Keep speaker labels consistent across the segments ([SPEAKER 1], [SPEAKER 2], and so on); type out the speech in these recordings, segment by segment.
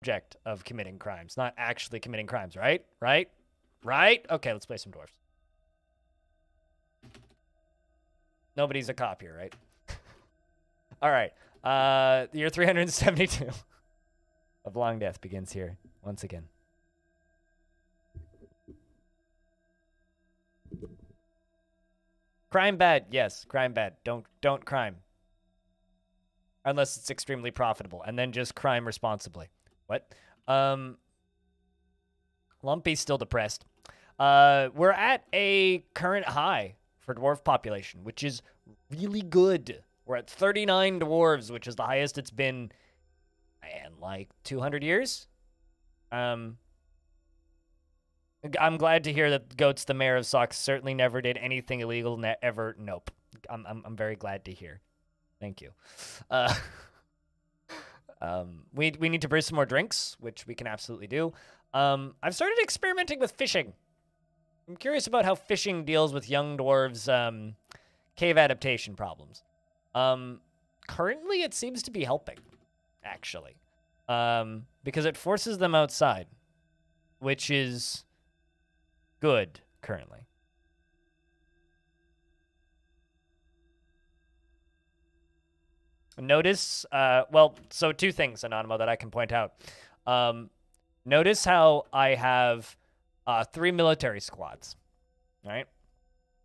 [SPEAKER 1] object of committing crimes, not actually committing crimes, right? Right? Okay, let's play some dwarfs. Nobody's a cop here, right? All right. The year 372 of Longdeath begins here once again. Crime bad, yes, crime bad. Don't crime. Unless it's extremely profitable, and then just crime responsibly. What? Lumpy's still depressed. We're at a current high for dwarf population, which is really good. We're at 39 dwarves, which is the highest it's been in like 200 years. I'm glad to hear that Goats, the mayor of Sox, certainly never did anything illegal. Ever, nope. I'm very glad to hear. Thank you. We need to brew some more drinks, which we can absolutely do. I've started experimenting with fishing. I'm curious about how fishing deals with young dwarves' cave adaptation problems. Currently, it seems to be helping, actually, because it forces them outside, which is good currently. Notice, well, so two things, Anonymous, that I can point out. Notice how I have 3 military squads, right?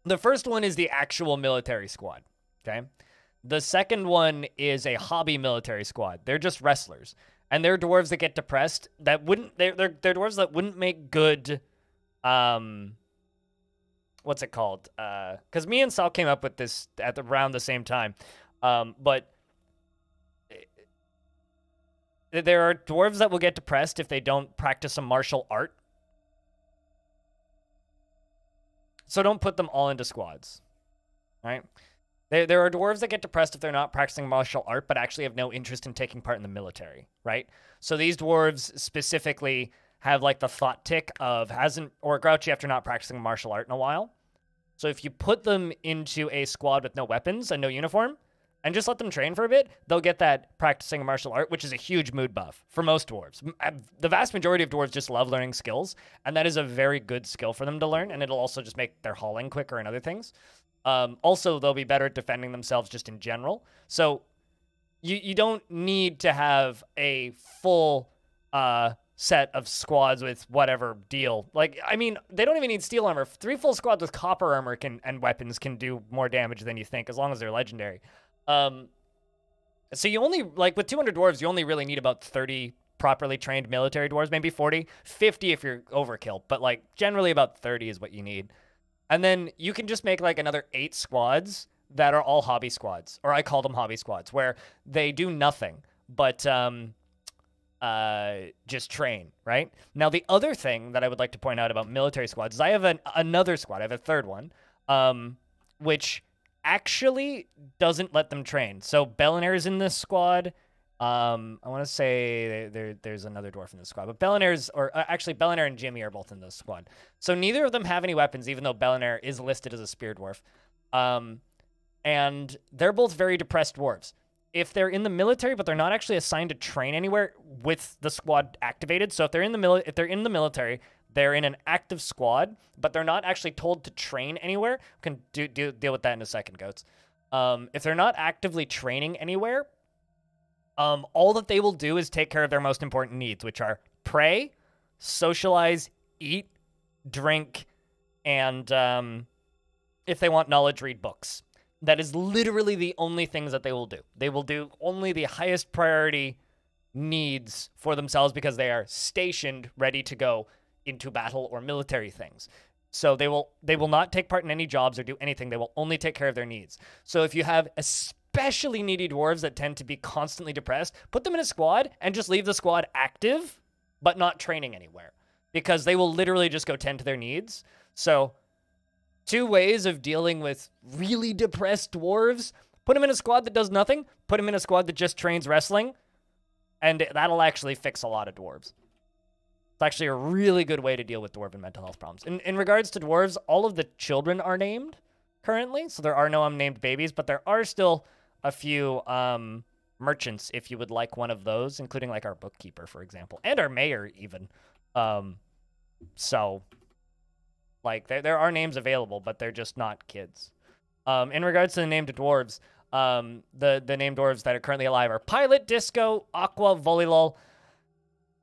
[SPEAKER 1] The first one is the actual military squad, okay? The second one is a hobby military squad. They're just wrestlers. And they're dwarves that get depressed that wouldn't, they're dwarves that wouldn't make good, what's it called? Because me and Sal came up with this at around the same time. But there are dwarves that will get depressed if they don't practice a martial art. So don't put them all into squads, right? There are dwarves that get depressed if they're not practicing martial art, but actually have no interest in taking part in the military, right? So these dwarves specifically have like the thought tick of or grouchy after not practicing martial art in a while. So if you put them into a squad with no weapons and no uniform, and just let them train for a bit, they'll get that practicing martial art, which is a huge mood buff for most dwarves. The vast majority of dwarves just love learning skills, and that is a very good skill for them to learn, and it'll also just make their hauling quicker and other things. Also, they'll be better at defending themselves just in general. So you don't need to have a full set of squads with whatever deal. Like, I mean, they don't even need steel armor. 3 full squads with copper armor and weapons can do more damage than you think, as long as they're legendary. So you only, like, with 200 dwarves, you only really need about 30 properly trained military dwarves, maybe 40, 50 if you're overkill, but, like, generally about 30 is what you need. And then you can just make, like, another 8 squads that are all hobby squads, or I call them hobby squads, where they do nothing but just train, right? Now, the other thing that I would like to point out about military squads is I have another squad. I have a third one, which actually doesn't let them train. So Bellinair is in this squad. I want to say there's another dwarf in this squad, but actually Bellinair and Jimmy are both in this squad. So neither of them have any weapons, even though Bellinair is listed as a spear dwarf. And they're both very depressed dwarves. If they're in the military, but they're not actually assigned to train anywhere with the squad activated. So if they're in the military, they're in an active squad, but they're not actually told to train anywhere. We can deal with that in a second, Goats. If they're not actively training anywhere, all that they will do is take care of their most important needs, which are pray, socialize, eat, drink, and if they want knowledge, read books. That is literally the only things that they will do. They will do only the highest priority needs for themselves because they are stationed, ready to go into battle or military things. So they will not take part in any jobs or do anything. They will only take care of their needs. So if you have especially needy dwarves that tend to be constantly depressed, put them in a squad and just leave the squad active, but not training anywhere, because they will literally just go tend to their needs. So 2 ways of dealing with really depressed dwarves: put them in a squad that does nothing, put them in a squad that just trains wrestling, and that'll actually fix a lot of dwarves. It's actually a really good way to deal with dwarven mental health problems. In regards to dwarves, all of the children are named currently, so there are no unnamed babies, but there are still a few merchants if you would like one of those, including like our bookkeeper, for example, and our mayor even. So like there are names available, but they're just not kids. In regards to the named dwarves, the named dwarves that are currently alive are Pilot, Disco, Aqua, Volleylol,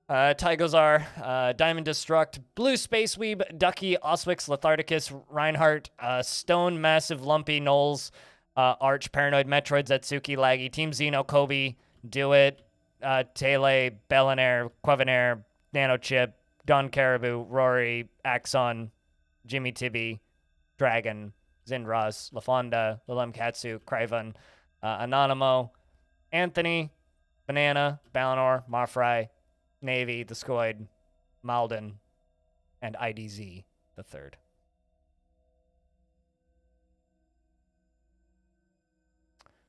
[SPEAKER 1] Tygozar, Diamond Destruct, Blue Space Weeb, Ducky, Oswix, Letharticus, Reinhardt, Stone, Massive, Lumpy, Knowles, Arch, Paranoid, Metroid, Zetsuki, Laggy, Team Xeno, Kobe, Do It, Tele, Bellinair, Quevinair, Nanochip, Don Caribou, Rory, Axon, Jimmy Tibby, Dragon, Zindras, LaFonda, Lilem Katsu, Craven, Anonymous, Anthony, Banana, Balinor, Marfry, Navy, The Scoid, Malden, and IDZ the third.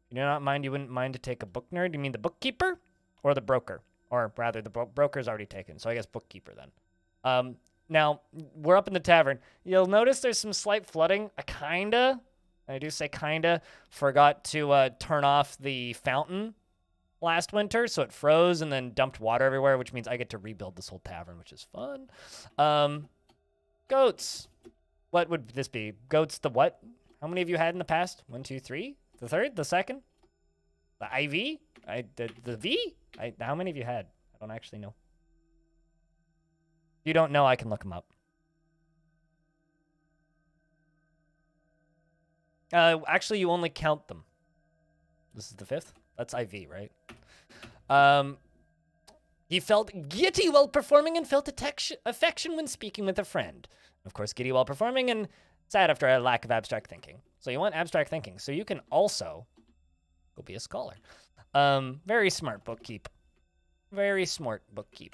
[SPEAKER 1] You do not mind, you wouldn't mind to take a book nerd? You mean the bookkeeper or the broker? Or rather, the broker's already taken, so I guess bookkeeper then. Now, we're up in the tavern. You'll notice there's some slight flooding. I do say kinda, forgot to turn off the fountain last winter, so it froze and then dumped water everywhere, which means I get to rebuild this whole tavern, which is fun. Goats. What would this be? Goats the what? How many of you had in the past? 1, 2, 3? The third? The second? The IV? The V? How many of you had? I don't actually know. If you don't know, I can look them up. Actually, you only count them. This is the fifth? That's IV, right? He felt giddy while performing and felt affection when speaking with a friend. Of course, giddy while performing and sad after a lack of abstract thinking. So you want abstract thinking. So you can also go be a scholar. Very smart bookkeep. Very smart bookkeep.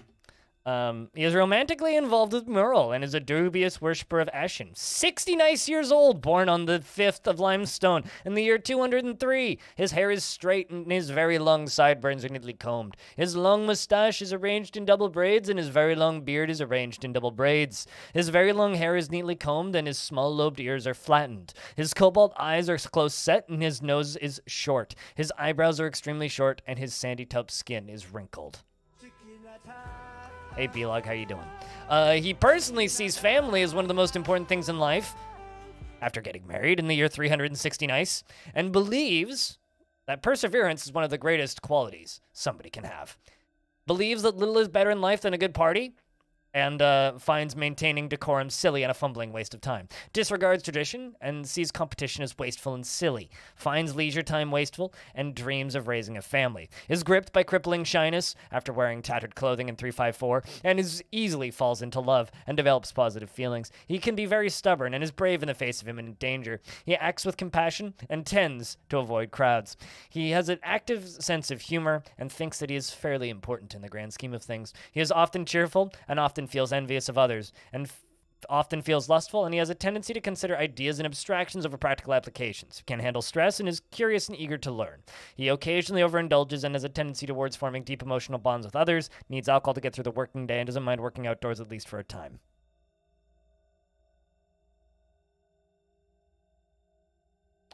[SPEAKER 1] He is romantically involved with Merle and is a dubious worshipper of Ashen. 60 nice years old, born on the 5th of Limestone in the year 203. His hair is straight and his very long sideburns are neatly combed. His long mustache is arranged in double braids and his very long beard is arranged in double braids. His very long hair is neatly combed and his small lobed ears are flattened. His cobalt eyes are close set and his nose is short. His eyebrows are extremely short and his sandy taupe skin is wrinkled. Hey, B-Log, how you doing? He personally sees family as one of the most important things in life, after getting married in the year 360 nice, and believes that perseverance is one of the greatest qualities somebody can have. Believes that little is better in life than a good party, and finds maintaining decorum silly and a fumbling waste of time. Disregards tradition and sees competition as wasteful and silly. Finds leisure time wasteful and dreams of raising a family. Is gripped by crippling shyness after wearing tattered clothing in 354 and easily falls into love and develops positive feelings. He can be very stubborn and is brave in the face of imminent danger. He acts with compassion and tends to avoid crowds. He has an active sense of humor and thinks that he is fairly important in the grand scheme of things. He is often cheerful and often feels envious of others, and often feels lustful, and he has a tendency to consider ideas and abstractions over practical applications. He can handle stress and is curious and eager to learn. He occasionally overindulges and has a tendency towards forming deep emotional bonds with others, needs alcohol to get through the working day, and doesn't mind working outdoors at least for a time.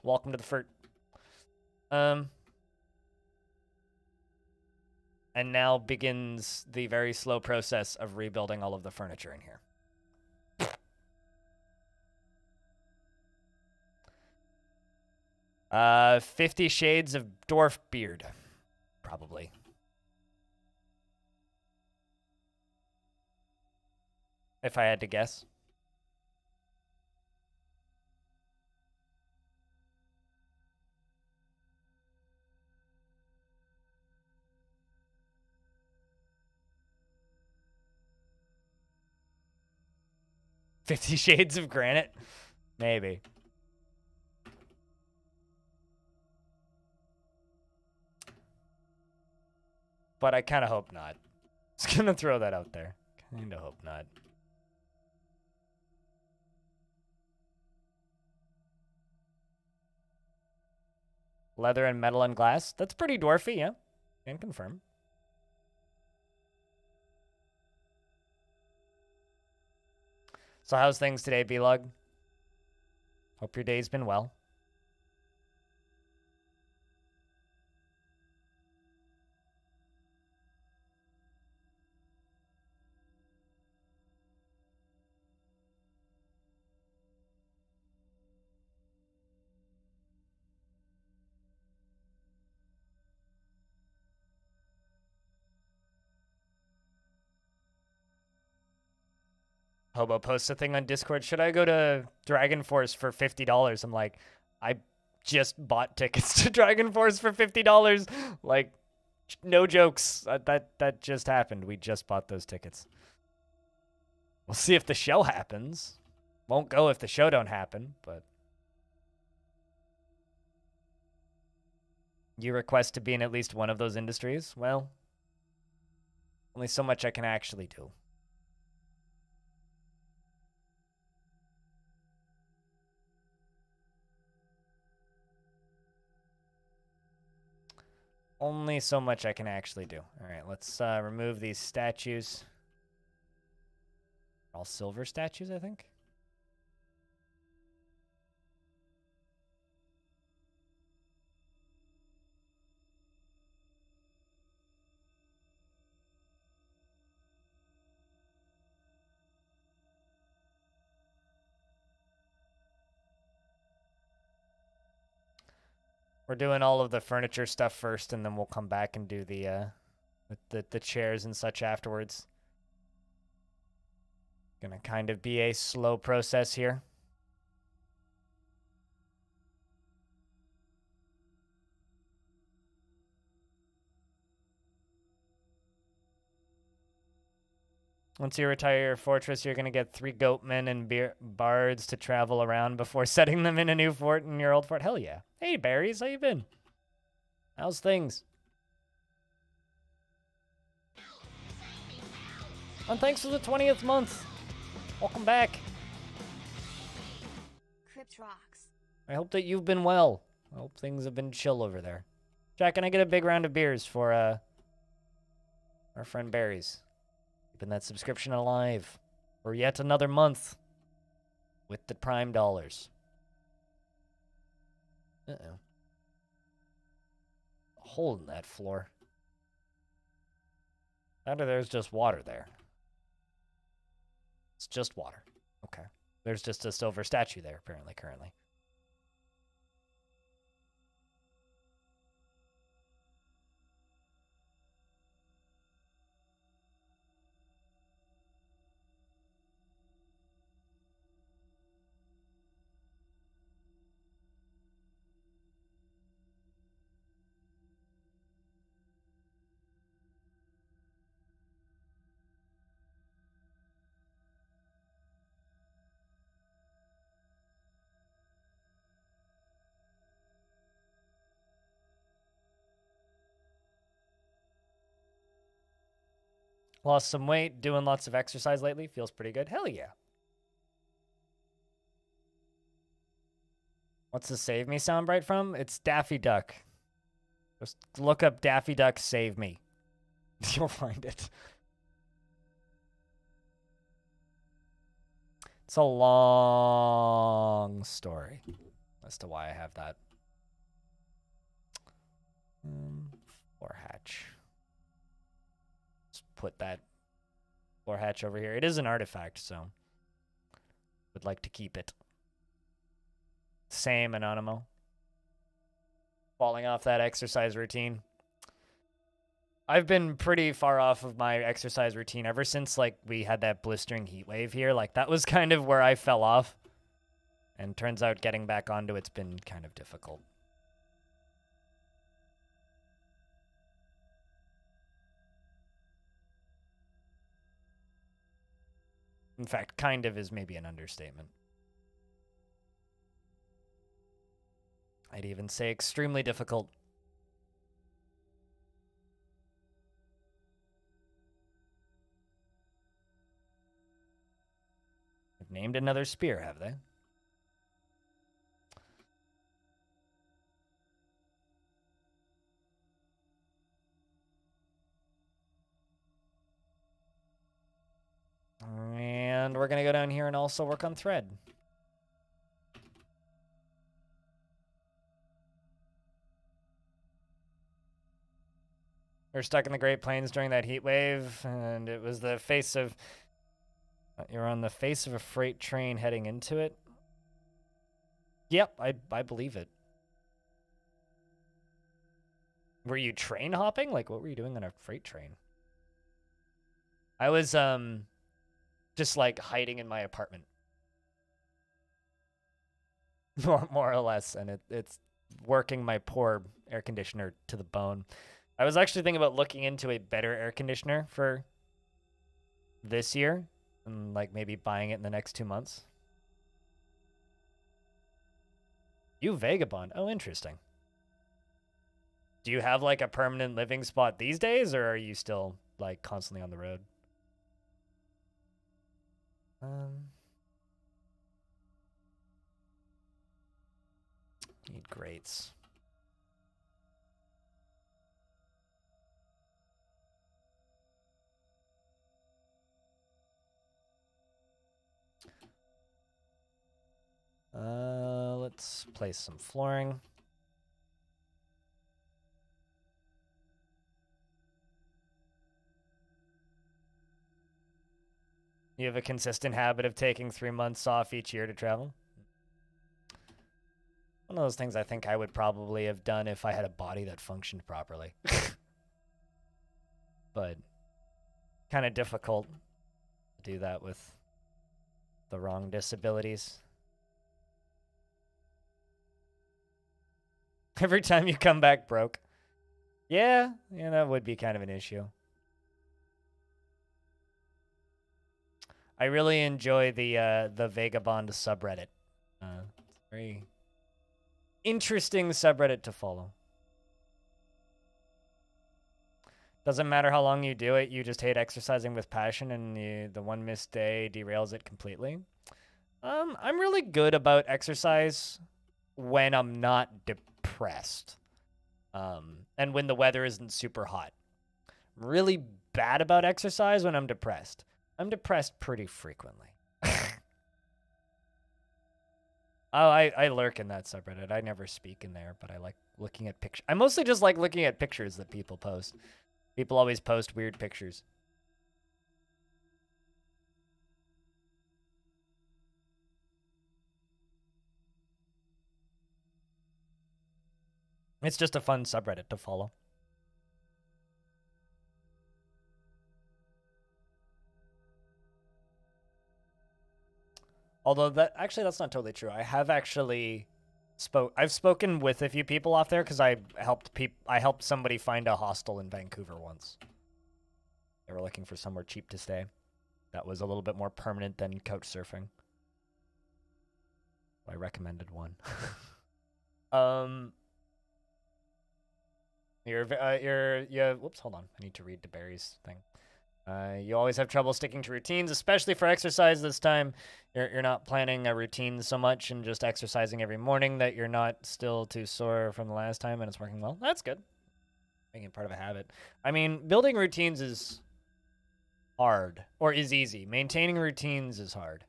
[SPEAKER 1] Welcome to the Furt. And now begins the very slow process of rebuilding all of the furniture in here. 50 Shades of Dwarf Beard, probably. If I had to guess. $50 Shades of Granite? Maybe. But I kind of hope not. Just gonna throw that out there. Kind of hope not. Leather and metal and glass. That's pretty dwarfy, yeah. Can confirm. So how's things today, B-Lug? Hope your day's been well. Hobo posts a thing on Discord. Should I go to Dragon Force for $50? I'm like, I just bought tickets to Dragon Force for $50. Like, no jokes. That just happened. We just bought those tickets. We'll see if the show happens. Won't go if the show don't happen, but... You request to be in at least one of those industries? Well, only so much I can actually do. Only so much I can actually do. All right, let's remove these statues. All silver statues, I think. We're doing all of the furniture stuff first, and then we'll come back and do the chairs and such afterwards. Gonna kind of be a slow process here. Once you retire your fortress, you're gonna get 3 goatmen and bards to travel around before setting them in a new fort in your old fort. Hell yeah. Hey, Berries, how you been? How's things? And thanks for the 20th month. Welcome back.
[SPEAKER 2] Crypt rocks.
[SPEAKER 1] I hope that you've been well. I hope things have been chill over there. Jack, can I get a big round of beers for our friend Berries? Keeping that subscription alive for yet another month with the Prime dollars. Uh-oh. A hole in that floor. Or there's just water there. It's just water. Okay. There's just a silver statue there, apparently, currently. Lost some weight, doing lots of exercise lately. Feels pretty good. Hell yeah. What's the Save Me soundbite from? It's Daffy Duck. Just look up Daffy Duck Save Me. You'll find it. It's a long story as to why I have that. Floor hatch. Just put that floor hatch over here. It is an artifact, so would like to keep it. Same, Anonymous. Falling off that exercise routine. I've been pretty far off of my exercise routine ever since, like, we had that blistering heat wave here. Like, that was kind of where I fell off. And turns out getting back onto it's been kind of difficult. In fact, kind of is maybe an understatement. I'd even say extremely difficult. They've named another spear, have they? And we're going to go down here and also work on thread. We were stuck in the Great Plains during that heat wave, and it was the face of... You're on the face of a freight train heading into it? Yep, I believe it. Were you train hopping? Like, what were you doing on a freight train? I was, Just like hiding in my apartment. More or less, and it's working my poor air conditioner to the bone. I was actually thinking about looking into a better air conditioner for this year and like maybe buying it in the next 2 months. You vagabond. Oh, interesting. Do you have like a permanent living spot these days, or are you still like constantly on the road? Need grates. Let's place some flooring. You have a consistent habit of taking 3 months off each year to travel? One of those things I think I would probably have done if I had a body that functioned properly. But kind of difficult to do that with the wrong disabilities. Every time you come back broke. Yeah, that would be kind of an issue. I really enjoy the Vagabond subreddit. It's a very interesting subreddit to follow. Doesn't matter how long you do it, you just hate exercising with passion, and the one missed day derails it completely. I'm really good about exercise when I'm not depressed. And when the weather isn't super hot. I'm really bad about exercise when I'm depressed. I'm depressed pretty frequently. Oh, I lurk in that subreddit. I never speak in there, but I like looking at pictures. I mostly just like looking at pictures that people post. People always post weird pictures. It's just a fun subreddit to follow. Although that's not totally true. I have actually I've spoken with a few people off there because I helped somebody find a hostel in Vancouver once. They were looking for somewhere cheap to stay. That was a little bit more permanent than couch surfing. I recommended one. Whoops, hold on. I need to read the berries thing. You always have trouble sticking to routines, especially for exercise this time. You're not planning a routine so much and just exercising every morning that you're not still too sore from the last time and it's working well. That's good. Making it part of a habit. I mean, building routines is hard, or is easy. Maintaining routines is hard.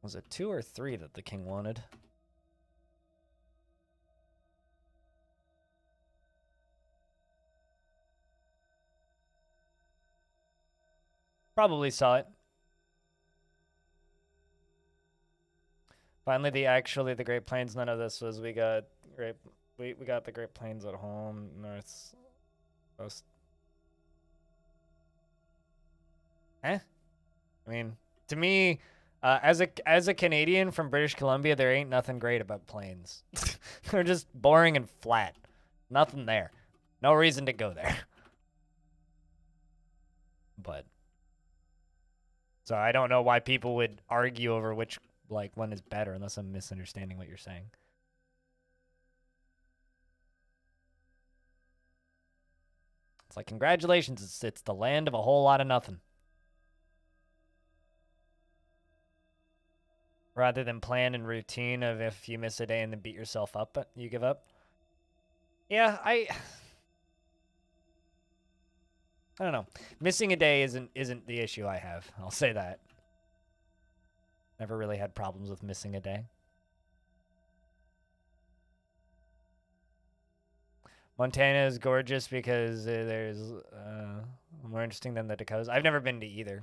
[SPEAKER 1] Was it 2 or 3 that the king wanted? Probably saw it. Finally, the Great Plains. None of this was we got the Great Plains at home. North, Coast. I mean, to me, as a Canadian from British Columbia, there ain't nothing great about plains. They're just boring and flat. Nothing there. No reason to go there. But so I don't know why people would argue over which one is better, unless I'm misunderstanding what you're saying. It's like, congratulations, it's the land of a whole lot of nothing. Rather than plan and routine of if you miss a day and then beat yourself up, but you give up. Yeah, I don't know. Missing a day isn't the issue I have. I'll say that. Never really had problems with missing a day. Montana is gorgeous because there's more interesting than the Dakotas. I've never been to either.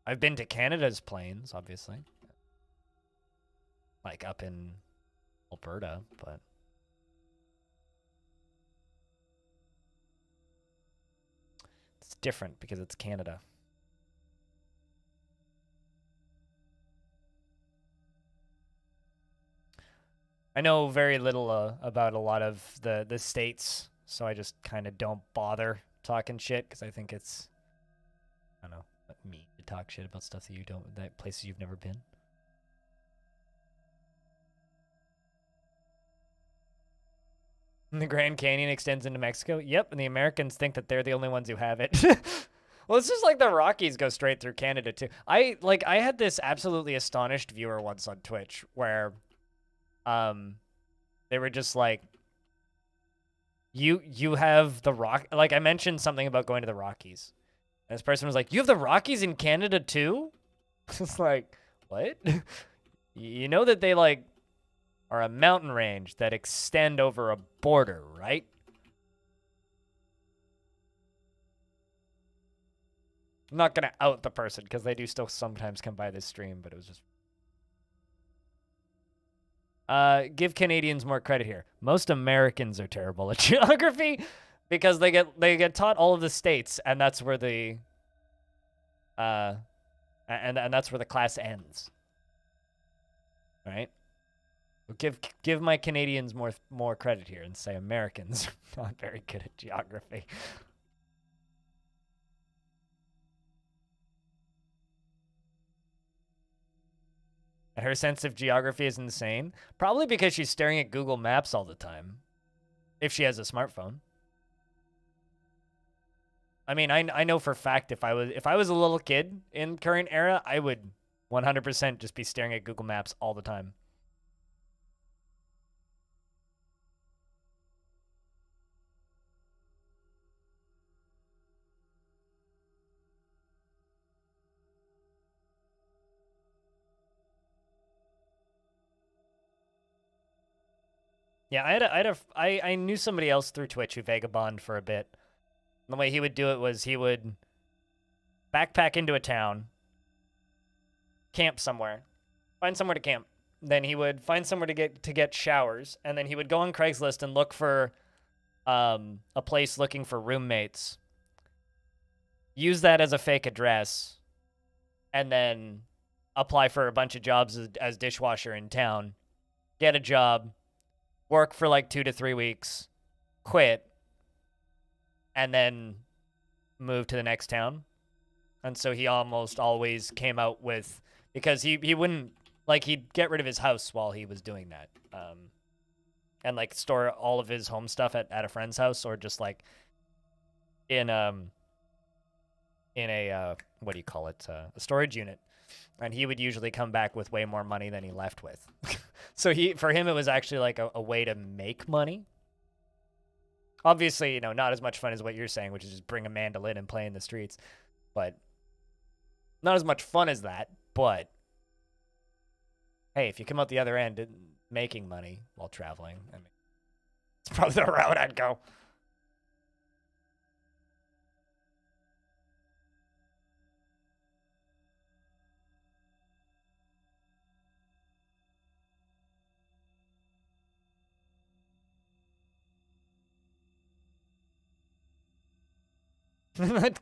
[SPEAKER 1] I've been to Canada's plains, obviously. Like up in Alberta, but different because it's Canada. I know very little about a lot of the states, so I just kind of don't bother talking shit because I think it's, I don't know, mean to talk shit about stuff that places you've never been. And the Grand Canyon extends into Mexico. Yep, and the Americans think that they're the only ones who have it. Well, it's just like the Rockies go straight through Canada too. I had this absolutely astonished viewer once on Twitch where they were just like, you have the Rock, like I mentioned something about going to the Rockies. And this person was like, you have the Rockies in Canada too? It's like, what? You know that they like are a mountain range that extend over a border, right? I'm not gonna out the person because they do still sometimes come by this stream, but it was just give Canadians more credit here. Most Americans are terrible at geography because they get taught all of the states, and that's where the and that's where the class ends. Right? Give my Canadians more credit here and say Americans are not very good at geography. Her sense of geography is insane. Probably because she's staring at Google Maps all the time. If she has a smartphone. I mean, I know for a fact if I was a little kid in current era, I would 100% just be staring at Google Maps all the time. Yeah, I knew somebody else through Twitch who vagabonded for a bit. The way he would do it was he would backpack into a town, camp somewhere, find somewhere to camp. Then he would find somewhere to get showers, and then he would go on Craigslist and look for a place looking for roommates. Use that as a fake address, and then apply for a bunch of jobs as dishwasher in town. Get a job. Work for like 2 to 3 weeks, quit, and then move to the next town. And so he almost always came out with, because he wouldn't, like, he'd get rid of his house while he was doing that. And like store all of his home stuff at a friend's house, or just like in a what do you call it? A storage unit. And he would usually come back with way more money than he left with. So for him, it was actually like a way to make money. Obviously, not as much fun as what you're saying, which is just bring a mandolin and play in the streets. But not as much fun as that. But hey, if you come out the other end making money while traveling, I mean, it's probably the route I'd go.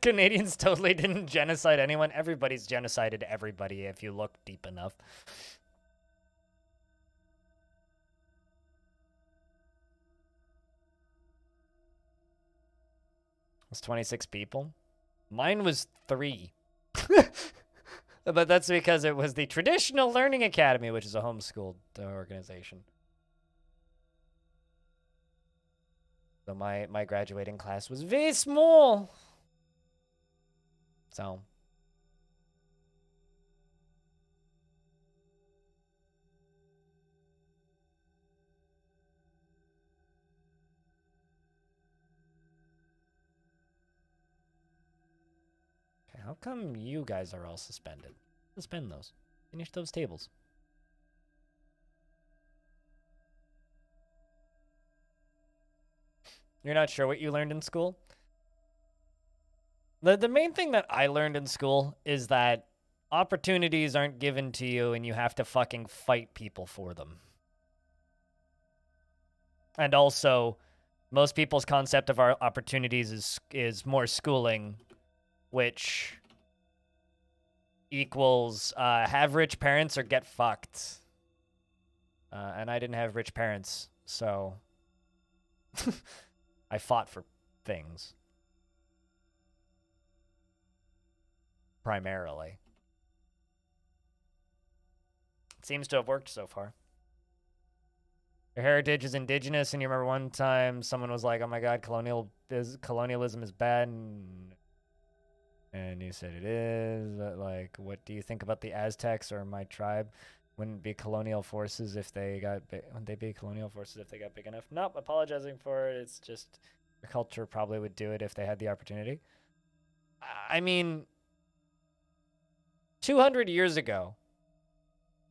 [SPEAKER 1] Canadians totally didn't genocide anyone. Everybody's genocided everybody if you look deep enough. It was 26 people. Mine was 3. But that's because it was the Traditional Learning Academy, which is a homeschooled organization. So my graduating class was very small. So okay, how come you guys are all suspended? Suspend those. Finish those tables. You're not sure what you learned in school? The main thing that I learned in school is that opportunities aren't given to you and you have to fucking fight people for them. And also, most people's concept of our opportunities is more schooling which equals have rich parents or get fucked. And I didn't have rich parents, so I fought for things. Primarily. It seems to have worked so far. Your heritage is indigenous, and you remember one time someone was like, oh my god, colonialism is bad, and you said it is. Like, what do you think about the Aztecs or my tribe? Wouldn't be colonial forces if they got wouldn't they be colonial forces if they got big enough? Nope, apologizing for it. It's just your culture probably would do it if they had the opportunity. I mean, 200 years ago,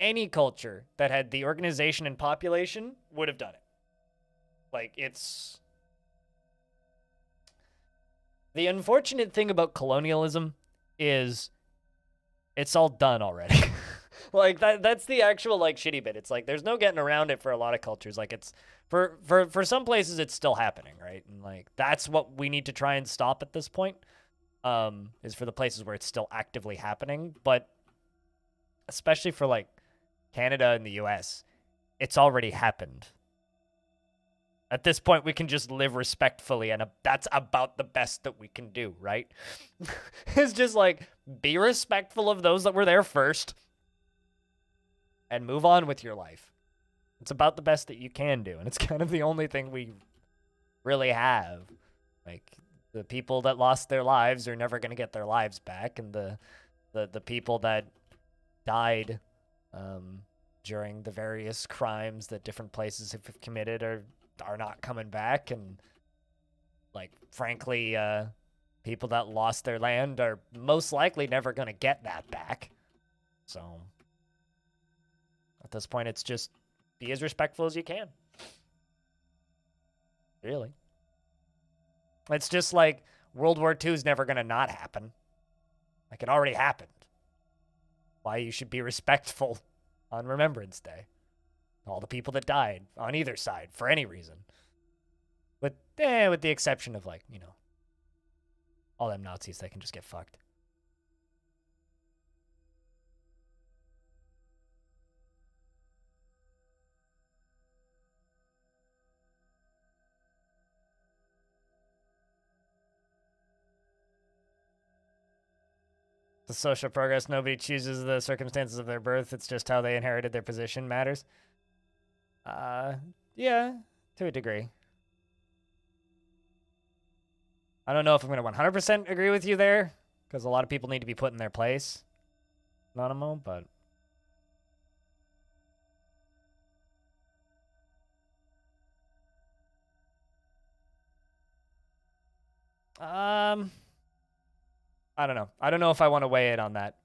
[SPEAKER 1] any culture that had the organization and population would have done it. Like, it's... The unfortunate thing about colonialism is it's all done already. Like, that's the actual, like, shitty bit. It's like, there's no getting around it for a lot of cultures. Like, it's... For some places, it's still happening, right? And, like, that's what we need to try and stop at this point, is for the places where it's still actively happening. But especially for, like, Canada and the US, it's already happened. At this point, we can just live respectfully, and that's about the best that we can do, right? It's just like, be respectful of those that were there first, and move on with your life. It's about the best that you can do, and it's kind of the only thing we really have. Like, the people that lost their lives are never going to get their lives back, and the people that died during the various crimes that different places have committed are not coming back, and, like, frankly, people that lost their land are most likely never going to get that back. So at this point, it's just be as respectful as you can. Really. It's just like World War II is never going to not happen. Like, it already happened. Why you should be respectful on Remembrance Day. All the people that died on either side for any reason. With the exception of, like, you know, all them Nazis, they can just get fucked. The social progress, nobody chooses the circumstances of their birth. It's just how they inherited their position matters. Yeah, to a degree. I don't know if I'm going to 100% agree with you there, because a lot of people need to be put in their place. Anonimo, but... I don't know. I don't know if I want to weigh in on that.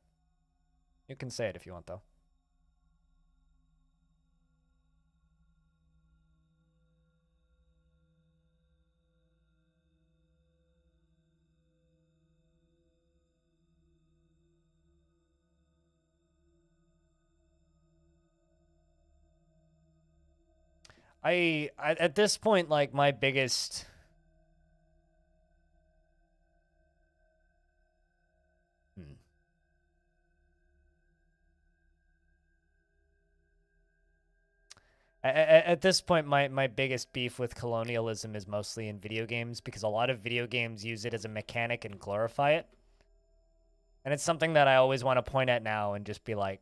[SPEAKER 1] You can say it if you want, though. I at this point, like, my biggest... At this point, my biggest beef with colonialism is mostly in video games, because a lot of video games use it as a mechanic and glorify it. And it's something that I always want to point at now and just be like,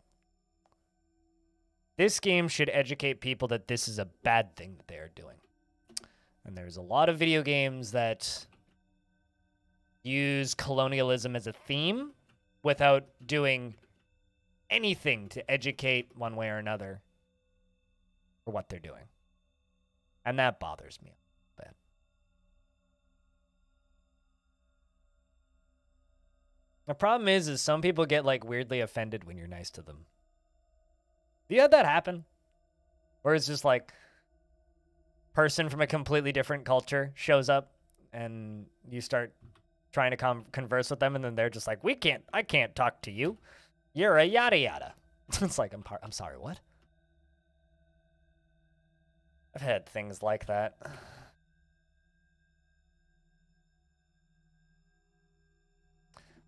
[SPEAKER 1] this game should educate people that this is a bad thing that they are doing. And there's a lot of video games that use colonialism as a theme without doing anything to educate one way or another for what they're doing. And that bothers me a bit. The problem is some people get, like, weirdly offended when you're nice to them. Do you have that happen? Where it's just like, person from a completely different culture shows up and you start trying to converse with them, and then they're just like, I can't talk to you. You're a yada yada. It's like, I'm sorry, what? I've had things like that.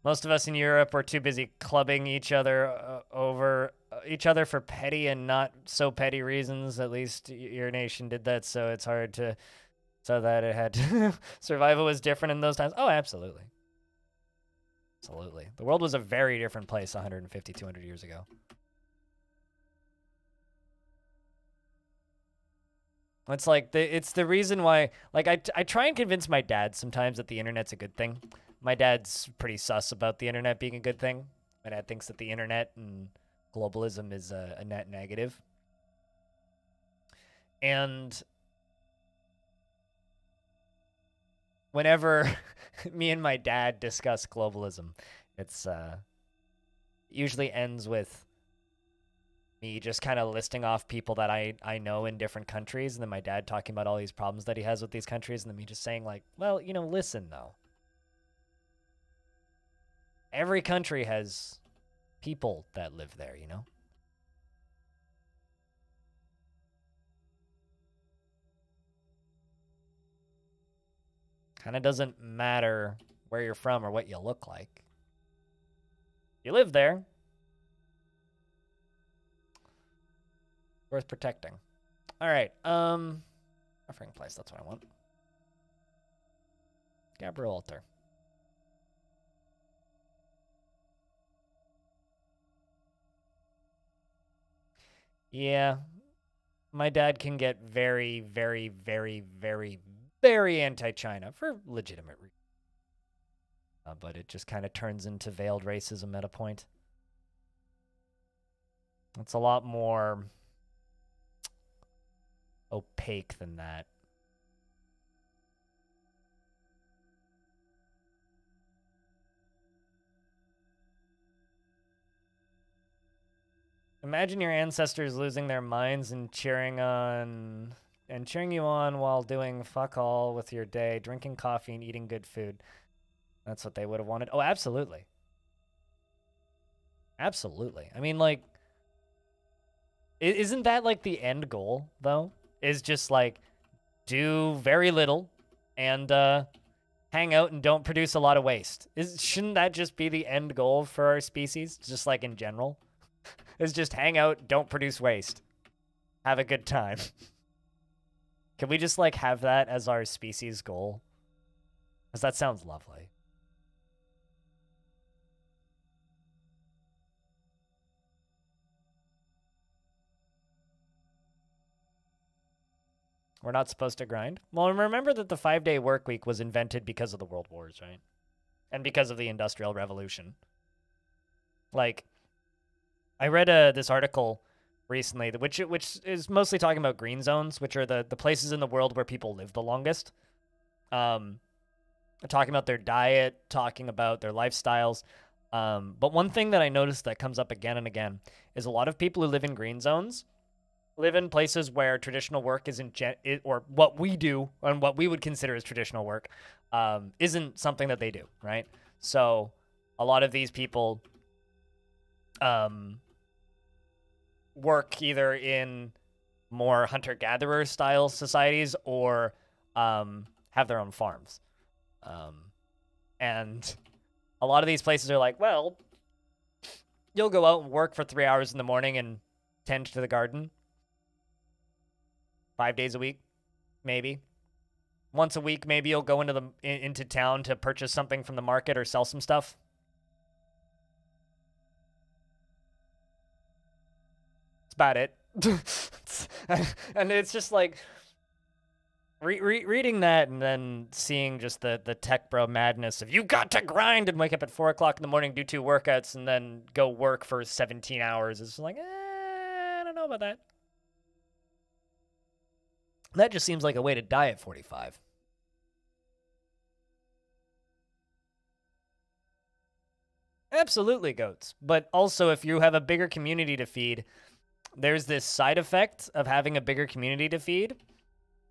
[SPEAKER 1] Most of us in Europe were too busy clubbing each other over each other for petty and not so petty reasons. At least your nation did that, so it's hard to, so that it had to survival was different in those times. Oh, absolutely. Absolutely. The world was a very different place 150, 200 years ago. It's like it's the reason why, like, I try and convince my dad sometimes that the internet's a good thing. My dad's pretty sus about the internet being a good thing. My dad thinks that the internet and globalism is a net negative. And whenever me and my dad discuss globalism, it's usually ends with me just kind of listing off people that I know in different countries, and then my dad talking about all these problems that he has with these countries, and then me just saying, like, well, you know, listen, though. Every country has people that live there, you know? Kind of doesn't matter where you're from or what you look like. You live there. Worth protecting. All right. Offering place. That's what I want. Gabriel Altar. Yeah. My dad can get very, very, very, very, very anti-China for legitimate reasons. But it just kind of turns into veiled racism at a point. It's a lot more opaque than that. Imagine your ancestors losing their minds and cheering you on while doing fuck all with your day, drinking coffee and eating good food. That's what they would have wanted. Oh, absolutely. Absolutely. I mean, like, isn't that like the end goal, though? Is just like do very little and hang out and don't produce a lot of waste. Shouldn't that just be the end goal for our species, just like in general? Is just hang out, don't produce waste. Have a good time. Can we just like have that as our species goal? Because that sounds lovely. We're not supposed to grind? Well, remember that the 5-day work week was invented because of the World Wars, right? And because of the Industrial Revolution. Like, I read this article recently, which is mostly talking about green zones, which are the places in the world where people live the longest. Talking about their diet, talking about their lifestyles. But one thing that I noticed that comes up again and again is a lot of people who live in green zones live in places where traditional work isn't, or what we do and what we would consider as traditional work, isn't something that they do, right? So a lot of these people work either in more hunter-gatherer style societies or have their own farms. And a lot of these places are like, well, you'll go out and work for 3 hours in the morning and tend to the garden 5 days a week, maybe. Once a week, maybe you'll go into town to purchase something from the market or sell some stuff. That's about it. And it's just like reading that and then seeing just the tech bro madness of you got to grind and wake up at 4 o'clock in the morning, do 2 workouts, and then go work for 17 hours. It's like, I don't know about that. That just seems like a way to die at 45. Absolutely, goats. But also, if you have a bigger community to feed, there's this side effect of having a bigger community to feed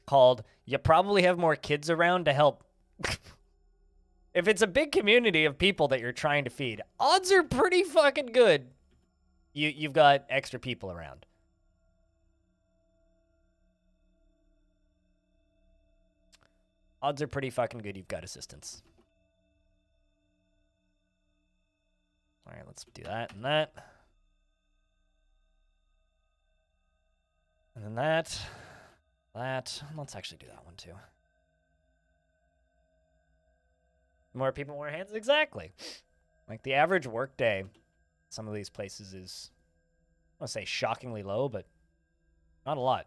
[SPEAKER 1] called you probably have more kids around to help. If it's a big community of people that you're trying to feed, odds are pretty fucking good you've got extra people around. Odds are pretty fucking good you've got assistance. All right, let's do that and that. And then that. Let's actually do that one too. More people, more hands. Exactly. Like the average workday, some of these places is, I want to say shockingly low, but not a lot.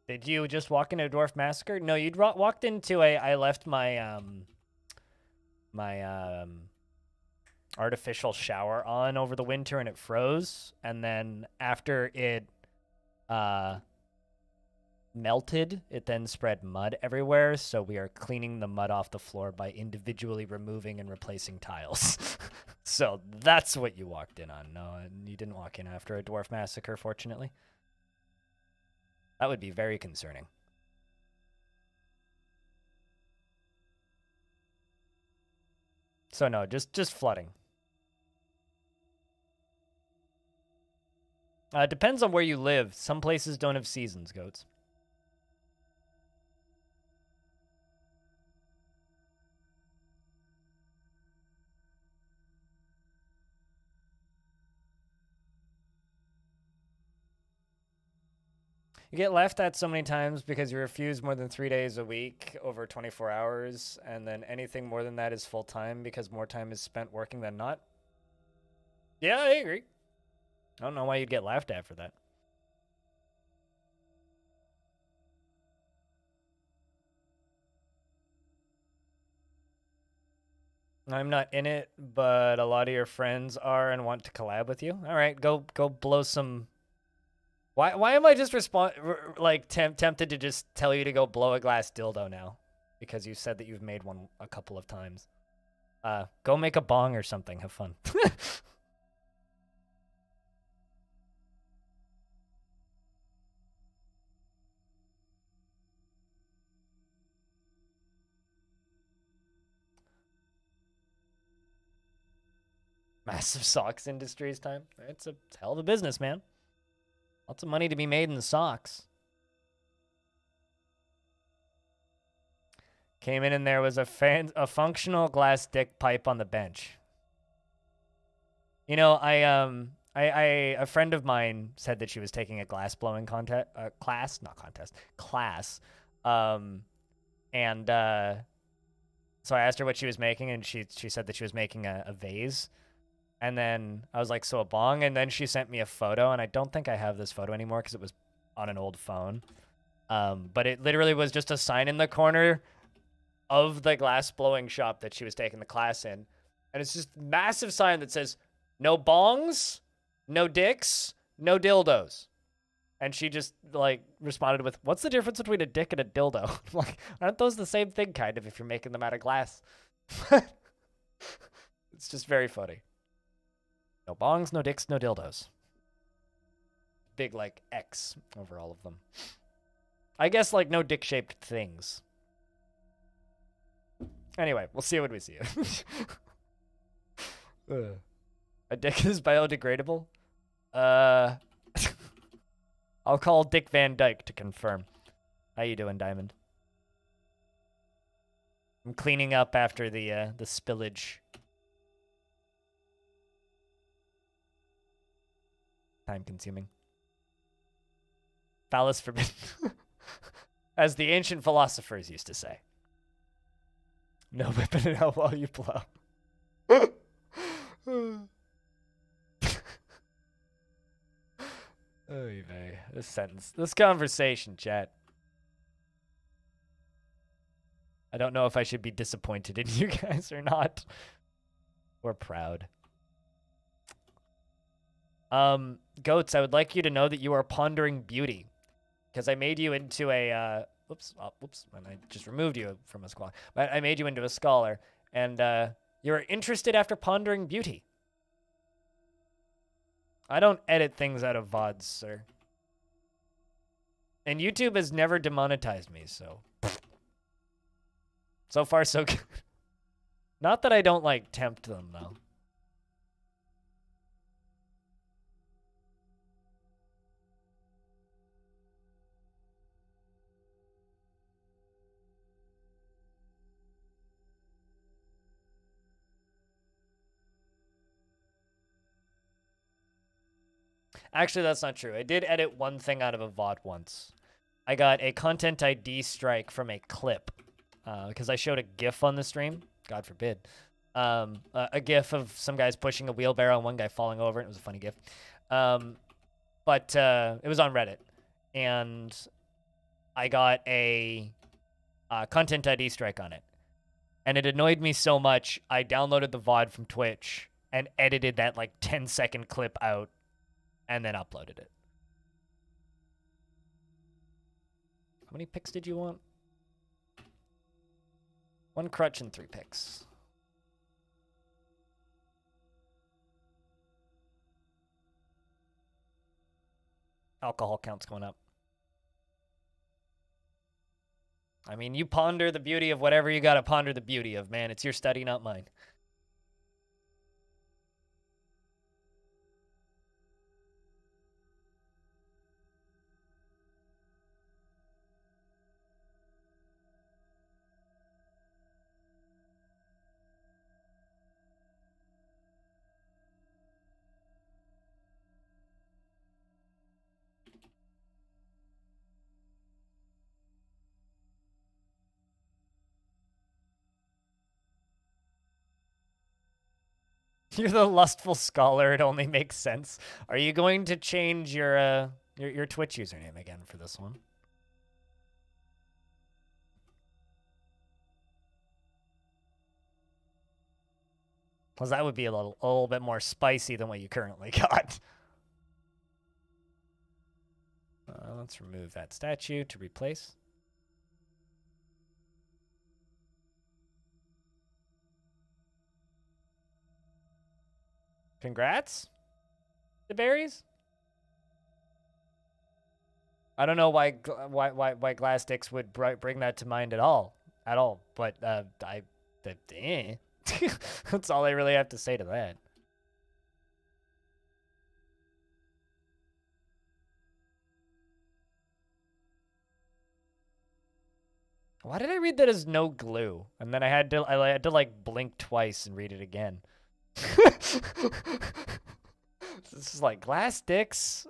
[SPEAKER 1] Did you just walk into a Dwarf Massacre? No, you'd walked into a. I left my artificial shower on over the winter and it froze, and then after it melted, it then spread mud everywhere. So we are cleaning the mud off the floor by individually removing and replacing tiles. So that's what you walked in on. No, you didn't walk in after a Dwarf Massacre, fortunately. That would be very concerning. So no, just flooding. Depends on where you live. Some places don't have seasons, goats. You get laughed at so many times because you refuse more than 3 days a week over 24 hours, and then anything more than that is full-time because more time is spent working than not. Yeah, I agree. I don't know why you'd get laughed at for that. I'm not in it, but a lot of your friends are and want to collab with you. All right, go blow some. Why am I just tempted to just tell you to go blow a glass dildo now? Because you said that you've made one a couple of times. Go make a bong or something. Have fun. Massive socks industries time. It's a hell of a business, man. Lots of money to be made in the socks. Came in and there was a functional glass dick pipe on the bench. You know, a friend of mine said that she was taking a glass blowing class. And so I asked her what she was making, and she said that she was making a vase. And then I was like, so a bong? And then she sent me a photo, and I don't think I have this photo anymore because it was on an old phone. But it literally was just a sign in the corner of the glass blowing shop that she was taking the class in. And it's just a massive sign that says, no bongs, no dicks, no dildos. And she just, like, responded with, what's the difference between a dick and a dildo? I'm like, aren't those the same thing, kind of, if you're making them out of glass? It's just very funny. No bongs, no dicks, no dildos. Big, like, X over all of them. I guess, like, no dick-shaped things. Anyway, we'll see what we see. A dick is biodegradable? I'll call Dick Van Dyke to confirm. How you doing, Diamond? I'm cleaning up after the spillage. Time-consuming. Phallus forbidden. As the ancient philosophers used to say. No whipping it out while you blow. Oy vey. This sentence. This conversation, chat. I don't know if I should be disappointed in you guys or not. Or proud. Goats, I would like you to know that you are pondering beauty. Because I made you into a, whoops, and I just removed you from a scholar. But I made you into a scholar, and you're interested after pondering beauty. I don't edit things out of VODs, sir. And YouTube has never demonetized me, so. So far, so good. Not that I don't, like, tempt them, though. Actually, that's not true. I did edit one thing out of a VOD once. I got a content ID strike from a clip because I showed a GIF on the stream. God forbid. A GIF of some guys pushing a wheelbarrow and one guy falling over. It was a funny GIF. But it was on Reddit. And I got a content ID strike on it. And it annoyed me so much, I downloaded the VOD from Twitch and edited that like 10-second clip out and then uploaded it. How many picks did you want? 1 crutch and 3 picks. Alcohol count's going up. I mean, you ponder the beauty of whatever you gotta ponder the beauty of, man. It's your study, not mine. You're the lustful scholar. It only makes sense. Are you going to change your Twitch username again for this one? Because that would be a little bit more spicy than what you currently got. Let's remove that statue to replace. Congrats, the berries. I don't know why glass sticks would bring that to mind at all. But that's all I really have to say to that. Why did I read that as no glue? And then I had to like blink twice and read it again. This is like glass sticks,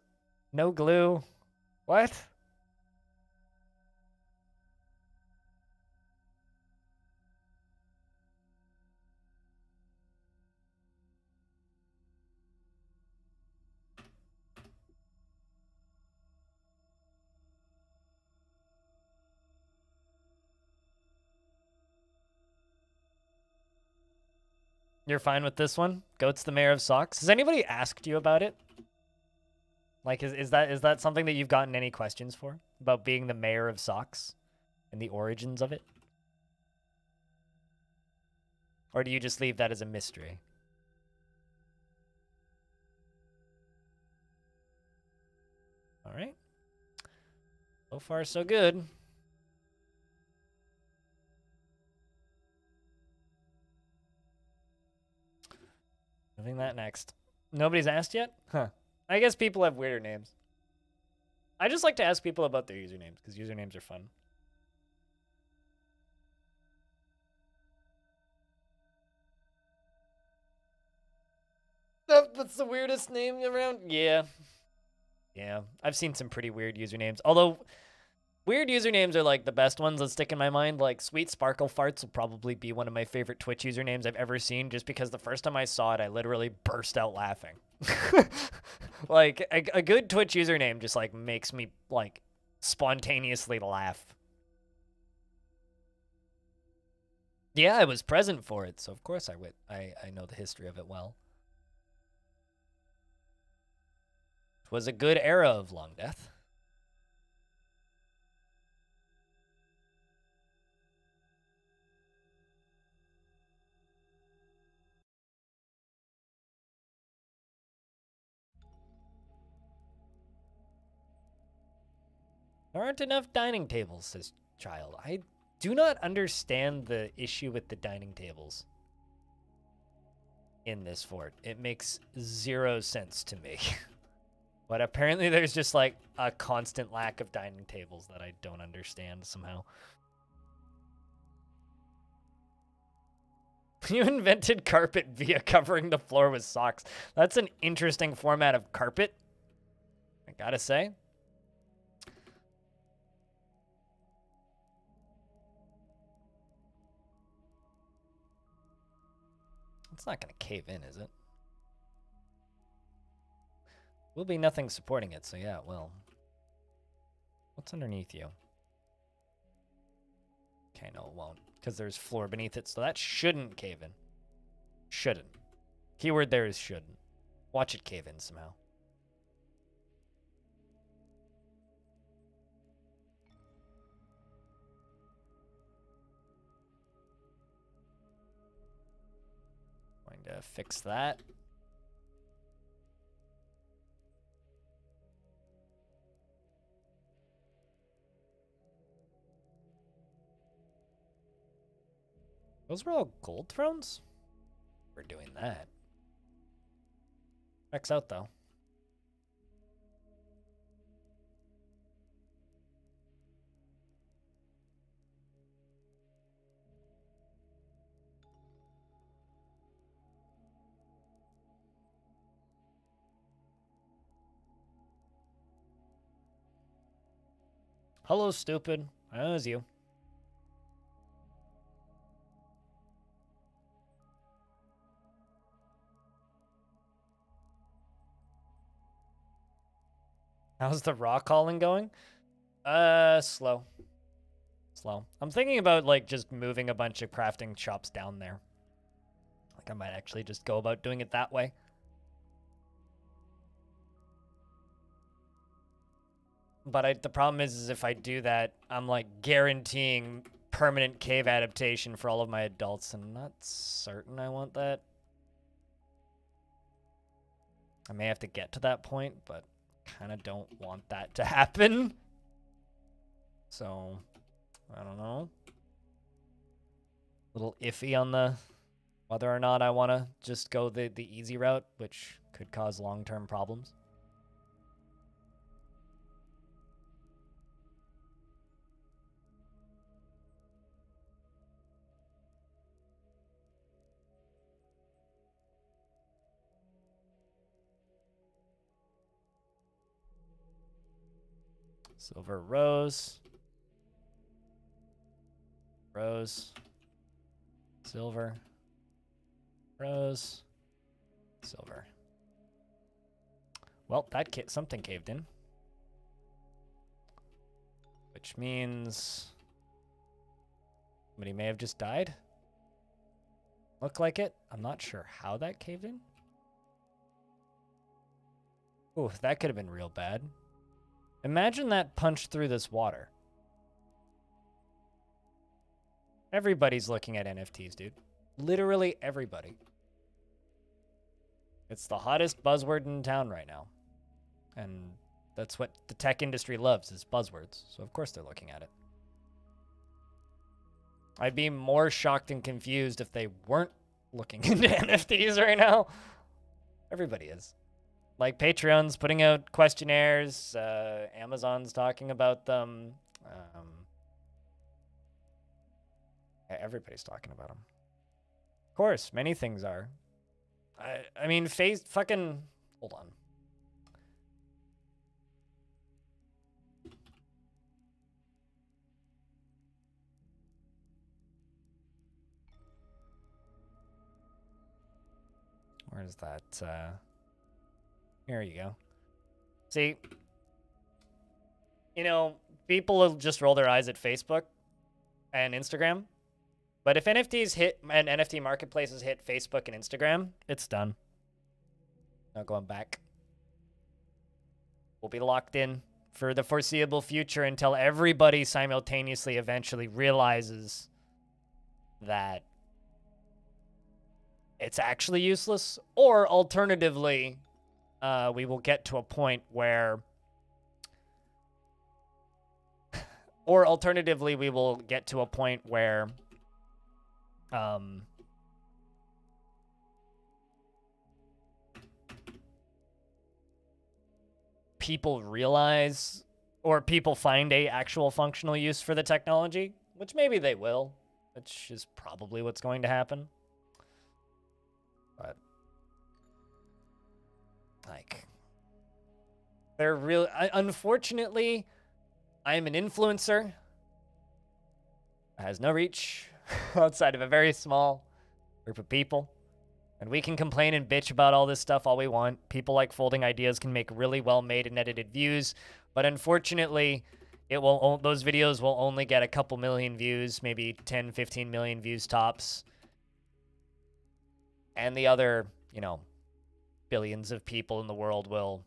[SPEAKER 1] no glue. What? You're fine with this one? Goat's the mayor of socks. Has anybody asked you about it? Like, is that something that you've gotten any questions for? About being the mayor of socks? And the origins of it? Or do you just leave that as a mystery? Alright. So far, so good. Moving that next. Nobody's asked yet? Huh. I guess people have weirder names. I just like to ask people about their usernames, because usernames are fun. That's the weirdest name around? Yeah. Yeah. I've seen some pretty weird usernames. Although, weird usernames are like the best ones that stick in my mind. Like, Sweet Sparkle Farts will probably be one of my favorite Twitch usernames I've ever seen, just because the first time I saw it, I literally burst out laughing. Like, a good Twitch username just, like, makes me, like, spontaneously laugh. Yeah, I was present for it, so of course I know the history of it well. It was a good era of Longdeath. There aren't enough dining tables, says Child. I do not understand the issue with the dining tables in this fort. It makes 0 sense to me. But apparently there's just like a constant lack of dining tables that I don't understand somehow. You invented carpet via covering the floor with socks. That's an interesting format of carpet, I gotta say. It's not gonna cave in, is it? Will be nothing supporting it, so yeah, it will. What's underneath you? Okay, no, it won't, because there's floor beneath it, so that shouldn't cave in. Shouldn't. Keyword there is shouldn't. Watch it cave in somehow. Going to fix that. Those were all gold thrones? We're doing that. Checks out, though. Hello, stupid. I know it was you. How's the rock hauling going? Slow. Slow. I'm thinking about, like, just moving a bunch of crafting shops down there. Like, I might actually just go about doing it that way. But the problem is if I do that, I'm, like, guaranteeing permanent cave adaptation for all of my adults. I'm not certain I want that. I may have to get to that point, but kind of don't want that to happen. So, I don't know. A little iffy on the whether or not I want to just go the easy route, which could cause long-term problems. Silver rose. Rose. Silver. Rose. Silver. Well, that something caved in. Which means somebody may have just died. Look like it. I'm not sure how that caved in. Ooh, that could have been real bad. Imagine that punched through this water. Everybody's looking at NFTs, dude. Literally everybody. It's the hottest buzzword in town right now. And that's what the tech industry loves, is buzzwords. So of course they're looking at it. I'd be more shocked and confused if they weren't looking into NFTs right now. Everybody is. Like Patreon's putting out questionnaires, Amazon's talking about them. Everybody's talking about them. Of course, many things are. I mean, fucking... Hold on. Where's that? Here you go. See, you know, people will just roll their eyes at Facebook and Instagram. But if NFTs hit and NFT marketplaces hit Facebook and Instagram, it's done. No going back. We'll be locked in for the foreseeable future until everybody simultaneously eventually realizes that it's actually useless, or alternatively, we will get to a point where Or alternatively, we will get to a point where people realize, or people find a actual functional use for the technology, which maybe they will, which is probably what's going to happen. But like, they're really, unfortunately, I'm an influencer. It has no reach outside of a very small group of people. And we can complain and bitch about all this stuff all we want. People like Folding Ideas can make really well-made and edited views, but unfortunately, those videos will only get a couple million views, maybe 10, 15 million views tops. And the other, you know, billions of people in the world will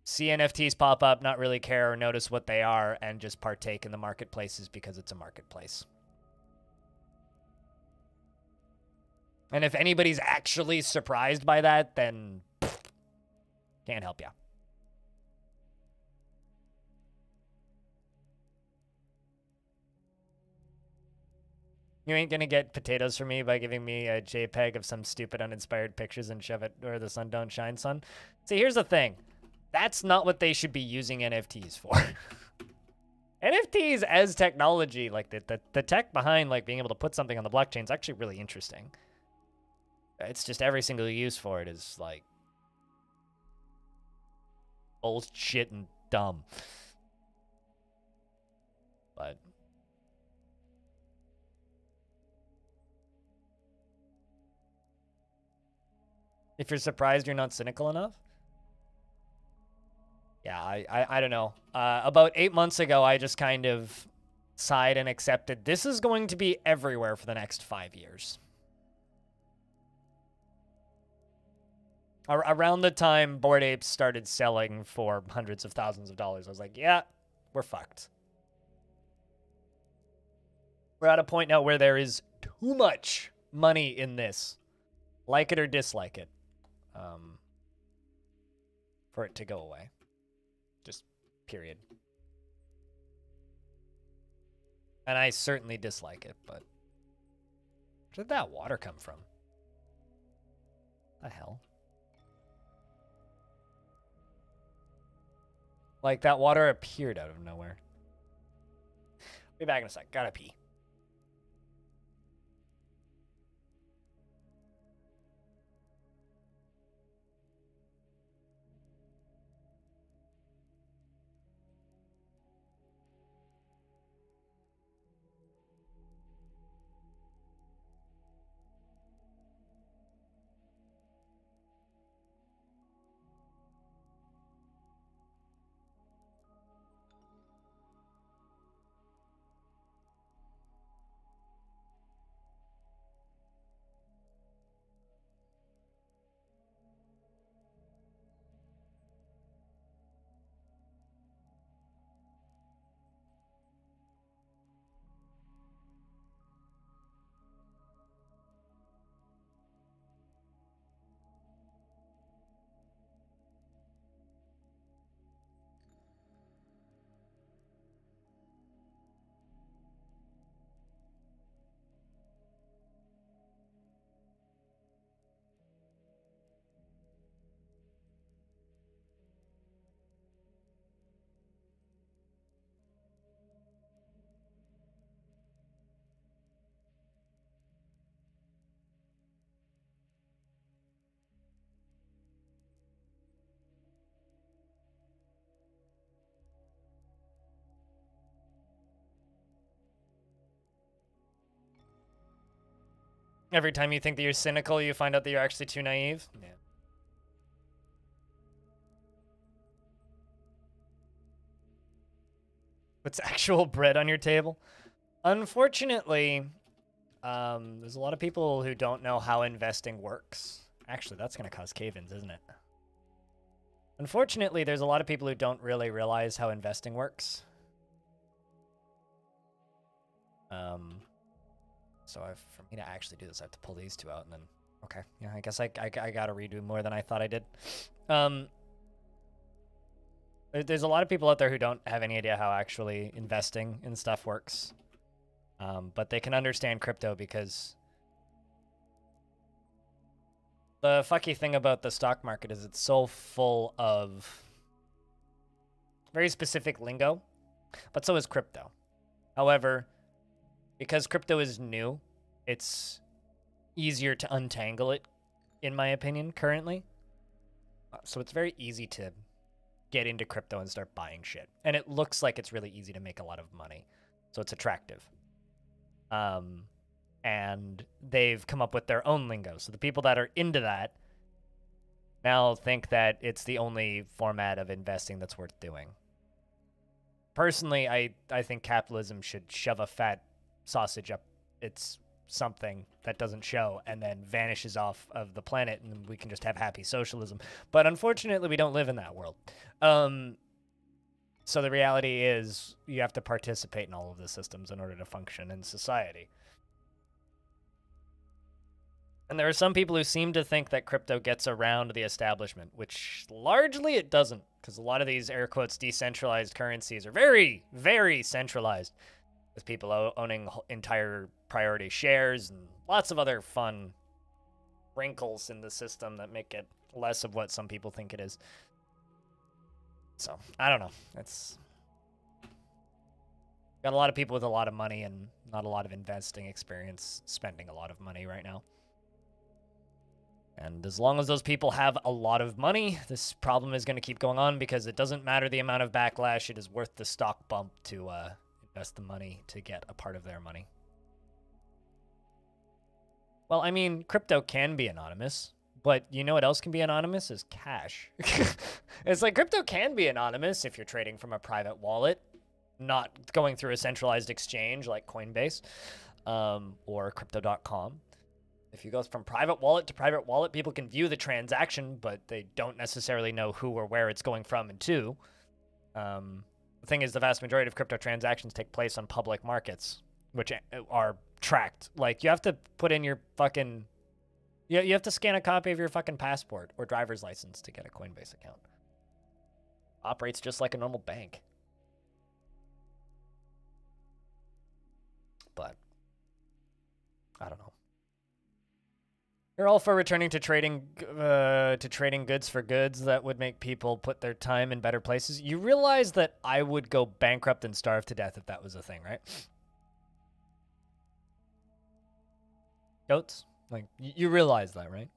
[SPEAKER 1] see NFTs pop up, not really care or notice what they are, and just partake in the marketplaces because it's a marketplace. And if anybody's actually surprised by that, then can't help you. You ain't gonna get potatoes from me by giving me a JPEG of some stupid uninspired pictures and shove it where the sun don't shine, son. See, here's the thing. That's not what they should be using NFTs for. NFTs as technology, like the tech behind like being able to put something on the blockchain is actually really interesting. It's just every single use for it is like bullshit and dumb. But if you're surprised you're not cynical enough? Yeah, I don't know. About 8 months ago, I just kind of sighed and accepted this is going to be everywhere for the next 5 years. Around the time Bored Apes started selling for hundreds of thousands of dollars, I was like, yeah, we're fucked. We're at a point now where there is too much money in this, like it or dislike it, for it to go away. Just period. And I certainly dislike it, but where did that water come from? The hell? Like, that water appeared out of nowhere. Be back in a sec. Gotta pee. Every time you think that you're cynical, you find out that you're actually too naive. Yeah. Puts actual bread on your table. Unfortunately, there's a lot of people who don't know how investing works. Actually, that's going to cause cave-ins, isn't it? Unfortunately, there's a lot of people who don't really realize how investing works. So for me to actually do this, I have to pull these two out and then... Okay, yeah, I guess I got to redo more than I thought I did. There's a lot of people out there who don't have any idea how actually investing in stuff works. But they can understand crypto because the fucky thing about the stock market is it's so full of very specific lingo, but so is crypto. However, because crypto is new, it's easier to untangle it, in my opinion, currently. So it's very easy to get into crypto and start buying shit. And it looks like it's really easy to make a lot of money. So it's attractive. And they've come up with their own lingo. So the people that are into that now think that it's the only format of investing that's worth doing. Personally, I think capitalism should shove a fat sausage up its something that doesn't show and then vanishes off of the planet and we can just have happy socialism. But unfortunately, we don't live in that world. So the reality is you have to participate in all of the systems in order to function in society. And there are some people who seem to think that crypto gets around the establishment, which largely it doesn't, because a lot of these air quotes decentralized currencies are very, very centralized, with people owning entire priority shares and lots of other fun wrinkles in the system that make it less of what some people think it is. So, I don't know. It's got a lot of people with a lot of money and not a lot of investing experience spending a lot of money right now. And as long as those people have a lot of money, this problem is going to keep going on because it doesn't matter the amount of backlash. It is worth the stock bump to invest the money to get a part of their money. Well, I mean, crypto can be anonymous, but you know what else can be anonymous is cash. It's like crypto can be anonymous if you're trading from a private wallet, not going through a centralized exchange like Coinbase or crypto.com. If you go from private wallet to private wallet, people can view the transaction, but they don't necessarily know who or where it's going from and to. The thing is, the vast majority of crypto transactions take place on public markets, which are tracked. Like, you have to put in your fucking... You have to scan a copy of your fucking passport or driver's license to get a Coinbase account. Operates just like a normal bank. But, I don't know. You're all for returning to trading goods for goods that would make people put their time in better places. You realize that I would go bankrupt and starve to death if that was a thing, right? Goats? Like, you realize that, right?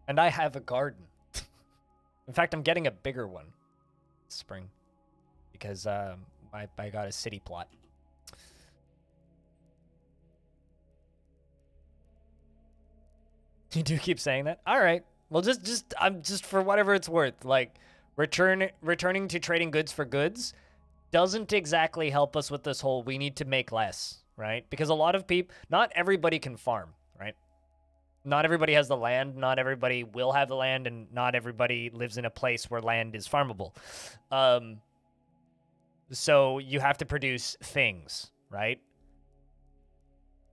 [SPEAKER 1] And I have a garden. In fact, I'm getting a bigger one this spring because I got a city plot. You do keep saying that? All right. Well, I'm just for whatever it's worth. Like, returning to trading goods for goods doesn't exactly help us with this whole we need to make less, right? Because a lot of people, not everybody can farm, right? Not everybody has the land, not everybody will have the land, and not everybody lives in a place where land is farmable. So you have to produce things, right?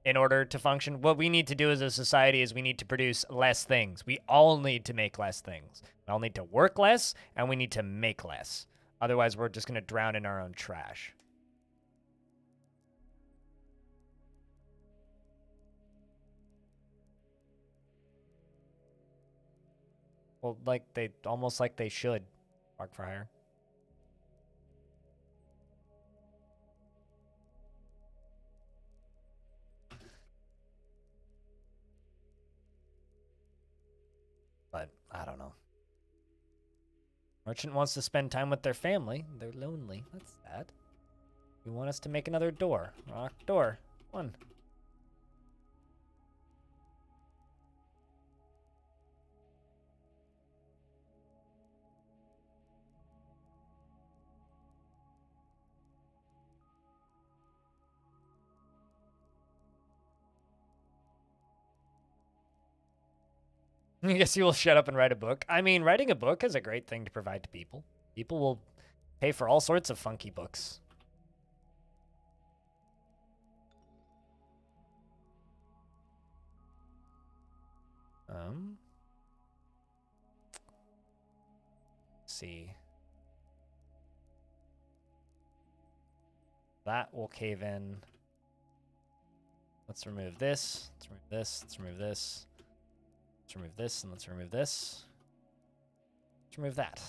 [SPEAKER 1] In order to function, what we need to do as a society is we need to produce less things. We all need to make less things. We all need to work less, and we need to make less. Otherwise, we're just going to drown in our own trash. Well, almost like they should. Mark for hire. But I don't know. Merchant wants to spend time with their family. They're lonely. That's sad. You want us to make another door. Rock door. One. I guess you will shut up and write a book. I mean, writing a book is a great thing to provide to people. People will pay for all sorts of funky books. See. That will cave in. Let's remove this. Let's remove this. Let's remove this. Let's remove this, and let's remove this. Let's remove that.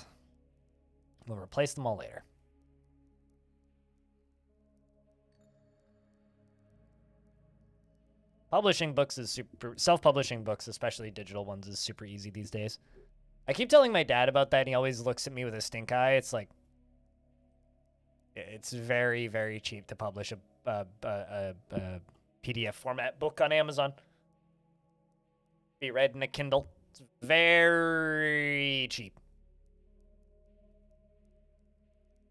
[SPEAKER 1] We'll replace them all later. Publishing books is super... Self-publishing books, especially digital ones, is super easy these days. I keep telling my dad about that, and he always looks at me with a stink eye. It's like... It's very, very cheap to publish a PDF format book on Amazon. Be read in a Kindle. It's very cheap.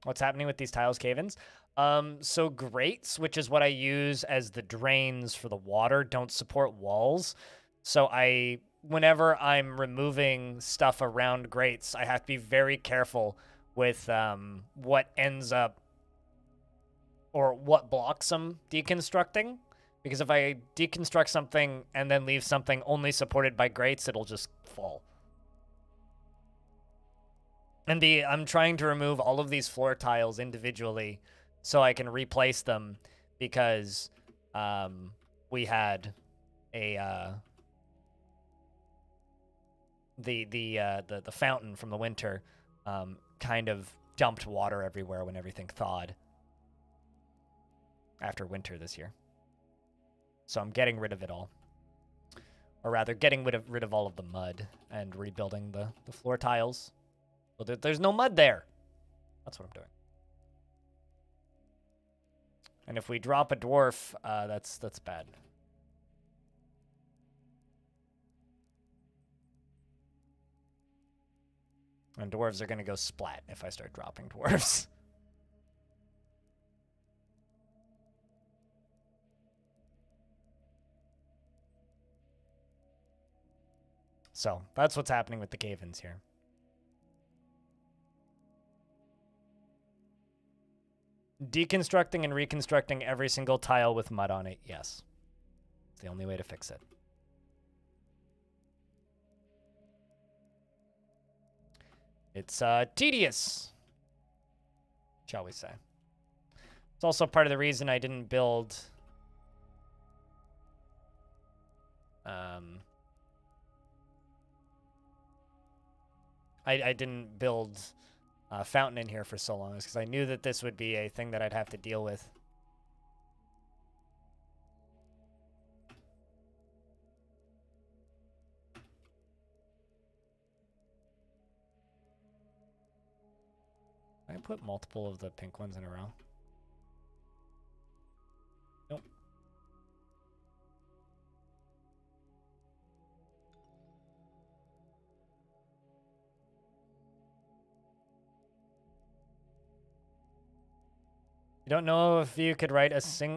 [SPEAKER 1] What's happening with these tiles cave-ins? So grates, which is what I use as the drains for the water, don't support walls. So whenever I'm removing stuff around grates, I have to be very careful with what ends up or what blocks I'm deconstructing. Because if I deconstruct something and then leave something only supported by grates, it'll just fall. And I'm trying to remove all of these floor tiles individually so I can replace them because we had a the fountain from the winter kind of dumped water everywhere when everything thawed after winter this year. So I'm getting rid of it all. Or rather, getting rid of all of the mud and rebuilding the floor tiles. Well, there's no mud there. That's what I'm doing. And if we drop a dwarf, that's bad. And dwarves are going to go splat if I start dropping dwarves. So that's what's happening with the cave-ins here. Deconstructing and reconstructing every single tile with mud on it, yes. It's the only way to fix it. It's tedious, shall we say. It's also part of the reason I didn't build... I didn't build a fountain in here for so long, because I knew that this would be a thing that I'd have to deal with. Can I put multiple of the pink ones in a row? Nope. You don't know if you could write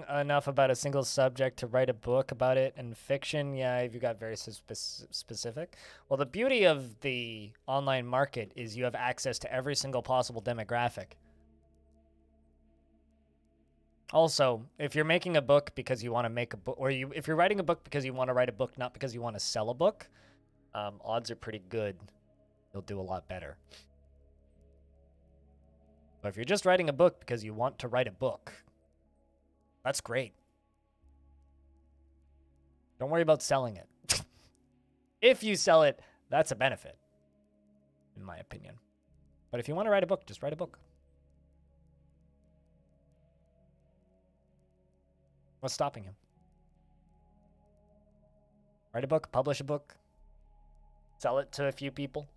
[SPEAKER 1] enough about a single subject to write a book about it in fiction? Yeah, if you got very specific. Well, the beauty of the online market is you have access to every single possible demographic. Also, if you're making a book because you want to make a book, or if you're writing a book because you want to write a book, not because you want to sell a book, odds are pretty good you'll do a lot better. But if you're just writing a book because you want to write a book, that's great. Don't worry about selling it. If you sell it, that's a benefit, in my opinion. But if you want to write a book, just write a book. What's stopping you? Write a book, publish a book, sell it to a few people,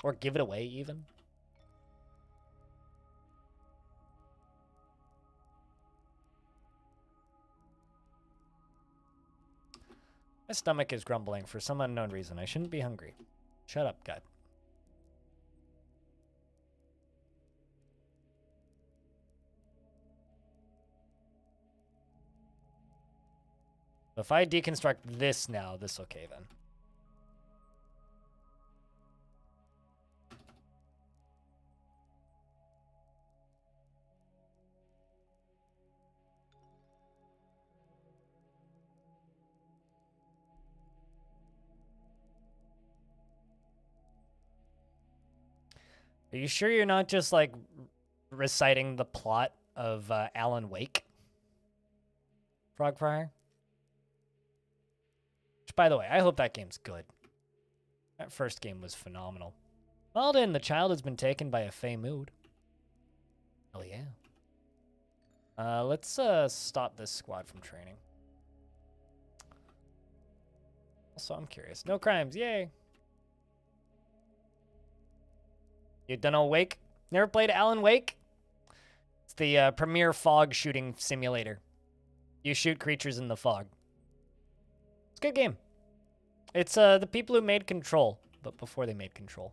[SPEAKER 1] or give it away even. My stomach is grumbling for some unknown reason. I shouldn't be hungry. Shut up, gut. If I deconstruct this now, this will cave in. Are you sure you're not just, like, reciting the plot of Alan Wake? Frogfire? Which, by the way, I hope that game's good. That first game was phenomenal. Malden, the child has been taken by a fey mood. Oh, yeah. Let's stop this squad from training. Also, I'm curious. No crimes, yay! You done know Wake? Never played Alan Wake? It's the premier fog shooting simulator. You shoot creatures in the fog. It's a good game. It's the people who made Control, but before they made Control.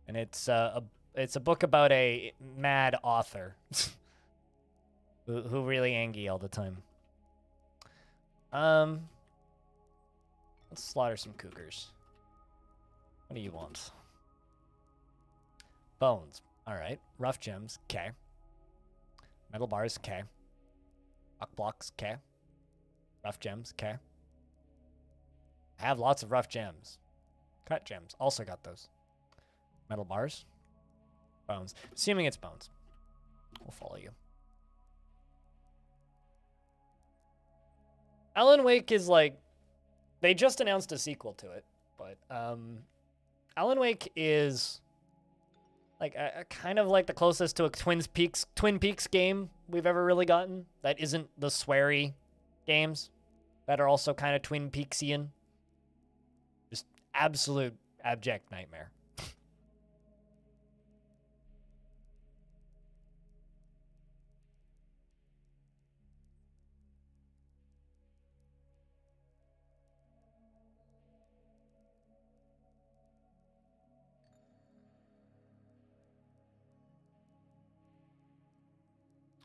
[SPEAKER 1] And it's a book about a mad author who really angry all the time. Let's slaughter some cougars. What do you want? Bones. All right. Rough gems. Okay. Metal bars. Okay. Rock blocks. Okay. Rough gems. Okay. I have lots of rough gems. Cut gems. Also got those. Metal bars. Bones. Assuming it's bones. We'll follow you. Alan Wake is like... They just announced a sequel to it, but Alan Wake is like a kind of like the closest to a Twin Peaks game we've ever really gotten. That isn't the sweary games that are also kind of Twin Peaksian. Just absolute abject nightmare.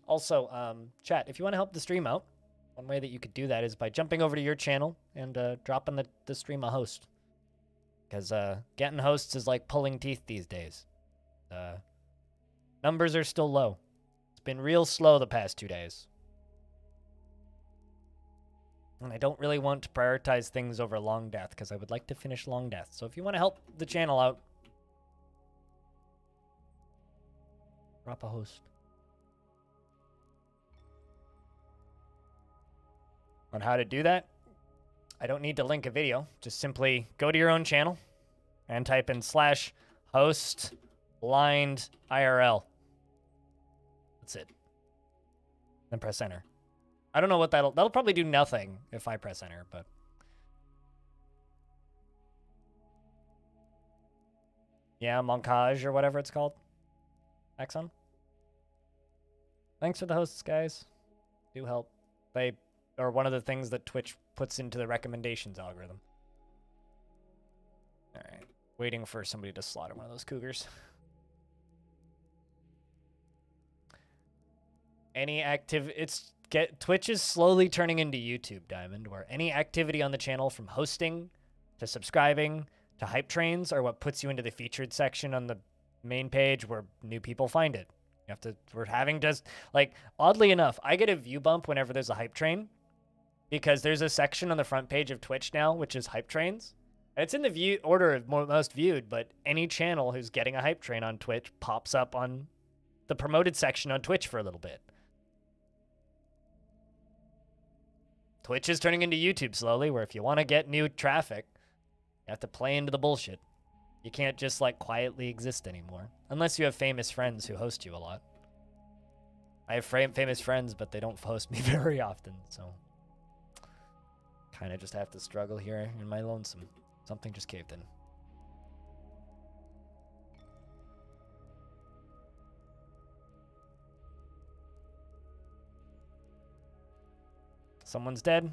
[SPEAKER 1] Also, chat, if you want to help the stream out, one way that you could do that is by jumping over to your channel and dropping the stream a host. Because getting hosts is like pulling teeth these days. Numbers are still low. It's been real slow the past 2 days. And I don't really want to prioritize things over Longdeath because I would like to finish Longdeath. So if you want to help the channel out, drop a host. On how to do that, I don't need to link a video. Just simply go to your own channel and type in /host blind IRL. That's it. Then press enter. I don't know what that'll probably do nothing if I press enter, but yeah, Montage or whatever it's called. Axon. Thanks for the hosts, guys. Do help. They are one of the things that Twitch puts into the recommendations algorithm. All right, waiting for somebody to slaughter one of those cougars. Any Twitch is slowly turning into YouTube, Diamond, where any activity on the channel from hosting to subscribing to hype trains are what puts you into the featured section on the main page where new people find it. We're having just, like, oddly enough, I get a view bump whenever there's a hype train because there's a section on the front page of Twitch now, which is hype trains. And it's in the order of most viewed, but any channel who's getting a hype train on Twitch pops up on the promoted section on Twitch for a little bit. Twitch is turning into YouTube slowly, where if you want to get new traffic, you have to play into the bullshit. You can't just, like, quietly exist anymore. Unless you have famous friends who host you a lot. I have famous friends, but they don't host me very often, so... kind of just have to struggle here in my lonesome. Something just caved in. Someone's dead.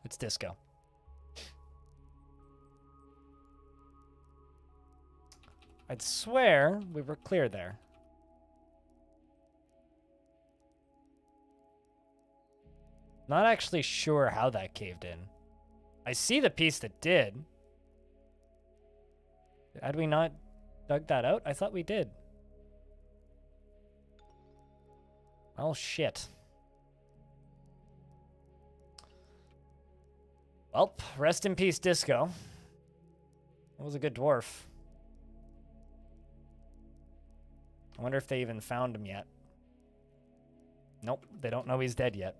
[SPEAKER 1] It's Disco. I'd swear we were clear there. Not actually sure how that caved in. I see the piece that did. Had we not dug that out? I thought we did. Oh, shit. Well, rest in peace, Disco. That was a good dwarf. I wonder if they even found him yet. Nope, they don't know he's dead yet.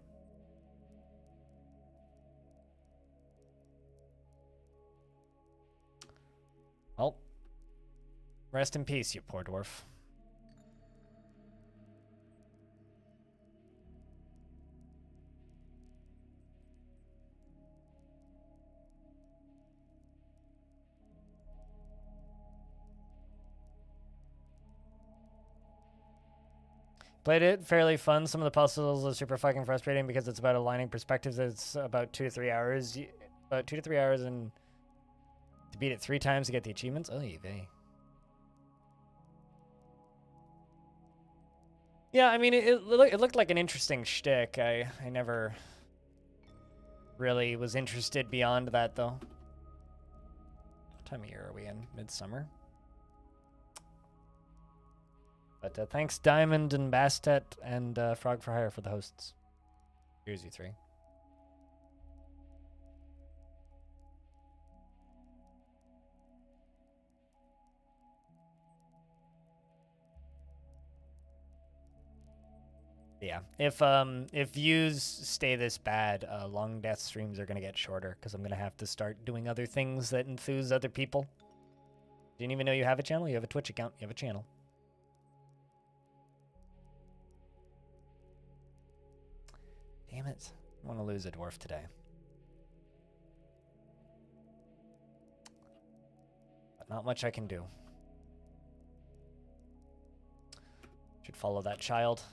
[SPEAKER 1] Well, rest in peace, you poor dwarf. Played it, fairly fun. Some of the puzzles are super fucking frustrating because it's about aligning perspectives. It's about 2 to 3 hours. About 2 to 3 hours, and to beat it 3 times to get the achievements. Oh, vey. Yeah, I mean, it looked like an interesting shtick. I never really was interested beyond that, though. What time of year are we in? Midsummer? But thanks Diamond and Bastet and Frog for Hire for the hosts. Here's you 3. Yeah, if views stay this bad, Longdeath streams are gonna get shorter because I'm gonna have to start doing other things that enthuse other people. Didn't even know you have a channel. You have a Twitch account. You have a channel. Damn it! I want to lose a dwarf today. But not much I can do. Should follow that child.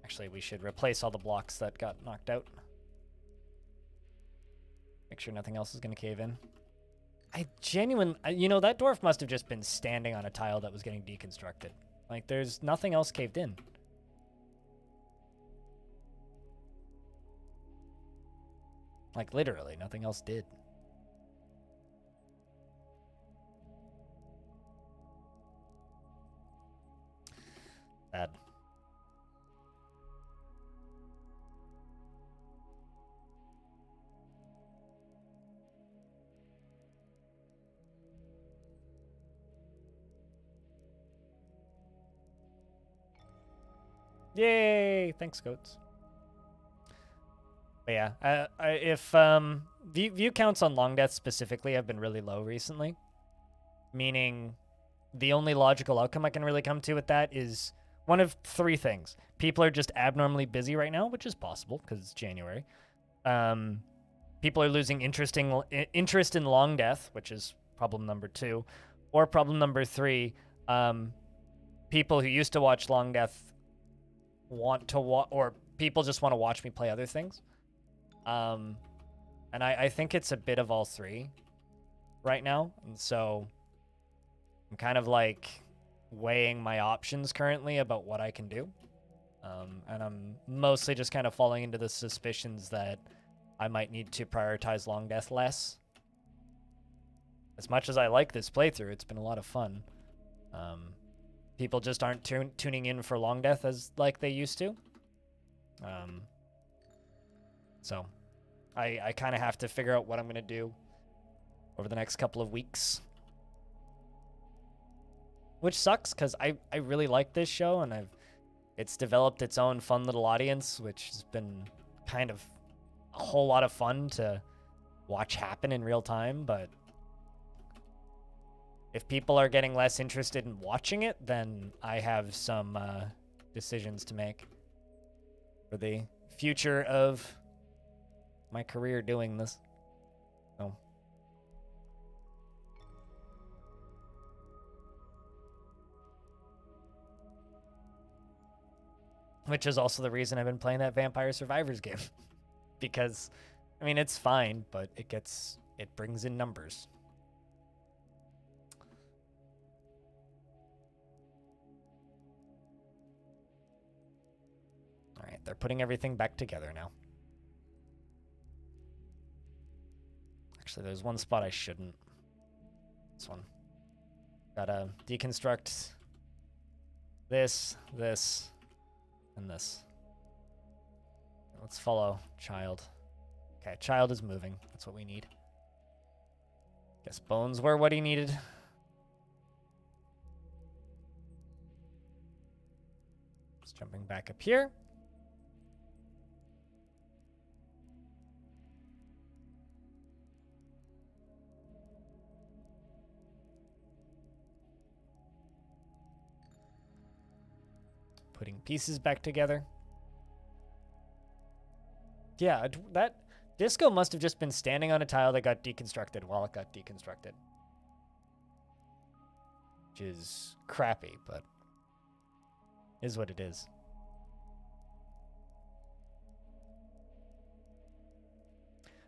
[SPEAKER 1] Actually, we should replace all the blocks that got knocked out. Make sure nothing else is going to cave in. I genuinely... You know, that dwarf must have just been standing on a tile that was getting deconstructed. Like, there's nothing else caved in. Like, literally, nothing else did. Bad. Yay! Thanks, goats. But yeah, if view counts on Longdeath specifically have been really low recently, meaning the only logical outcome I can really come to with that is one of 3 things. People are just abnormally busy right now, which is possible because it's January. People are losing interest in Longdeath, which is problem number 2, or problem number 3. People who used to watch Longdeath want to watch, or people just want to watch me play other things. And I think it's a bit of all 3 right now. And so I'm kind of like weighing my options currently about what I can do. And I'm mostly just kind of falling into the suspicions that I might need to prioritize Longdeath less. As much as I like this playthrough, it's been a lot of fun. People just aren't tuning in for Longdeath as like they used to. So I kind of have to figure out what I'm going to do over the next couple of weeks. Which sucks, because I really like this show, and it's developed its own fun little audience, which has been kind of a whole lot of fun to watch happen in real time, but if people are getting less interested in watching it, then I have some decisions to make for the future of my career doing this. So. Which is also the reason I've been playing that Vampire Survivors game. Because, I mean, it's fine, but it brings in numbers. Alright, they're putting everything back together now. Actually, there's one spot I shouldn't. This one. Gotta deconstruct this, and this. Let's follow child. Okay, child is moving. That's what we need. Guess bones were what he needed. Just jumping back up here. Putting pieces back together. Yeah, that disco must have just been standing on a tile that got deconstructed while it got deconstructed. Which is crappy, but is what it is.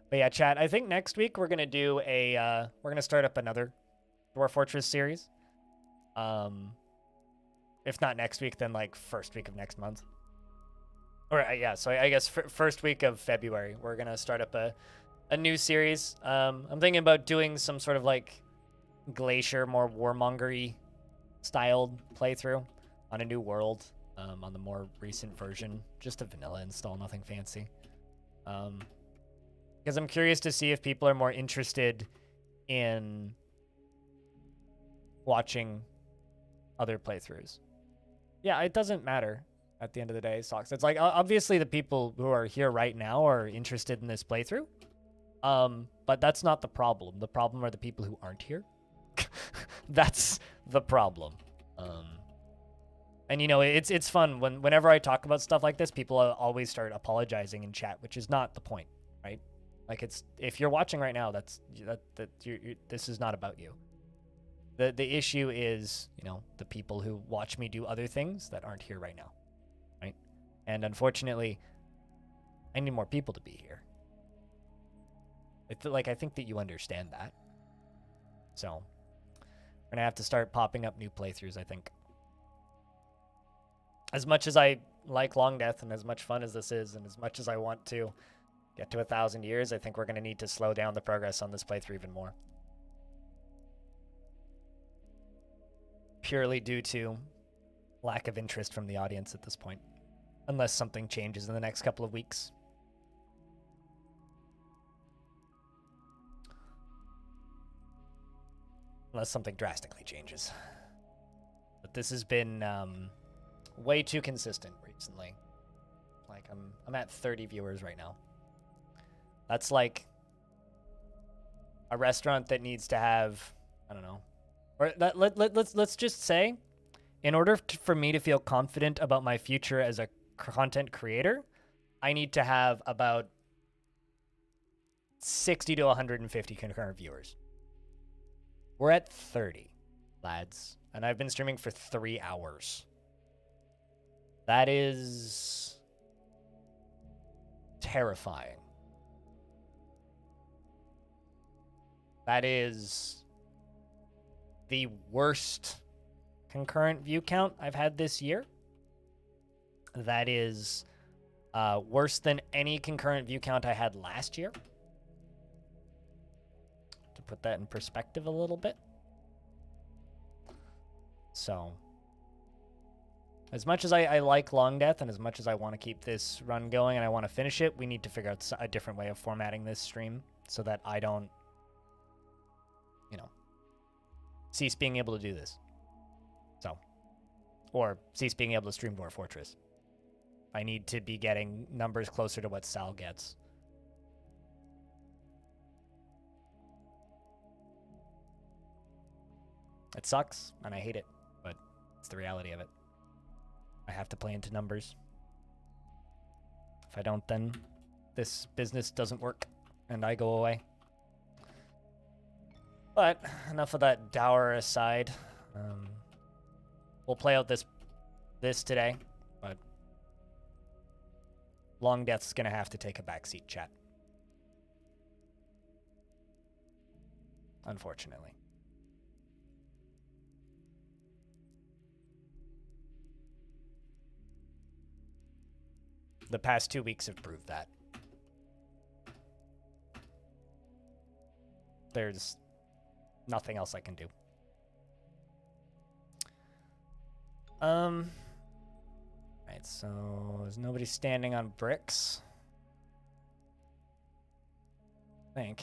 [SPEAKER 1] But yeah, chat, I think next week we're going to do a, we're going to start up another Dwarf Fortress series. If not next week, then like first week of next month. Or yeah, so I guess first week of February, we're going to start up a new series. I'm thinking about doing some sort of like Glacier, more warmongery styled playthrough on a new world, on the more recent version. Just a vanilla install, nothing fancy. Because I'm curious to see if people are more interested in watching other playthroughs. Yeah, it doesn't matter at the end of the day, Socks. It's like, obviously the people who are here right now are interested in this playthrough. But that's not the problem. The problem are the people who aren't here. That's the problem. And you know, it's fun whenever I talk about stuff like this, people always start apologizing in chat, which is not the point, right? Like, it's, if you're watching right now, this is not about you. The issue is, you know, the people who watch me do other things that aren't here right now, right? And unfortunately, I need more people to be here. It's like, I think that you understand that. So we're gonna have to start popping up new playthroughs, I think. As much as I like Longdeath and as much fun as this is, and as much as I want to get to 1,000 years, I think we're gonna need to slow down the progress on this playthrough even more. Purely due to lack of interest from the audience at this point. Unless something changes in the next couple of weeks. Unless something drastically changes. But this has been way too consistent recently. Like, I'm at 30 viewers right now. That's like a restaurant that needs to have, I don't know. Or let's just say, in order for me to feel confident about my future as a content creator, I need to have about 60 to 150 concurrent viewers. We're at 30, lads, and I've been streaming for 3 hours. That is terrifying. That is the worst concurrent view count I've had this year. That is worse than any concurrent view count I had last year. To put that in perspective a little bit. So, as much as I like Longdeath and as much as I want to keep this run going and I want to finish it, we need to figure out a different way of formatting this stream so that I don't, you know, cease being able to do this. So, or cease being able to stream Dwarf Fortress. I need to be getting numbers closer to what Sal gets. It sucks, and I hate it, but it's the reality of it. I have to play into numbers. If I don't, then this business doesn't work, and I go away. But enough of that dour aside. We'll play out this today, but Longdeath's gonna have to take a backseat, chat. Unfortunately. The past 2 weeks have proved that. There's nothing else I can do. Right, so there's nobody standing on bricks. I think.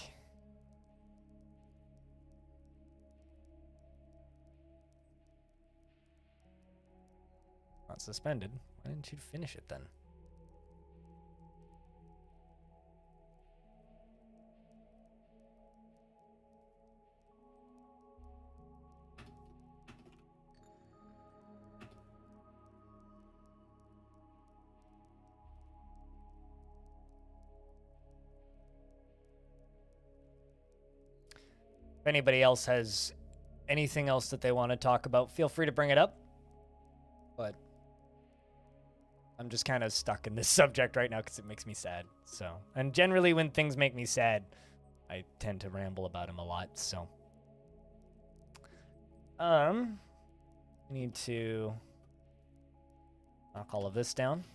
[SPEAKER 1] Not suspended. Why didn't you finish it then? If anybody else has anything else that they want to talk about, feel free to bring it up. But I'm just kind of stuck in this subject right now because it makes me sad. So, and generally when things make me sad, I tend to ramble about them a lot. So, I need to knock all of this down.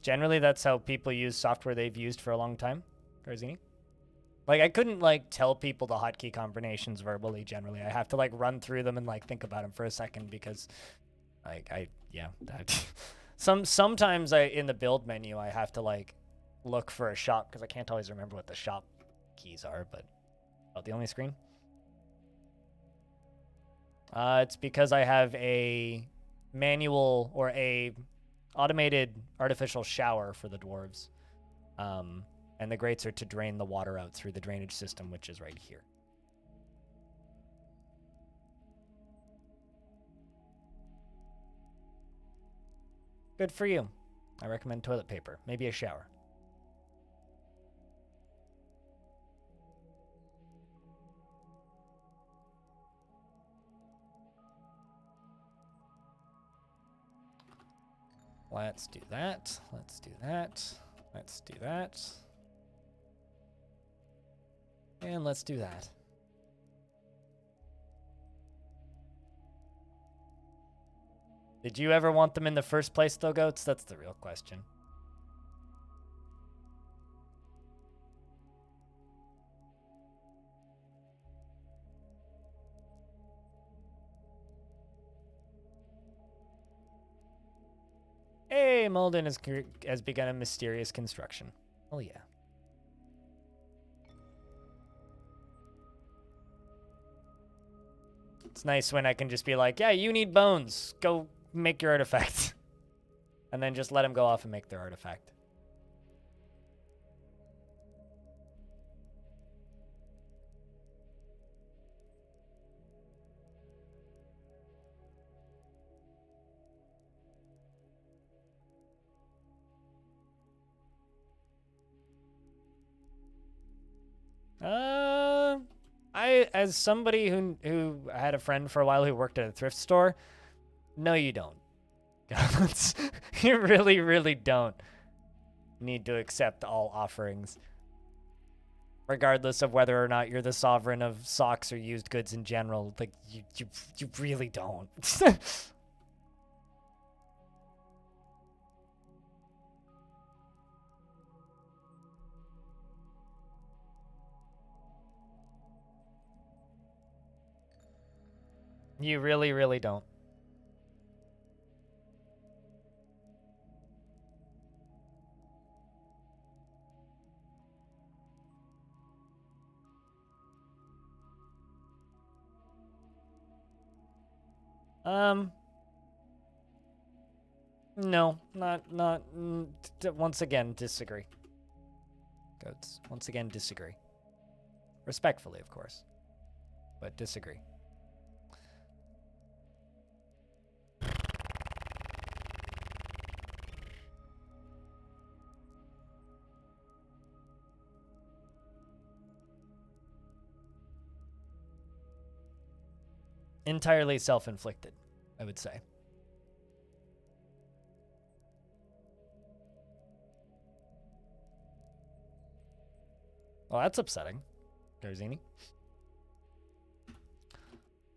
[SPEAKER 1] Generally, that's how people use software they've used for a long time. Garzini? Like, I couldn't, like, tell people the hotkey combinations verbally, generally. I have to, like, run through them and, like, think about them for a second because, like, yeah. Sometimes in the build menu, I have to, like, look for a shop because I can't always remember what the shop keys are, but... Oh, the only screen? It's because I have a manual or a automated artificial shower for the dwarves. And the grates are to drain the water out through the drainage system, which is right here. Good for you. I recommend toilet paper, maybe a shower. Let's do that. Let's do that. Let's do that. And let's do that. Did you ever want them in the first place, though, Goats? That's the real question. Hey, Malden has begun a mysterious construction. Oh, yeah. It's nice when I can just be like, yeah, you need bones. Go make your artifact. And then just let them go off and make their artifact. As somebody who had a friend for a while who worked at a thrift store, no, you don't. You really, really don't need to accept all offerings, regardless of whether or not you're the sovereign of socks or used goods in general. Like you really don't. You really, really don't. No, once again, disagree. Goats, once again, disagree. Respectfully, of course, but disagree. Entirely self-inflicted, I would say. Well, that's upsetting, Garzini.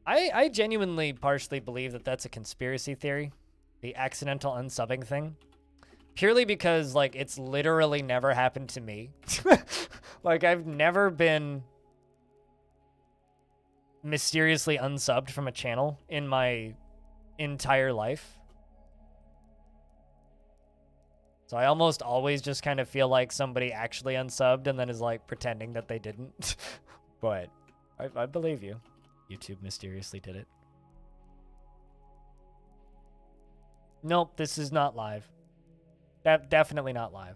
[SPEAKER 1] I genuinely partially believe that that's a conspiracy theory, the accidental unsubbing thing, purely because, like, it's literally never happened to me. Like, I've never been mysteriously unsubbed from a channel in my entire life. So I almost always just kind of feel like somebody actually unsubbed and then is like pretending that they didn't. But I believe you. YouTube mysteriously did it. Nope, this is not live. Definitely not live.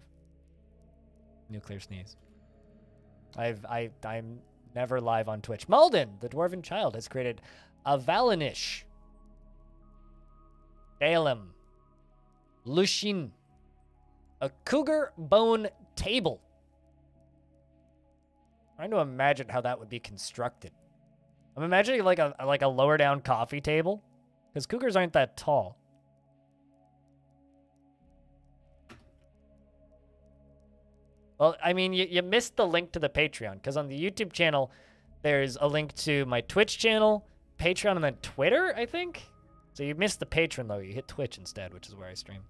[SPEAKER 1] Nuclear sneeze. I'm never live on Twitch. Malden, the Dwarven Child, has created a Valenish, Dalem, Lushin, a cougar bone table. I'm trying to imagine how that would be constructed. I'm imagining like a lower down coffee table, because cougars aren't that tall. Well, I mean, you missed the link to the Patreon, because on the YouTube channel, there's a link to my Twitch channel, Patreon, and then Twitter, I think? So you missed the Patreon, though. You hit Twitch instead, which is where I stream.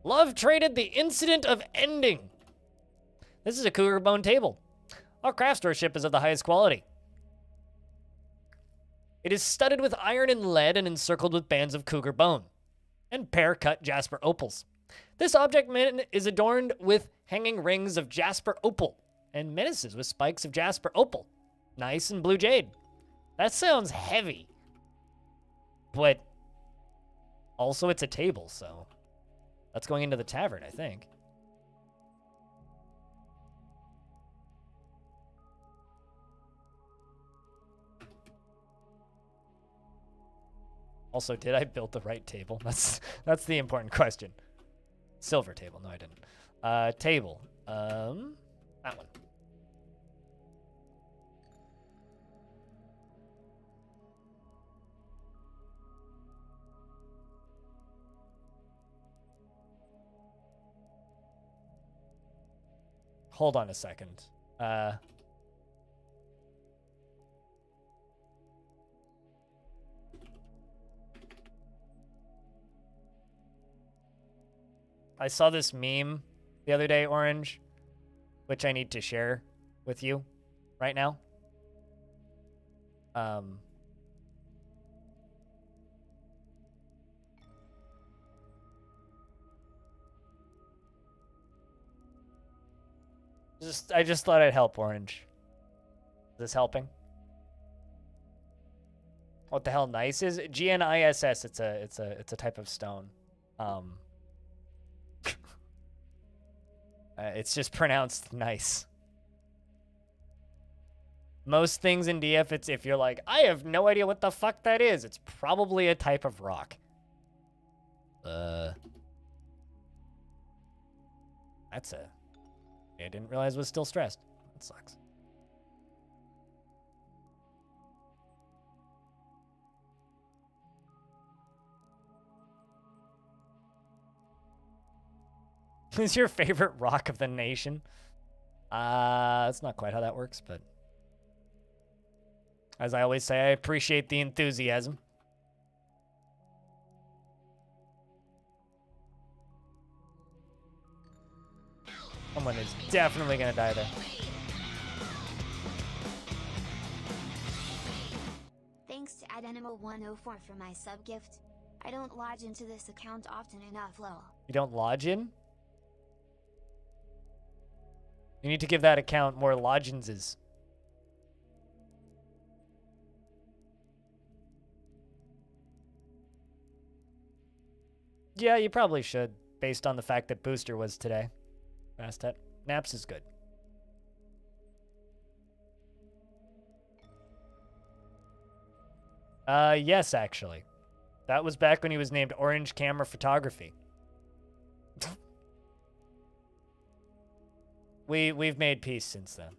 [SPEAKER 1] Love traded the incident of ending. This is a cougar bone table. Our craft store ship is of the highest quality. It is studded with iron and lead and encircled with bands of cougar bone and pear-cut jasper opals. This object is adorned with hanging rings of jasper opal and menaces with spikes of jasper opal. Nice and blue jade. That sounds heavy. But also it's a table, so that's going into the tavern, I think. Also, did I build the right table? That's the important question. Silver table. No, I didn't. Table. That one. Hold on a second. I saw this meme the other day, Orange, which I need to share with you right now. I just thought I'd help, Orange. Is this helping? What the hell nice is? GNISS, it's a type of stone. It's just pronounced nice. Most things in DF, it's if you're like, I have no idea what the fuck that is, it's probably a type of rock. That's a... I didn't realize it was still stressed. That sucks. Is your favorite rock of the nation? That's not quite how that works, but as I always say, I appreciate the enthusiasm. Someone is definitely gonna die there.
[SPEAKER 2] Thanks to AdAnimal104 for my sub-gift. I don't lodge into this account often enough, lol.
[SPEAKER 1] You don't lodge in? You need to give that account more lodginses. Yeah, you probably should, based on the fact that Booster was today. Fast Naps is good. Yes, actually. That was back when he was named Orange Camera Photography. We've made peace since then.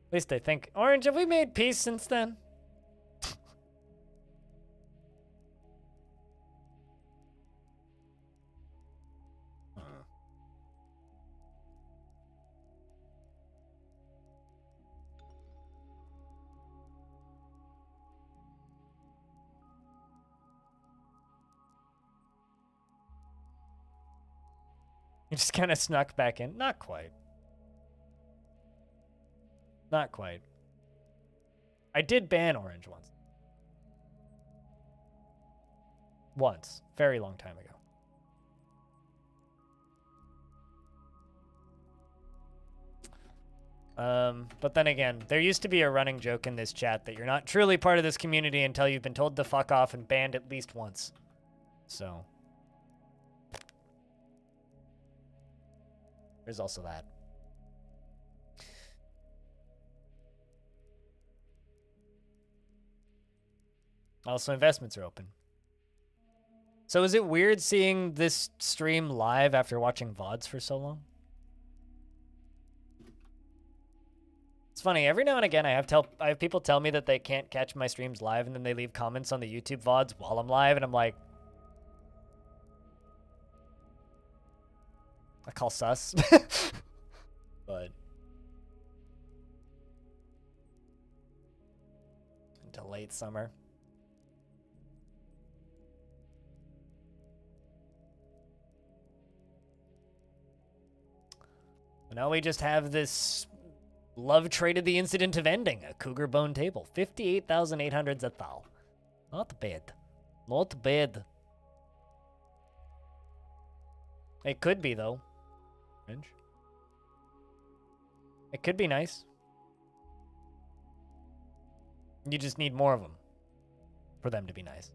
[SPEAKER 1] At least I think. Orange, have we made peace since then? You just kind of snuck back in. Not quite. Not quite. I did ban Orange once. Once. Very long time ago. But then again, there used to be a running joke in this chat that you're not truly part of this community until you've been told to fuck off and banned at least once. So. There's also that. Also, investments are open. So is it weird seeing this stream live after watching VODs for so long? It's funny, every now and again I have people tell me that they can't catch my streams live, and then they leave comments on the YouTube VODs while I'm live, and I'm like, I call sus. But into late summer. Now we just have this love traded the incident of ending a cougar bone table. 58,800 Zathal. Not bad. Not bad. It could be, though. It could be nice. You just need more of them for them to be nice.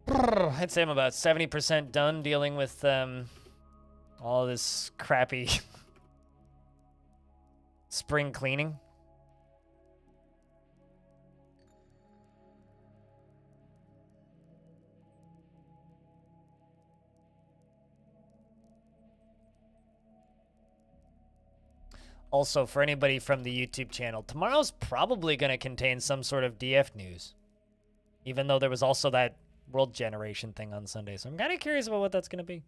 [SPEAKER 1] I'd say I'm about 70% done dealing with all this crappy spring cleaning. Also, for anybody from the YouTube channel, tomorrow's probably going to contain some sort of DF news. Even though there was also that World Generation thing on Sunday. So I'm kind of curious about what that's going to be.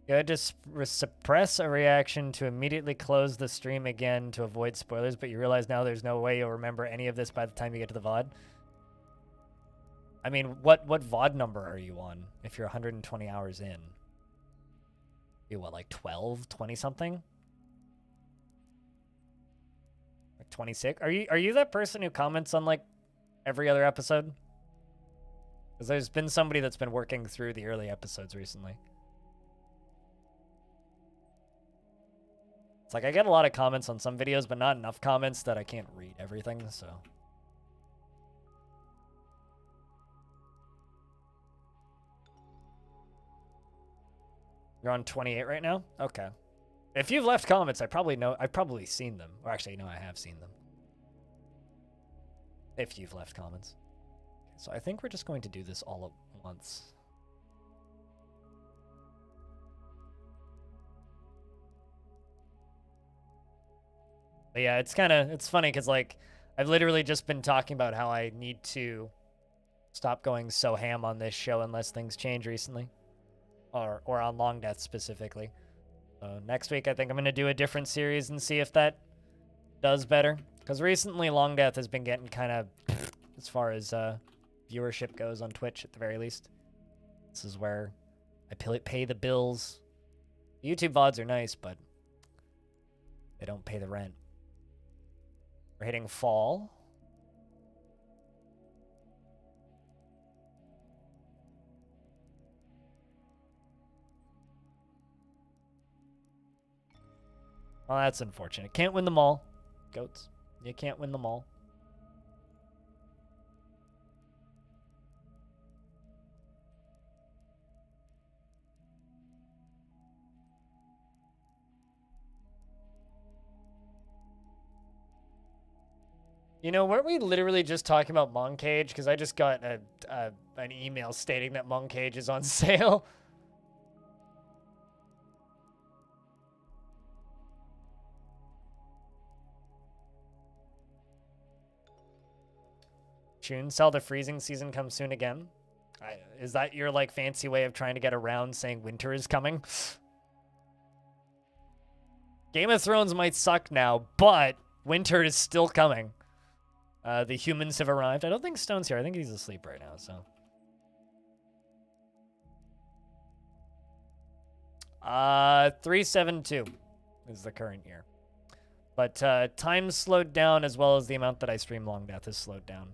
[SPEAKER 1] You had to suppress a reaction to immediately close the stream again to avoid spoilers, but you realize now there's no way you'll remember any of this by the time you get to the VOD. I mean, what VOD number are you on if you're 120 hours in? You what, like 12, 20 something? 26? Are you that person who comments on like every other episode? Because there's been somebody that's been working through the early episodes recently. It's like I get a lot of comments on some videos, but not enough comments that I can't read everything, so. You're on 28 right now? Okay. If you've left comments, I've probably seen them. Or actually, no, I have seen them. If you've left comments. Okay, so I think we're just going to do this all at once. But yeah, it's funny because like, I've literally just been talking about how I need to stop going so ham on this show unless things change recently. Or on Longdeath specifically. So next week, I think I'm going to do a different series and see if that does better. Because recently, Longdeath has been getting kind of, as far as viewership goes on Twitch, at the very least. This is where I pay the bills. YouTube VODs are nice, but they don't pay the rent. We're hitting fall. Well, that's unfortunate. Can't win them all. Goats. You can't win them all. You know, weren't we literally just talking about Moncage? Because I just got an email stating that Moncage is on sale. June, sell the freezing season comes soon again. Is that your like fancy way of trying to get around saying winter is coming? Game of Thrones might suck now, but winter is still coming. The humans have arrived. I don't think Stone's here. I think he's asleep right now, so. 372 is the current year. But time slowed down as well as the amount that I stream Longdeath has slowed down.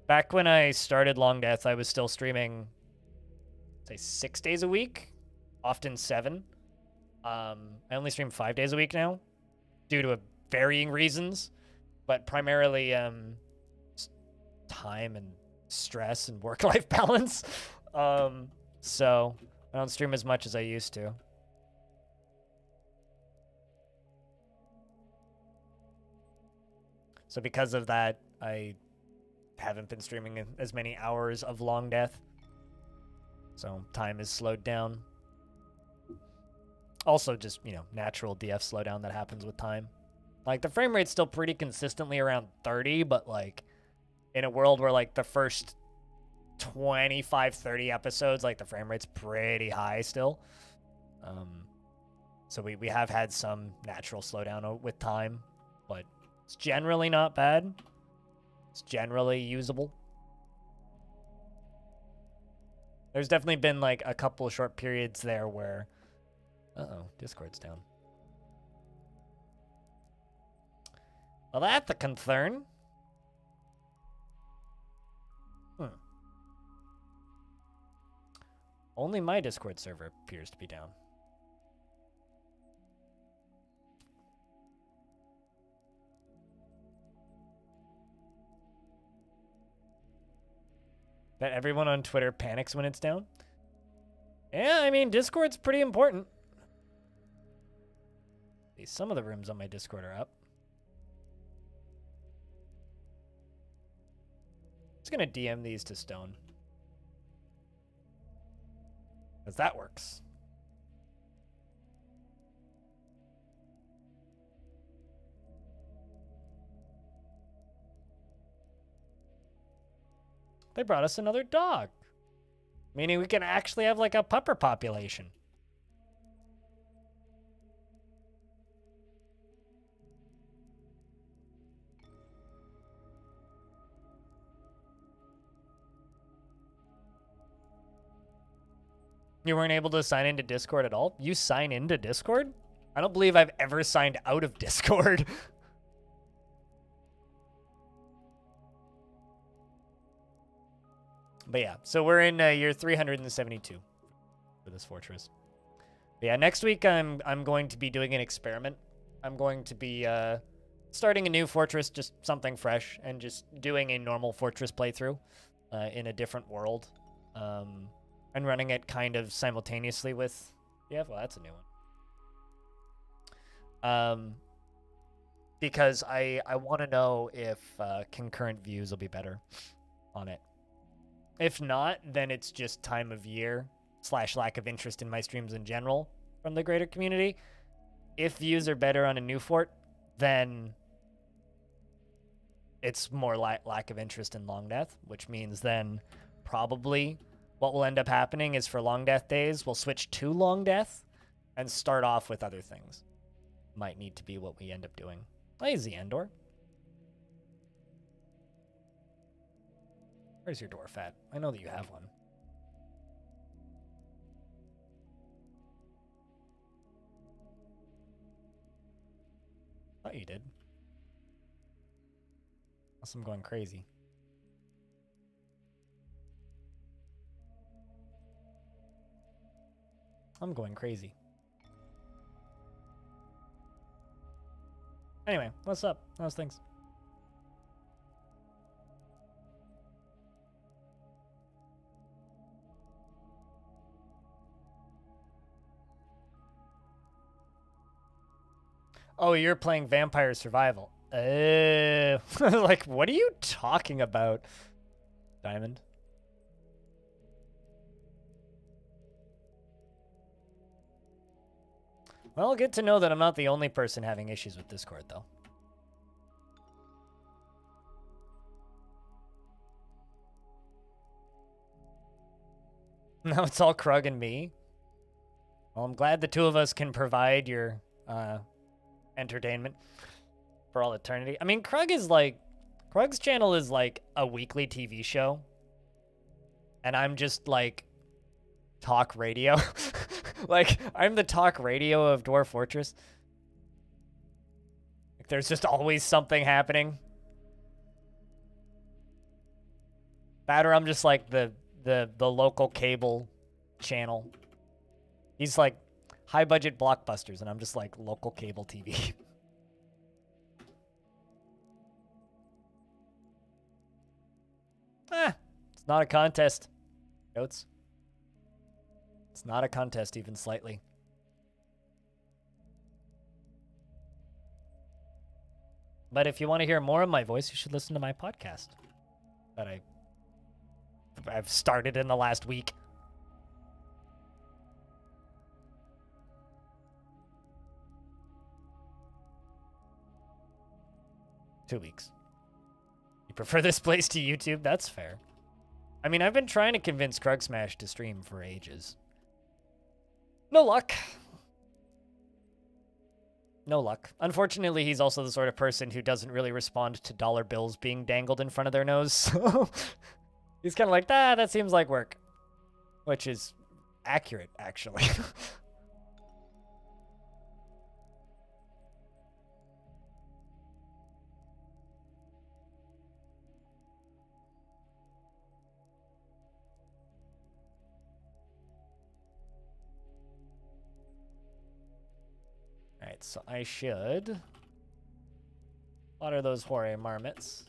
[SPEAKER 1] Back when I started Longdeath, I was still streaming, say, 6 days a week, often 7. I only stream 5 days a week now, due to varying reasons, but primarily time and stress and work-life balance. So I don't stream as much as I used to. So because of that, I haven't been streaming as many hours of Longdeath. So time is slowed down. Also just, you know, natural DF slowdown that happens with time. Like, the frame rate's still pretty consistently around 30, but, like, in a world where, like, the first 25, 30 episodes, like, the frame rate's pretty high still. So we have had some natural slowdown with time, but it's generally not bad. It's generally usable. There's definitely been, like, a couple of short periods there where... Uh-oh, Discord's down. Well, that's a concern. Only my Discord server appears to be down. Bet everyone on Twitter panics when it's down. Yeah, I mean, Discord's pretty important. Some of the rooms on my Discord are up. Just gonna DM these to Stone. Because that works. They brought us another dog. Meaning we can actually have like a pupper population. You weren't able to sign into Discord at all? You sign into Discord? I don't believe I've ever signed out of Discord. But yeah, so we're in year 372 for this fortress. But yeah, next week I'm going to be doing an experiment. I'm going to be starting a new fortress, just something fresh, and just doing a normal fortress playthrough in a different world. And running it kind of simultaneously with... Yeah, well, that's a new one. Because I want to know if concurrent views will be better on it. If not, then it's just time of year / lack of interest in my streams in general from the greater community. If views are better on a new fort, then it's more lack of interest in Longdeath, which means then probably... what will end up happening is for Longdeath days, we'll switch to Longdeath and start off with other things. Might need to be what we end up doing. Lazy Endor. Where's your dwarf at? I know that you have one. Thought you did. Unless I'm going crazy. I'm going crazy. Anyway, what's up? How's things? Oh, you're playing Vampire Survival. Like, what are you talking about, Diamond? Well, good to know that I'm not the only person having issues with Discord, though. Now it's all Krug and me. Well, I'm glad the two of us can provide your entertainment for all eternity. I mean, Krug's channel is like a weekly TV show. And I'm just like talk radio. Like, I'm the talk radio of Dwarf Fortress. Like, there's just always something happening. That or I'm just like the local cable channel. He's like high budget blockbusters, and I'm just like local cable TV. It's not a contest. Notes. It's not a contest, even slightly. But if you want to hear more of my voice, you should listen to my podcast that I've started in the last week. Two weeks. You prefer this place to YouTube? That's fair. I mean, I've been trying to convince Krug Smash to stream for ages. No luck. No luck. Unfortunately, he's also the sort of person who doesn't really respond to dollar bills being dangled in front of their nose. So he's kind of like, that seems like work. Which is accurate, actually. Alright, so I should water those Hore marmots.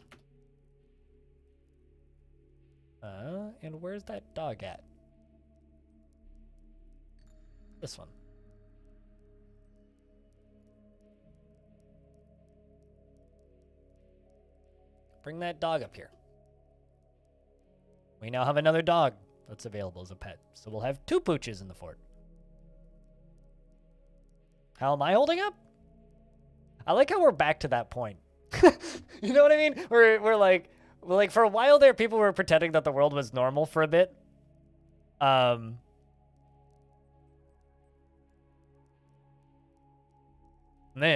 [SPEAKER 1] And where's that dog at? This one. Bring that dog up here. We now have another dog that's available as a pet. So we'll have 2 pooches in the fort. How am I holding up? I like how we're back to that point. You know what I mean? We're like for a while there, people were pretending that the world was normal for a bit. Nah. And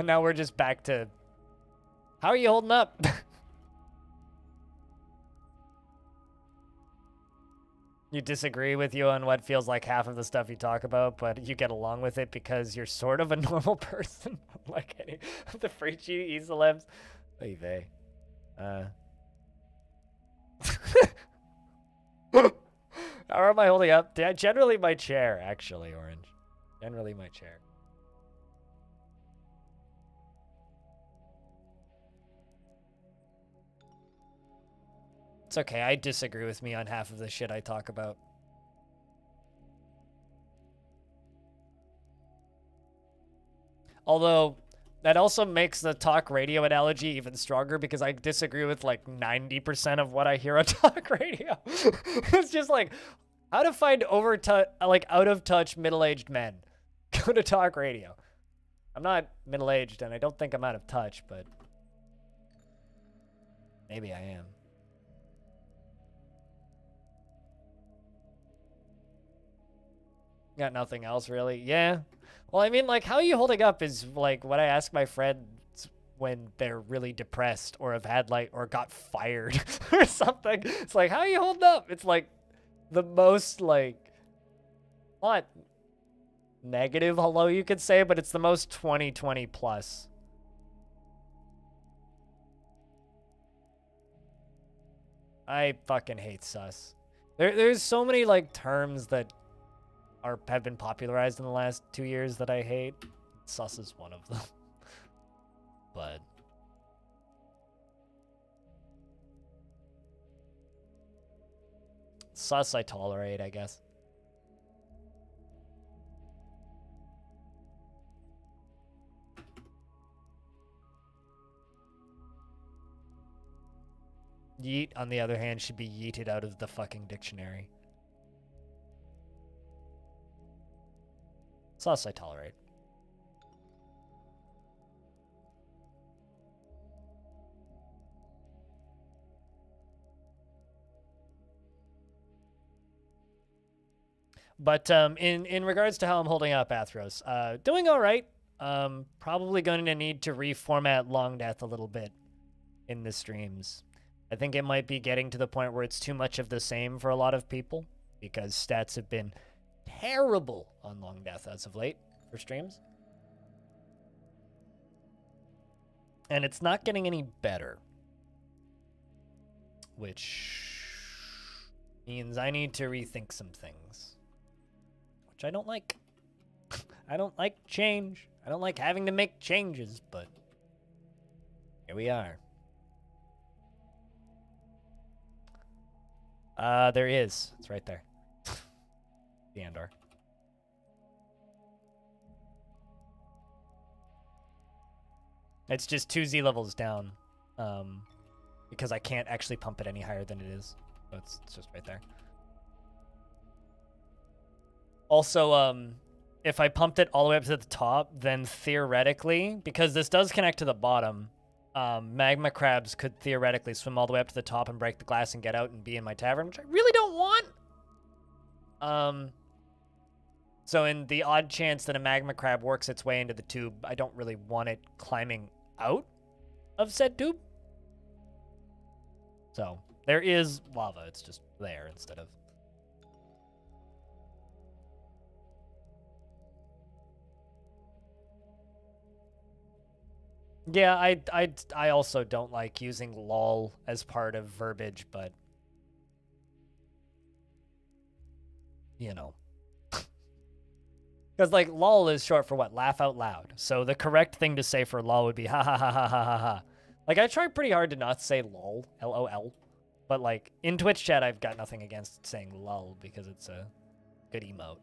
[SPEAKER 1] now we're just back to, how are you holding up? You disagree with you on what feels like half of the stuff you talk about, but you get along with it because you're sort of a normal person. Like any of the Frichi Easelems. Oy vey. How am I holding up? Generally my chair, actually, Orange. Generally my chair. It's okay, I disagree with me on half of the shit I talk about. Although, that also makes the talk radio analogy even stronger because I disagree with like 90% of what I hear on talk radio. It's just like, how to find out of touch middle-aged men. Go to talk radio. I'm not middle-aged and I don't think I'm out of touch, but maybe I am. Got nothing else, really. Yeah. Well, I mean, like, how are you holding up is, like, what I ask my friends when they're really depressed or have had, like, or got fired or something. It's like, how are you holding up? It's, like, the most, like, not negative hello you could say, but it's the most 2020 plus. I fucking hate sus. There's so many, like, terms that have been popularized in the last 2 years that I hate. Sus is one of them. But sus I tolerate, I guess. Yeet, on the other hand, should be yeeted out of the fucking dictionary. Sus I tolerate. But in regards to how I'm holding up, Athros, doing all right. Probably going to need to reformat Longdeath a little bit in the streams. I think it might be getting to the point where it's too much of the same for a lot of people. because stats have been terrible on Longdeath as of late for streams. And it's not getting any better, which means I need to rethink some things, which I don't like. I don't like change. I don't like having to make changes, but here we are. There is. It's right there. The Andor. It's just 2 Z levels down, because I can't actually pump it any higher than it is. So it's just right there. Also, if I pumped it all the way up to the top, then theoretically, because this does connect to the bottom, magma crabs could theoretically swim all the way up to the top and break the glass and get out and be in my tavern, which I really don't want. So in the odd chance that a magma crab works its way into the tube, I don't really want it climbing out of said tube. So there is lava, it's just there instead of... Yeah, I also don't like using lol as part of verbiage, but you know. Because, like, lol is short for what? Laugh out loud. So the correct thing to say for lol would be ha ha ha ha ha ha ha. Like, I try pretty hard to not say lol, L-O-L. But, like, in Twitch chat, I've got nothing against saying lol because it's a good emote.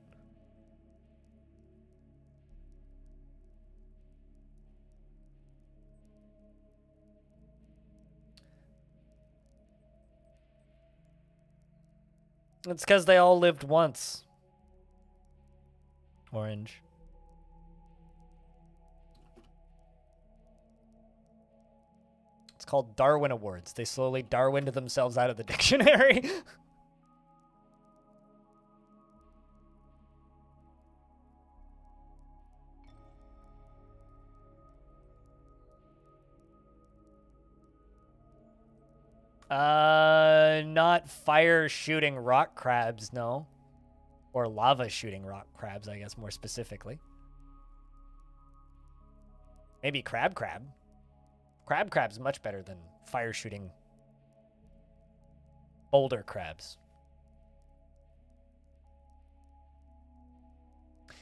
[SPEAKER 1] It's because they all lived once. Orange. It's called Darwin Awards. They slowly Darwined themselves out of the dictionary. Not fire shooting rock crabs, no. Or lava shooting rock crabs, I guess, more specifically. Maybe crab. Crab's much better than fire shooting boulder crabs.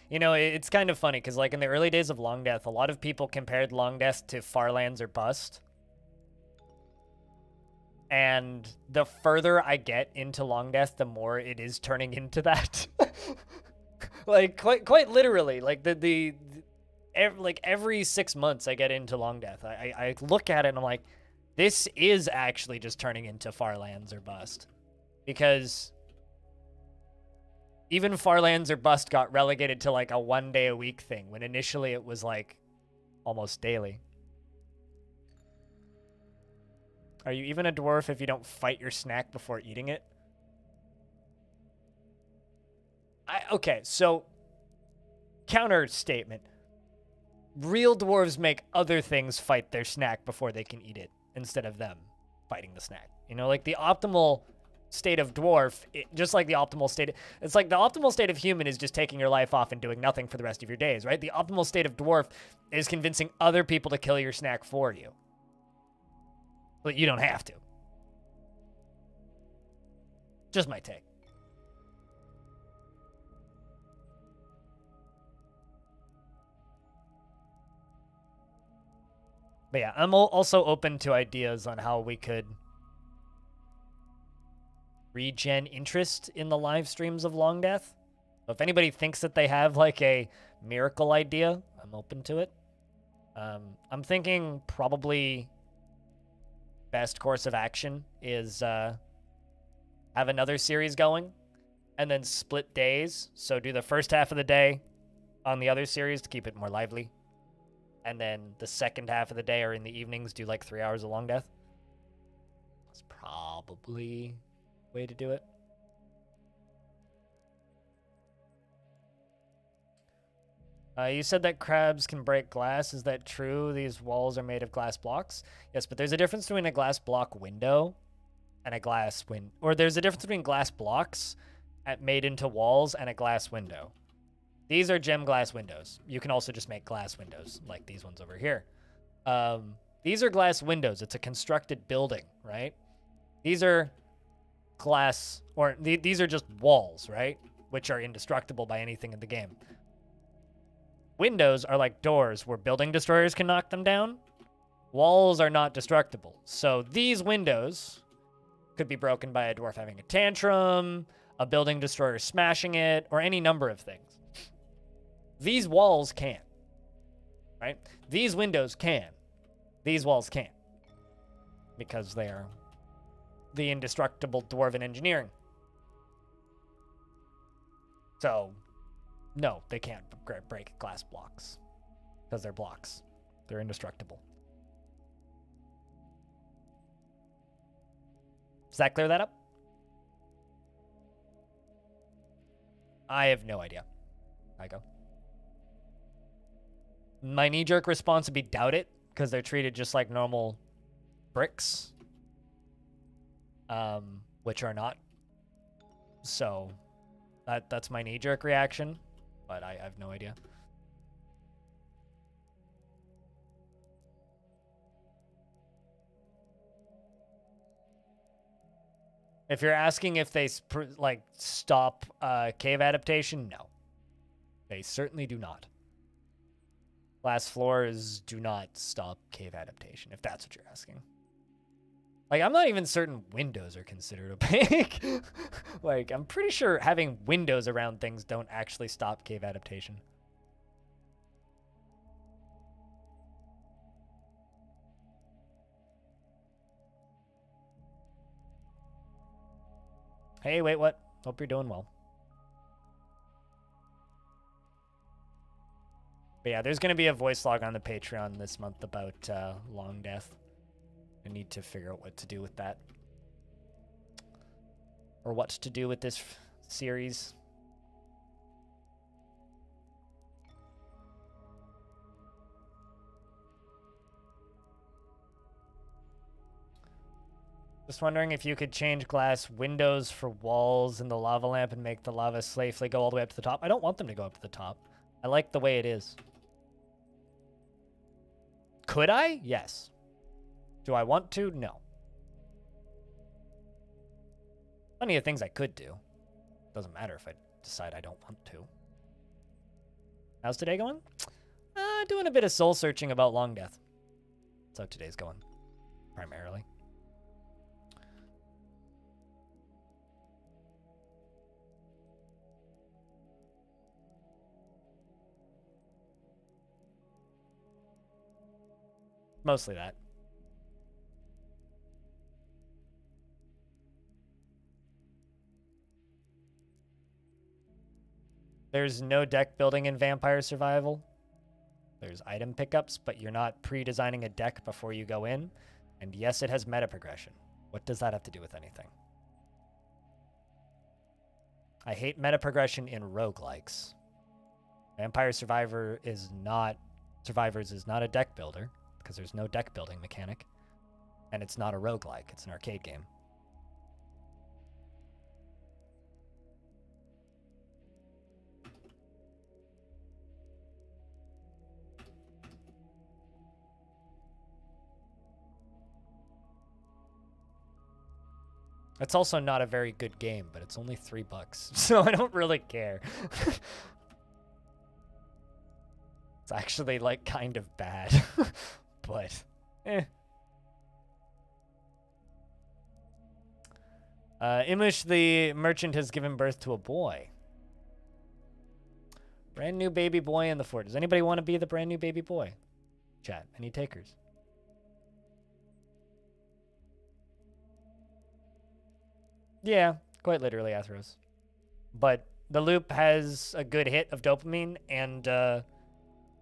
[SPEAKER 1] You know, it's kind of funny, because like in the early days of Longdeath, a lot of people compared Longdeath to Farlands or Bust. And the further I get into Longdeath, the more it is turning into that. Like quite literally, like every 6 months I get into Longdeath. I look at it and I'm like, this is actually just turning into Farlands or Bust. Because even Farlands or Bust got relegated to like a 1 day a week thing, when initially it was like almost daily. Are you even a dwarf if you don't fight your snack before eating it? Okay, so counter statement. Real dwarves make other things fight their snack before they can eat it, instead of them fighting the snack. You know, like the optimal state of dwarf, just like the optimal state, it's like the optimal state of human is just taking your life off and doing nothing for the rest of your days, right? The optimal state of dwarf is convincing other people to kill your snack for you. But you don't have to. Just my take. But yeah, I'm also open to ideas on how we could regen interest in the live streams of Longdeath. So if anybody thinks that they have like a miracle idea, I'm open to it. I'm thinking probably best course of action is have another series going and then split days. So do the first half of the day on the other series to keep it more lively. And then the second half of the day or in the evenings do like 3 hours of Longdeath. That's probably the way to do it. You said that crabs can break glass. Is that true? These walls are made of glass blocks? Yes, but there's a difference between a glass block window and a glass or there's a difference between glass blocks made into walls and a glass window. These are gem glass windows. You can also just make glass windows like these ones over here. These are glass windows. It's a constructed building, right? These are glass, or these are just walls, right? Which are indestructible by anything in the game. Windows are like doors where building destroyers can knock them down. Walls are not destructible. So these windows could be broken by a dwarf having a tantrum, a building destroyer smashing it, or any number of things. These walls can't, right? These windows can. These walls can't. Because they are the indestructible dwarven engineering. So, no, they can't break glass blocks. Because they're blocks. They're indestructible. Does that clear that up? I have no idea. I go. My knee-jerk response would be doubt it, because they're treated just like normal bricks, which are not. So that's my knee-jerk reaction, but I have no idea. If you're asking if they stop cave adaptation, no. They certainly do not. Glass floors do not stop cave adaptation, if that's what you're asking. Like, I'm not even certain windows are considered opaque. Like, I'm pretty sure having windows around things don't actually stop cave adaptation. Hey, wait, what? Hope you're doing well. But yeah, there's going to be a voice log on the Patreon this month about Longdeath. I need to figure out what to do with that. Or what to do with this series. Just wondering if you could change glass windows for walls in the lava lamp and make the lava safely go all the way up to the top. I don't want them to go up to the top. I like the way it is. Could I? Yes. Do I want to? No. Plenty of things I could do. Doesn't matter if I decide I don't want to. How's today going? Doing a bit of soul searching about Longdeath. That's how today's going, primarily. Mostly that. There's no deck building in Vampire Survival. There's item pickups, but you're not pre-designing a deck before you go in. And yes, it has meta progression. What does that have to do with anything? I hate meta progression in roguelikes. Vampire Survivors is not a deck builder, because there's no deck building mechanic. And it's not a roguelike, it's an arcade game. It's also not a very good game, but it's only $3, so I don't really care. It's actually, like, kind of bad, but, eh. Imish the merchant has given birth to a boy. Brand new baby boy in the fort. Does anybody want to be the brand new baby boy? Chat, any takers? Yeah, quite literally, Athros. But the loop has a good hit of dopamine, and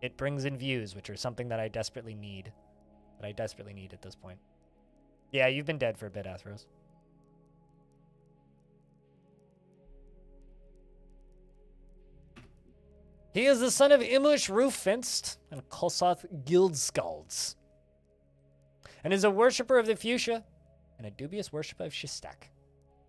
[SPEAKER 1] it brings in views, which are something that I desperately need. That I desperately need at this point. Yeah, you've been dead for a bit, Athros. He is the son of Imlish Roof-Fenced and Kosoth Guildskalds, and is a worshipper of the fuchsia and a dubious worshipper of Shistak.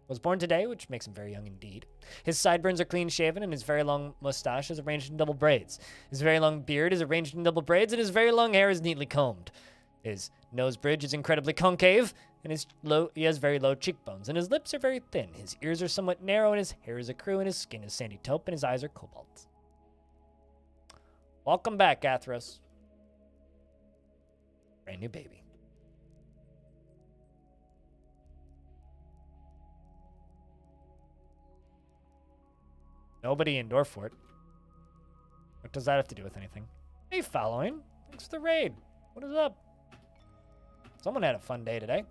[SPEAKER 1] Was born today, which makes him very young indeed. His sideburns are clean-shaven, and his very long mustache is arranged in double braids. His very long beard is arranged in double braids, and his very long hair is neatly combed. His nose bridge is incredibly concave, and he has very low cheekbones, and his lips are very thin. His ears are somewhat narrow, and his hair is ecru, and his skin is sandy taupe, and his eyes are cobalt. Welcome back, Athros. Brand new baby. Nobody in Dwarf Fort. What does that have to do with anything? Hey, following. Thanks for the raid. What is up? Someone had a fun day today.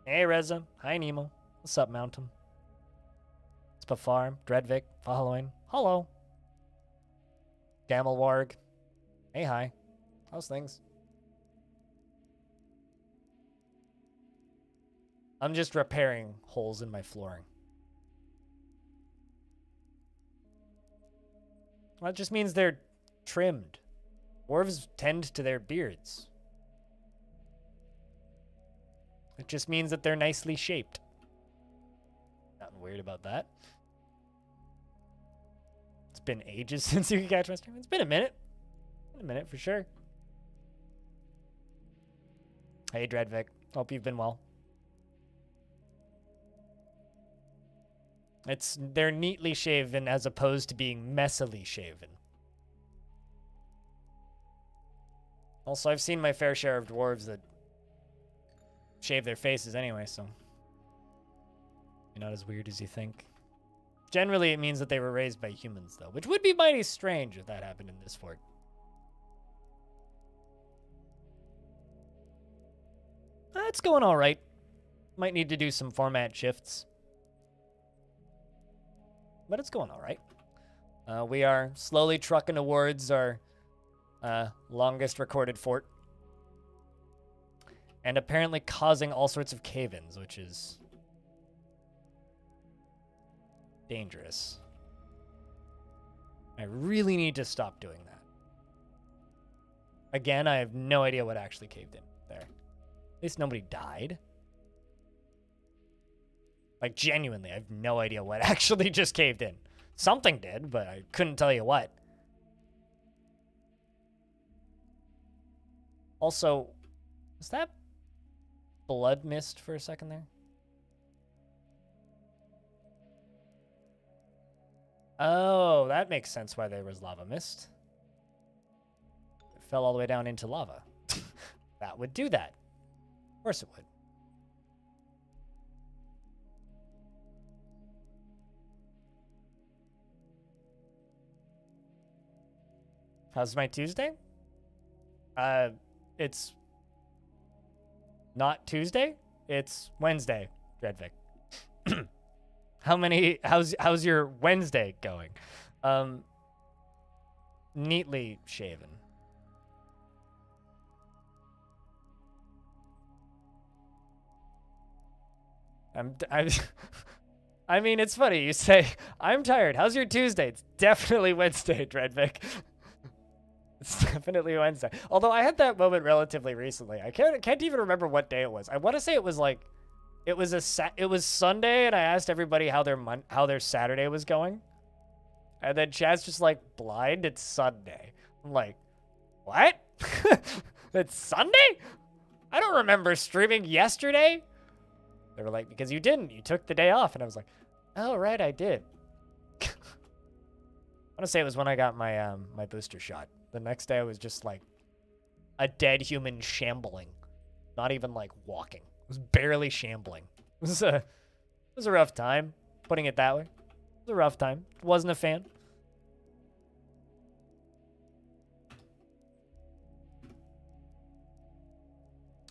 [SPEAKER 1] Hey, Reza. Hi, Nemo. What's up, Mountain? It's Pafar, Dreadvik, following. Hello. Gamelwarg. Hey, hi. How's things? I'm just repairing holes in my flooring. Well, that just means they're trimmed. Dwarves tend to their beards. It just means that they're nicely shaped. Nothing weird about that. It's been ages since you could catch my stream. It's been a minute. Been a minute for sure. Hey, Dreadvik. Hope you've been well. They're neatly shaven as opposed to being messily shaven. Also, I've seen my fair share of dwarves that shave their faces anyway, so you're not as weird as you think. Generally, it means that they were raised by humans, though, which would be mighty strange if that happened in this fort. It's going all right. Might need to do some format shifts. But it's going all right. We are slowly trucking towards our longest recorded fort. And apparently causing all sorts of cave-ins, which is dangerous. I really need to stop doing that. Again, I have no idea what actually caved in there. At least nobody died. Like, genuinely, I have no idea what actually just caved in. Something did, but I couldn't tell you what. Also, was that blood mist for a second there? Oh, that makes sense why there was lava mist. It fell all the way down into lava. That would do that. Of course it would. How's my Tuesday? It's not Tuesday. It's Wednesday, Dreadvik. How's your Wednesday going? Neatly shaven. I mean, it's funny. You say, I'm tired. How's your Tuesday? It's definitely Wednesday, Dreadvik. It's definitely Wednesday. Although I had that moment relatively recently. I can't even remember what day it was. I want to say it was like, it was Sunday, and I asked everybody how their Saturday was going, and then Chad's just like, blind. It's Sunday. I'm like, what? It's Sunday? I don't remember streaming yesterday. They were like, because you didn't. You took the day off, and I was like, oh right, I did. I want to say it was when I got my my booster shot. The next day I was just like a dead human shambling. Not even like walking. It was barely shambling. It was a rough time, putting it that way. It was a rough time. Wasn't a fan.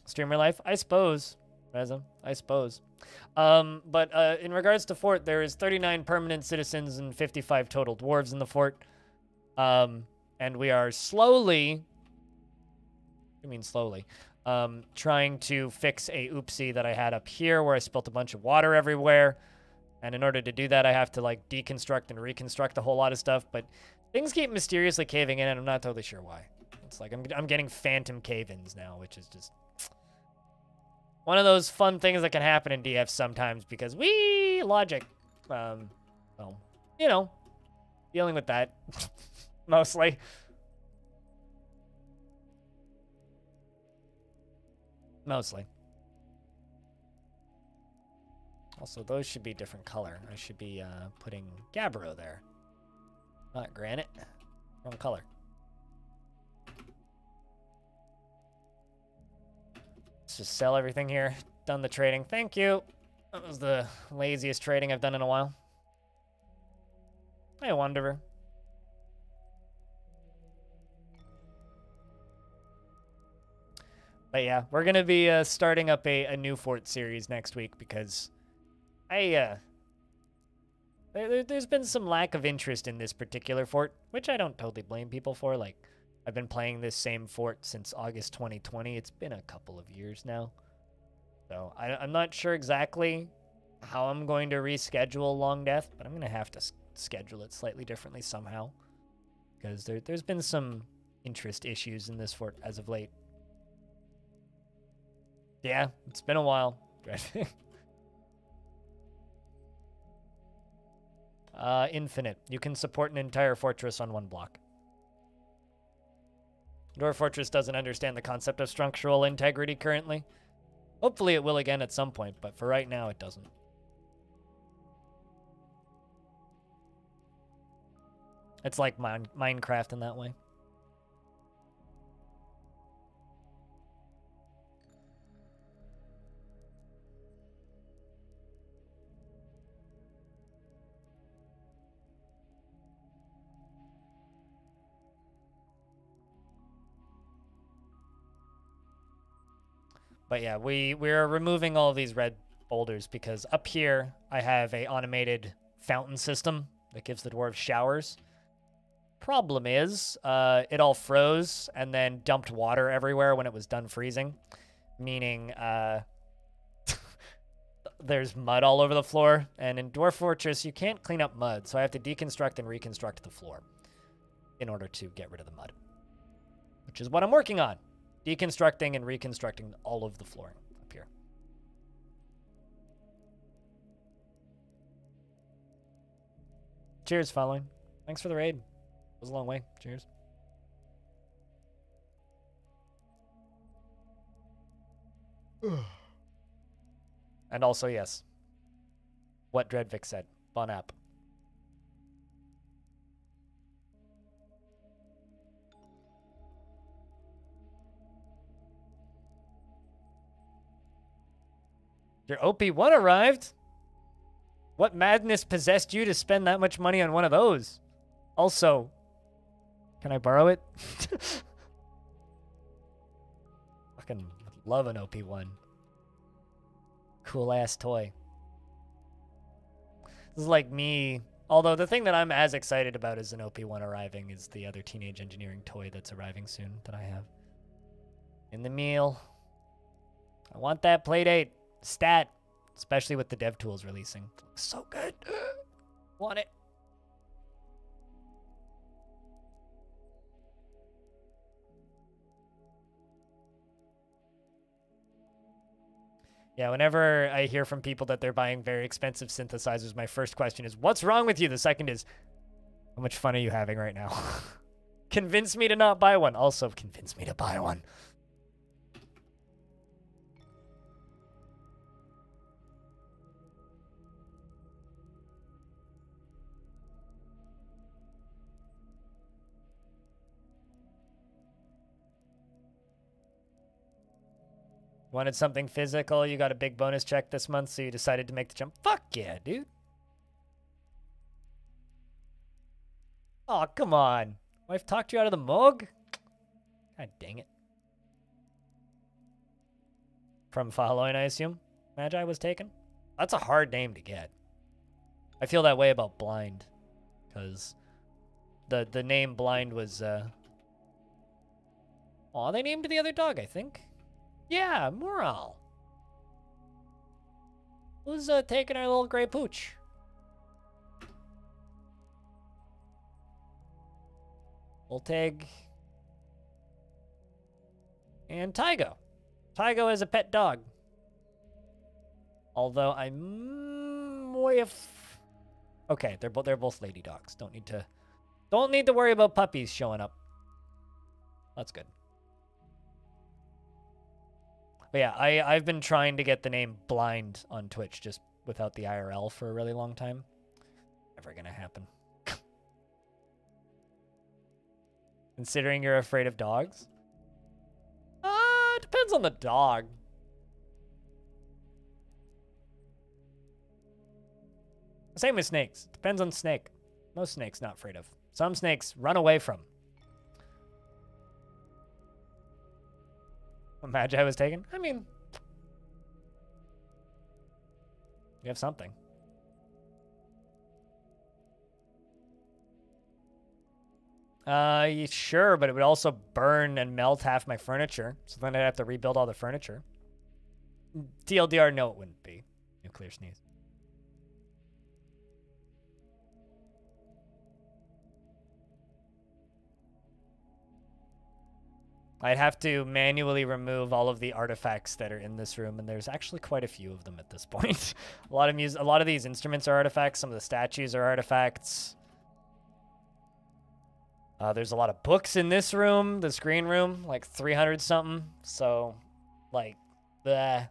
[SPEAKER 1] Streamer life, I suppose. Reza, I suppose. But in regards to fort, there is 39 permanent citizens and 55 total dwarves in the fort. And we are slowly, trying to fix a oopsie that I had up here where I spilt a bunch of water everywhere. And in order to do that, I have to like deconstruct and reconstruct a whole lot of stuff. But things keep mysteriously caving in, and I'm not totally sure why. It's like I'm getting phantom cave-ins now, which is just One of those fun things that can happen in DF sometimes because logic. Well, you know, dealing with that mostly. Mostly. Also, those should be different color. I should be putting Gabbro there. Not granite. Wrong color. Let's just sell everything here. Done the trading. Thank you. That was the laziest trading I've done in a while. Hey, Wanderer. But yeah, we're going to be starting up a new fort series next week because there's been some lack of interest in this particular fort, which I don't totally blame people for. Like, I've been playing this same fort since August 2020. It's been a couple of years now. So I'm not sure exactly how I'm going to reschedule Longdeath, but I'm going to have to schedule it slightly differently somehow. Because there's been some interest issues in this fort as of late. Yeah, it's been a while. Infinite. You can support an entire fortress on one block. Dwarf Fortress doesn't understand the concept of structural integrity currently. Hopefully it will again at some point, but for right now it doesn't. It's like Minecraft in that way. But yeah, we're removing all of these red boulders because up here I have a automated fountain system that gives the dwarves showers. Problem is, it all froze and then dumped water everywhere when it was done freezing, meaning there's mud all over the floor. And in Dwarf Fortress, you can't clean up mud, so I have to deconstruct and reconstruct the floor in order to get rid of the mud, which is what I'm working on. Deconstructing and reconstructing all of the flooring up here. Cheers, following. Thanks for the raid. It was a long way. Cheers. And also, yes, what Dreadvik said. Bon app. Your OP1 arrived? What madness possessed you to spend that much money on one of those? Also, can I borrow it? Fucking love an OP1. Cool ass toy. This is like me. Although the thing that I'm as excited about as an OP1 arriving is the other teenage engineering toy that's arriving soon that I have. In the meal. I want that Playdate stat, especially with the dev tools releasing. It looks so good. Want it. Yeah, whenever I hear from people that they're buying very expensive synthesizers, my first question is, what's wrong with you? The second is, how much fun are you having right now? Convince me to not buy one. Also, convince me to buy one. Wanted something physical, you got a big bonus check this month, so you decided to make the jump. Fuck yeah, dude. Oh, come on. Wife talked you out of the mug? God dang it. From following, I assume? Magi was taken? That's a hard name to get. I feel that way about Blind. Because the name Blind was, Aw, they named the other dog, I think. Yeah, Moral. Who's taking our little gray pooch? Volteg. And Tygo. Tygo is a pet dog. Although I'm way off. Okay, they're both lady dogs. Don't need to worry about puppies showing up. That's good. But yeah, I've been trying to get the name Blind on Twitch just without the IRL for a really long time. Never gonna happen. Considering you're afraid of dogs? Depends on the dog. Same with snakes. Depends on snake. Most snakes not afraid of. Some snakes run away from. Imagine I was taken. I mean, you have something. Sure, but it would also burn and melt half my furniture. So then I'd have to rebuild all the furniture. TLDR, no, it wouldn't be. Nuclear sneeze. I'd have to manually remove all of the artifacts that are in this room, and there's actually quite a few of them at this point. a lot of these instruments are artifacts. Some of the statues are artifacts. There's a lot of books in this room, this green room, like 300 something. So, like, bleh.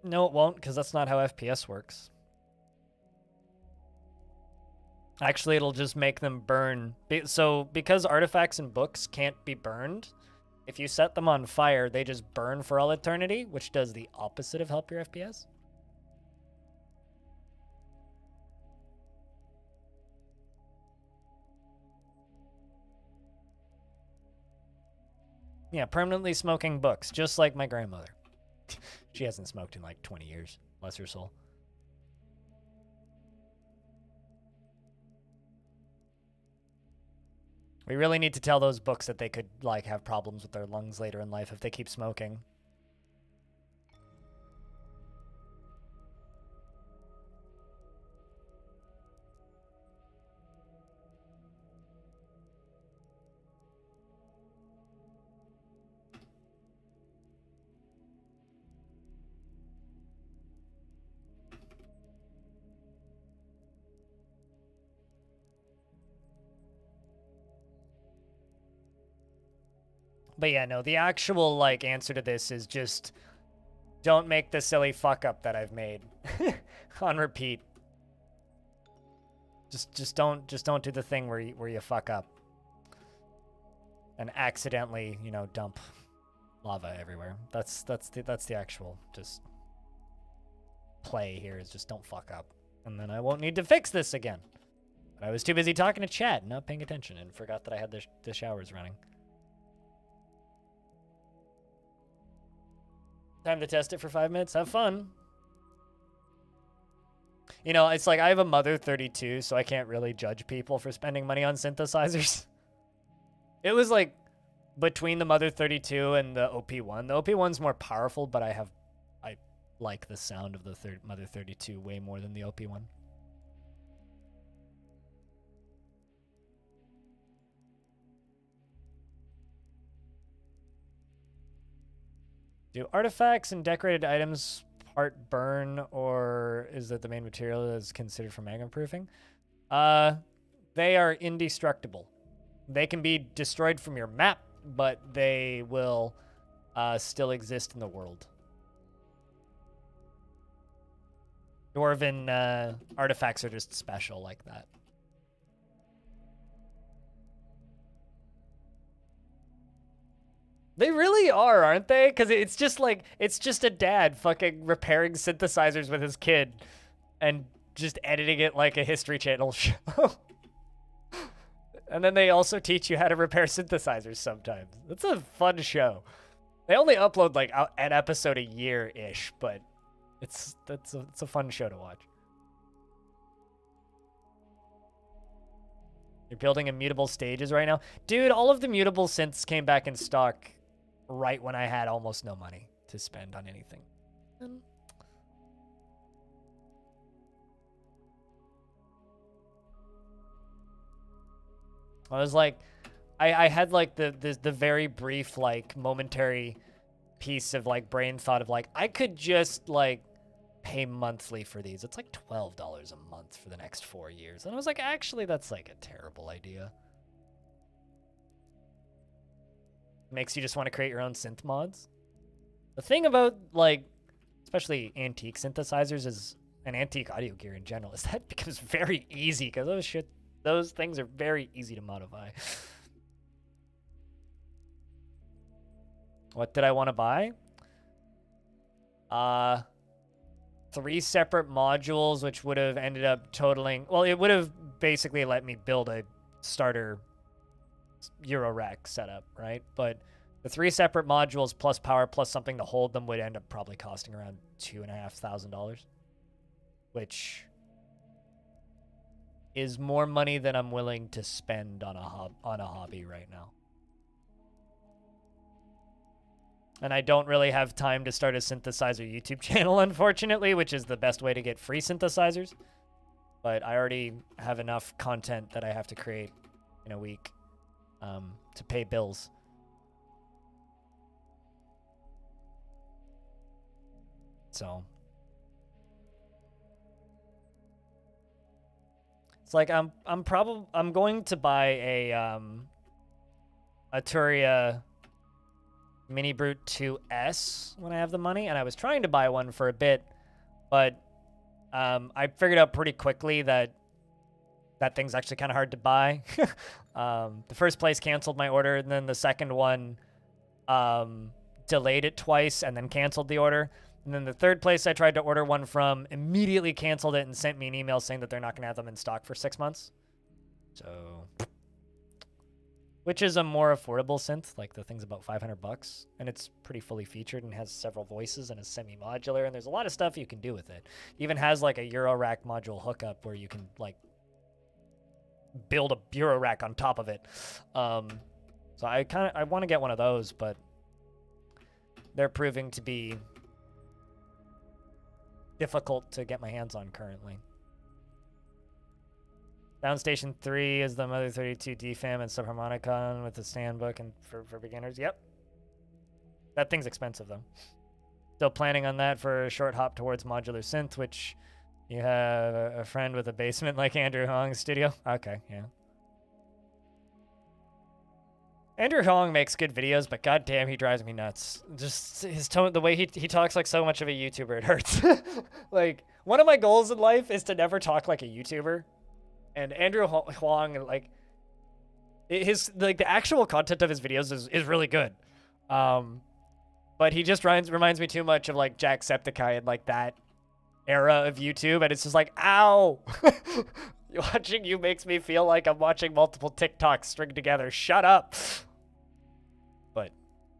[SPEAKER 1] No, it won't, because that's not how FPS works. Actually, it'll just make them burn. So, because artifacts and books can't be burned, if you set them on fire, they just burn for all eternity, which does the opposite of help your FPS. Yeah, permanently smoking books, just like my grandmother. She hasn't smoked in like 20 years, bless her soul. We really need to tell those books that they could, like, have problems with their lungs later in life if they keep smoking. But yeah, no, the actual, like, answer to this is just don't make the silly fuck up that I've made on repeat. Just don't do the thing where you fuck up and accidentally, you know, dump lava everywhere. That's the actual just play here, is just don't fuck up, and then I won't need to fix this again. But I was too busy talking to chat and not paying attention and forgot that I had the showers running. Time to test it for 5 minutes. Have fun. You know, it's like I have a mother 32, so I can't really judge people for spending money on synthesizers. It was like between the mother 32 and the OP1. The OP1's more powerful, but I like the sound of the mother 32 way more than the OP1. Do artifacts and decorated items part burn, or is that the main material that is considered for magma proofing? They are indestructible. They can be destroyed from your map, but they will still exist in the world. Dwarven artifacts are just special like that. They really are, aren't they? Because it's just like, it's just a dad fucking repairing synthesizers with his kid and just editing it like a History Channel show. And then they also teach you how to repair synthesizers sometimes. It's a fun show. They only upload like an episode a year-ish, but it's a fun show to watch. You're building immutable stages right now? Dude, all of the mutable synths came back in stock right when I had almost no money to spend on anything. I was like, I had like the very brief, like, momentary piece of like brain thought of like I could just like pay monthly for these. It's like $12 a month for the next 4 years. And I was like, actually, that's like a terrible idea. Makes you just want to create your own synth mods. The thing about like, especially antique synthesizers is, and antique audio gear in general, is that it becomes very easy because those things are very easy to modify. What did I want to buy? 3 separate modules, which would have ended up totaling... Well, it would have basically let me build a starter Euro rack setup, right? But the 3 separate modules plus power plus something to hold them would end up probably costing around $2,500, which is more money than I'm willing to spend on a hobby right now. And I don't really have time to start a synthesizer YouTube channel, unfortunately, which is the best way to get free synthesizers. But I already have enough content that I have to create in a week to pay bills. So it's like I'm going to buy a Turia Mini Brute 2S when I have the money, and I was trying to buy one for a bit, but I figured out pretty quickly that that thing's actually kind of hard to buy. The first place canceled my order, and then the second one delayed it twice and then canceled the order. And then the third place I tried to order one from immediately canceled it and sent me an email saying that they're not going to have them in stock for 6 months. So, which is a more affordable synth, like the thing's about $500, and it's pretty fully featured and has several voices and is semi-modular, and there's a lot of stuff you can do with it. Even has like a Euro rack module hookup where you can like build a Euro rack on top of it. So I want to get one of those, but they're proving to be difficult to get my hands on currently. Downstation 3 is the Mother 32 DFAM and Subharmonicon with the stand book and for beginners. Yep. That thing's expensive, though. Still planning on that for a short hop towards modular synth, which you have a friend with a basement like Andrew Hong's studio. Okay, yeah. Andrew Hong makes good videos, but goddamn, he drives me nuts. Just his tone, the way he talks like so much of a YouTuber, it hurts. Like, one of my goals in life is to never talk like a YouTuber. And Andrew Huang, like, the actual content of his videos is really good. But he just reminds me too much of, like, Jacksepticeye and, like, that era of YouTube. And it's just like, ow! Watching you makes me feel like I'm watching multiple TikToks string together. Shut up! But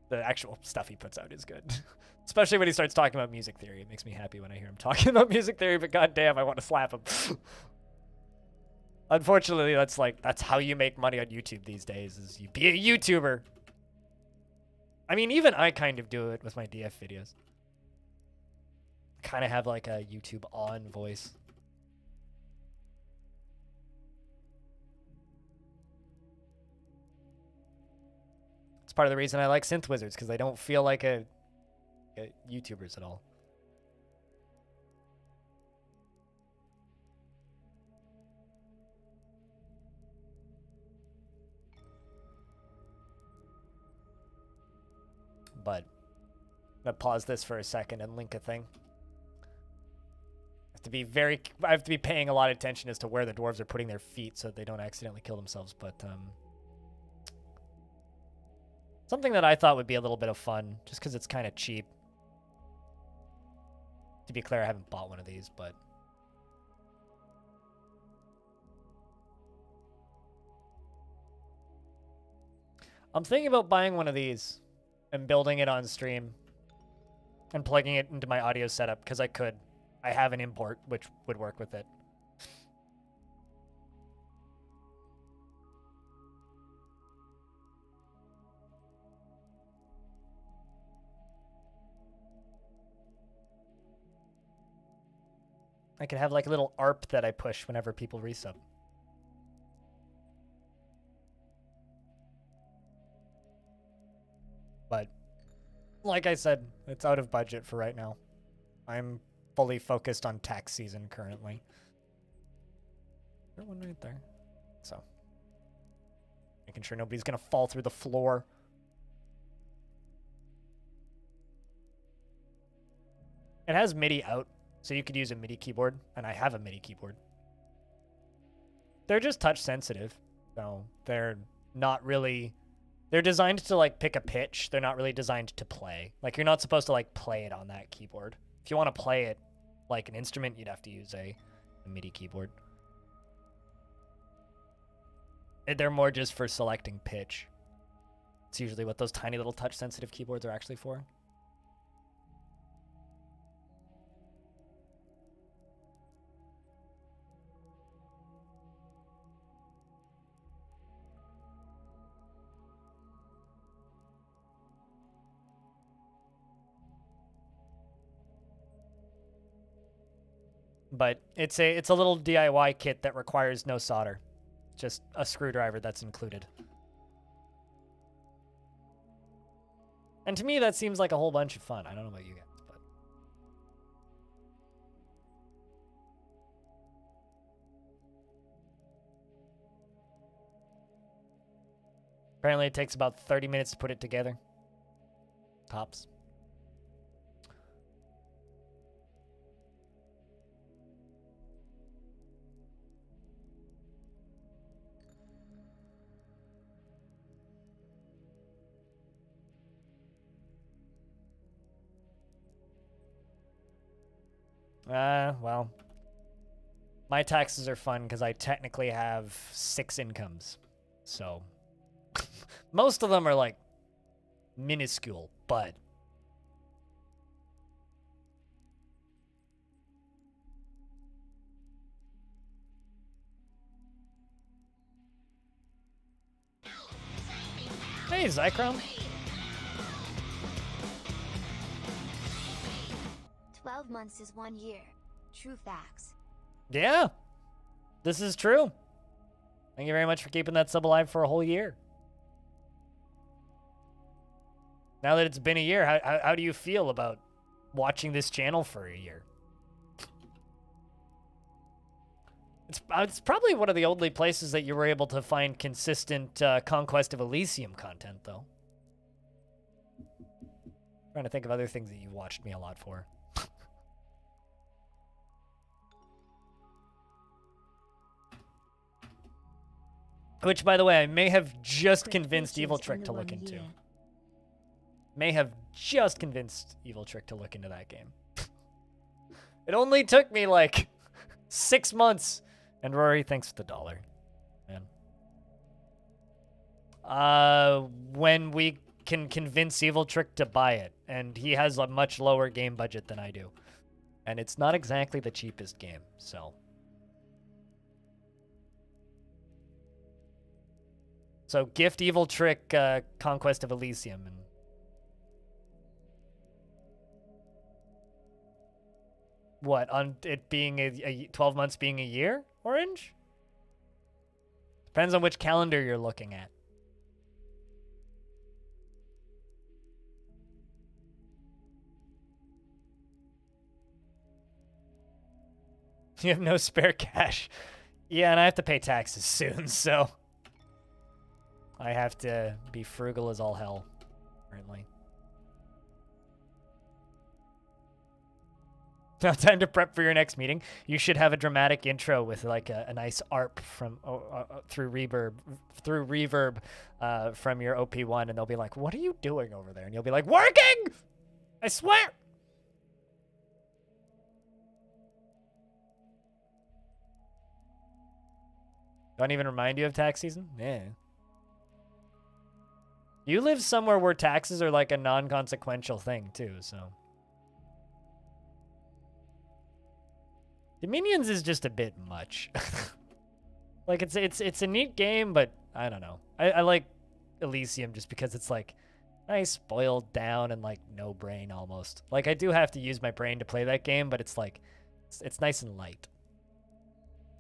[SPEAKER 1] the actual stuff he puts out is good. Especially when he starts talking about music theory. It makes me happy when I hear him talking about music theory, but goddamn, I want to slap him. Unfortunately, that's how you make money on YouTube these days, is you be a YouTuber. I mean, even I kind of do it with my DF videos. I kind of have like a YouTube on voice. It's part of the reason I like Synth Wizards, because they don't feel like a YouTubers at all. But I'm gonna pause this for a second and link a thing. I have to be paying a lot of attention as to where the dwarves are putting their feet so that they don't accidentally kill themselves. But something that I thought would be a little bit of fun, just because it's kind of cheap. To be clear, I haven't bought one of these, but I'm thinking about buying one of these and building it on stream and plugging it into my audio setup, because I could. I have an import which would work with it. I could have like a little ARP that I push whenever people resub. But Like I said, it's out of budget for right now. I'm fully focused on tax season currently. There's one right there. So, making sure nobody's gonna fall through the floor. It has MIDI out, so you could use a MIDI keyboard, and I have a MIDI keyboard. They're just touch sensitive, so they're not really... They're designed to, like, pick a pitch. They're not really designed to play. Like, you're not supposed to, like, play it on that keyboard. If you want to play it like an instrument, you'd have to use a MIDI keyboard. They're more just for selecting pitch. It's usually what those tiny little touch-sensitive keyboards are actually for. But it's a little DIY kit that requires no solder. Just a screwdriver that's included. And to me, that seems like a whole bunch of fun. I don't know about you guys, but... Apparently it takes about 30 minutes to put it together. Tops. Well, my taxes are fun because I technically have 6 incomes. So, most of them are, like, minuscule, but... Hey, Zychron.
[SPEAKER 2] 12 months is 1 year. True facts.
[SPEAKER 1] Yeah, this is true. Thank you very much for keeping that sub alive for a whole year. Now that it's been a year, how do you feel about watching this channel for a year? It's probably one of the only places that you were able to find consistent Conquest of Elysium content, though. Trying to think of other things that you watched me a lot for. Which, by the way, I may have just convinced Evil Trick to look into. May have just convinced Evil Trick to look into that game. It only took me, like, 6 months. And Rory, thanks for the $1, man. When we can convince Evil Trick to buy it. And he has a much lower game budget than I do. And it's not exactly the cheapest game, so... So gift Evil Trick Conquest of Elysium. And what, on it being a 12 months being a year, Orange? Depends on which calendar you're looking at. You have no spare cash. Yeah, and I have to pay taxes soon, so... I have to be frugal as all hell, apparently. Now, time to prep for your next meeting. You should have a dramatic intro with like a nice ARP from through reverb from your OP1, and they'll be like, "What are you doing over there?" And you'll be like, "Working! I swear." Don't even remind you of tax season? Yeah. You live somewhere where taxes are like a non-consequential thing too, so. Dominions is just a bit much. Like it's a neat game, but I don't know. I like Elysium just because it's like nice, boiled down, and like no brain almost. Like I do have to use my brain to play that game, but it's like it's nice and light.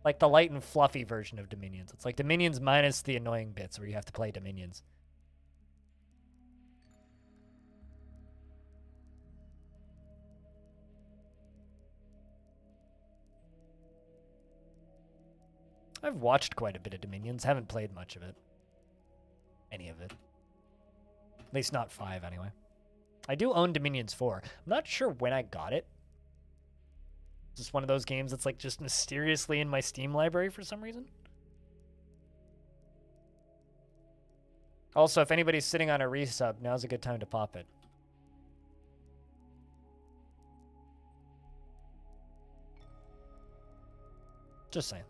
[SPEAKER 1] Like the light and fluffy version of Dominions. It's like Dominions minus the annoying bits where you have to play Dominions. I've watched quite a bit of Dominions. Haven't played much of it. Any of it. At least not 5, anyway. I do own Dominions 4. I'm not sure when I got it. It's just one of those games that's like just mysteriously in my Steam library for some reason. Also, if anybody's sitting on a resub, now's a good time to pop it. Just saying.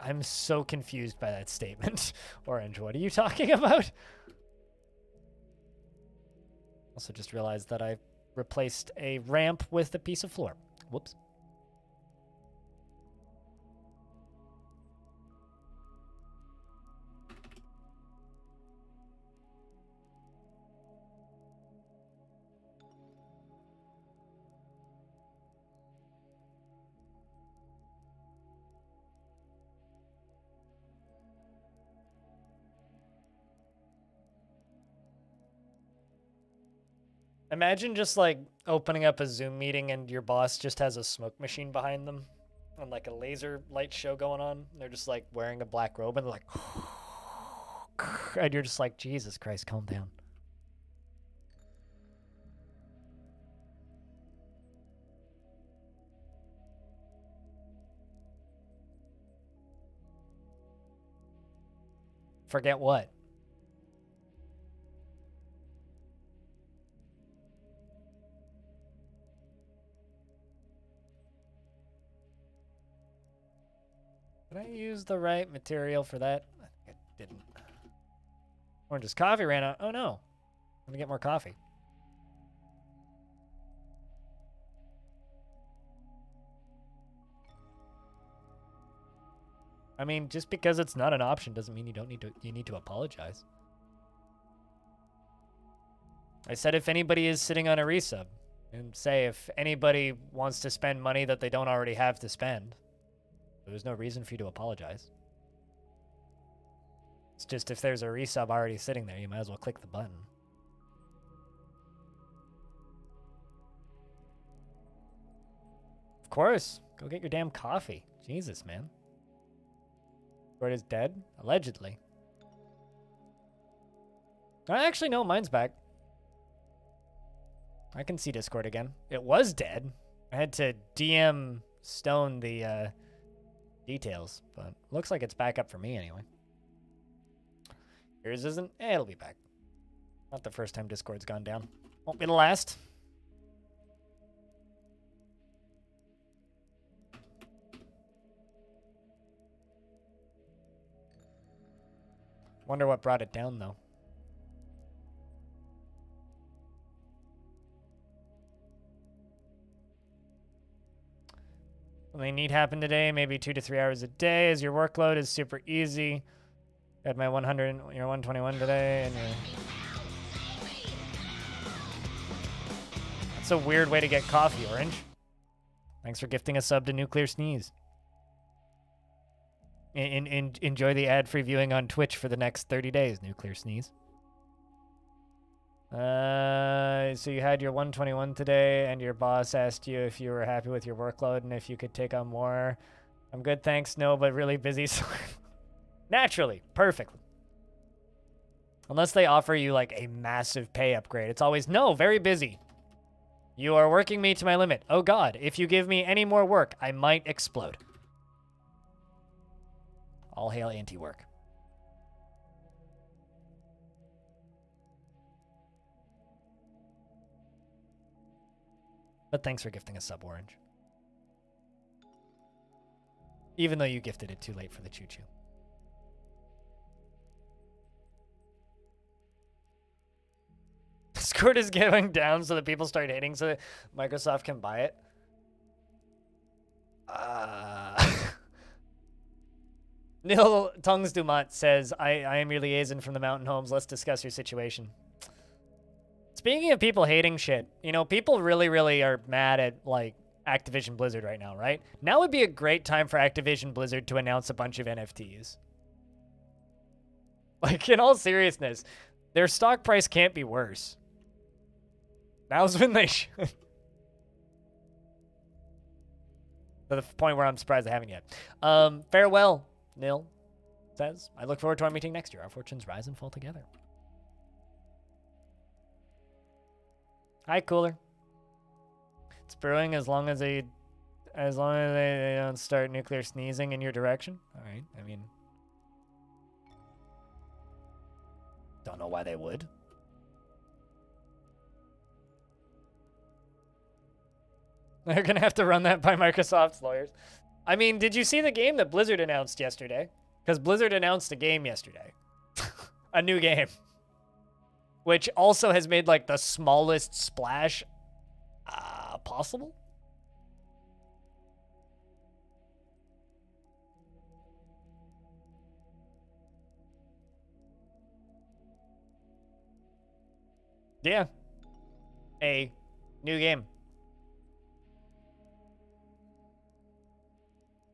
[SPEAKER 1] I'm so confused by that statement. Orange, what are you talking about? Also just realized that I replaced a ramp with a piece of floor. Whoops. Imagine just like opening up a Zoom meeting and your boss just has a smoke machine behind them and like a laser light show going on. They're just like wearing a black robe and they're like, and you're just like, Jesus Christ, calm down. Forget what? Did I use the right material for that? I think I didn't. Orange's coffee ran out. Oh no. Let me get more coffee. I mean, just because it's not an option doesn't mean you need to apologize. I said if anybody is sitting on a resub, and say if anybody wants to spend money that they don't already have to spend. There's no reason for you to apologize. It's just if there's a resub already sitting there, you might as well click the button. Of course. Go get your damn coffee. Jesus, man. Discord is dead? Allegedly. Actually, no, mine's back. I can see Discord again. It was dead. I had to DM Stone the details, but looks like it's back up for me anyway. Yours isn't? It'll be back. Not the first time Discord's gone down. Won't be the last. Wonder what brought it down, though. Something neat happened today, maybe 2 to 3 hours a day, as your workload is super easy. Got my 100, your 121 today, and your... That's a weird way to get coffee, Orange. Thanks for gifting a sub to Nuclear Sneeze. Enjoy the ad-free viewing on Twitch for the next 30 days, Nuclear Sneeze. So you had your 121 today, and your boss asked you if you were happy with your workload and if you could take on more. I'm good, thanks. No, but really busy. So naturally, perfectly. Unless they offer you like a massive pay upgrade, it's always no, very busy. You are working me to my limit. Oh God, if you give me any more work, I might explode. All hail anti-work. But thanks for gifting a sub, Orange. Even though you gifted it too late for the choo-choo. Discord is going down so that people start hating so that Microsoft can buy it. Nil Tongues Dumont says, I am your liaison from the Mountain Homes. Let's discuss your situation. Speaking of people hating shit, you know, people really are mad at, like, Activision Blizzard right now, right? Now would be a great time for Activision Blizzard to announce a bunch of NFTs. Like, in all seriousness, their stock price can't be worse. Now's when they should. To the point where I'm surprised they haven't yet. Farewell, Nil says. I look forward to our meeting next year. Our fortunes rise and fall together. Hi, Cooler. It's brewing as long as they don't start nuclear sneezing in your direction. All right. I mean, don't know why they would. They're going to have to run that by Microsoft's lawyers. I mean, did you see the game that Blizzard announced yesterday? Because Blizzard announced a game yesterday. A new game. Which also has made, like, the smallest splash possible. Yeah. A new game.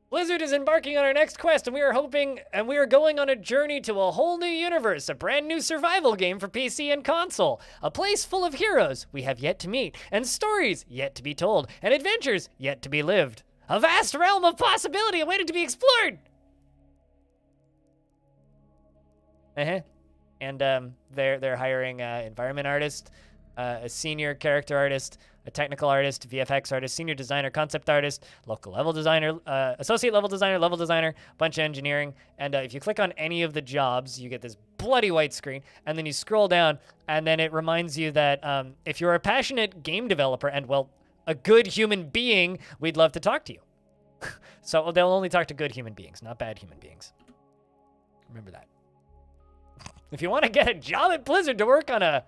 [SPEAKER 1] Blizzard is embarking on our next quest, and we are going on a journey to a whole new universe, a brand new survival game for PC and console, a place full of heroes we have yet to meet, and stories yet to be told, and adventures yet to be lived. A vast realm of possibility awaiting to be explored! And they're hiring an environment artist, a senior character artist, a technical artist, VFX artist, senior designer, concept artist, local level designer, associate level designer, bunch of engineering. And if you click on any of the jobs, you get this bloody white screen. And then you scroll down, and then it reminds you that if you're a passionate game developer and, well, a good human being, we'd love to talk to you. So they'll only talk to good human beings, not bad human beings. Remember that. If you want to get a job at Blizzard to work on a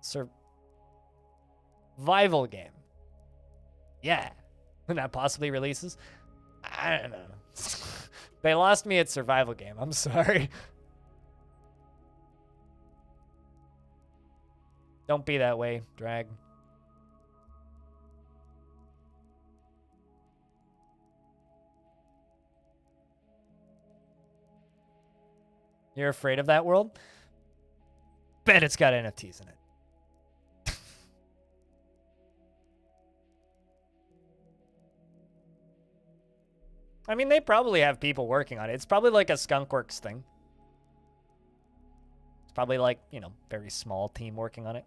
[SPEAKER 1] survival game. Yeah. When that possibly releases. I don't know. They lost me at survival game. I'm sorry. Don't be that way, Drag. You're afraid of that world? Bet it's got NFTs in it. I mean, they probably have people working on it. It's probably like a Skunkworks thing. It's probably like, you know, very small team working on it.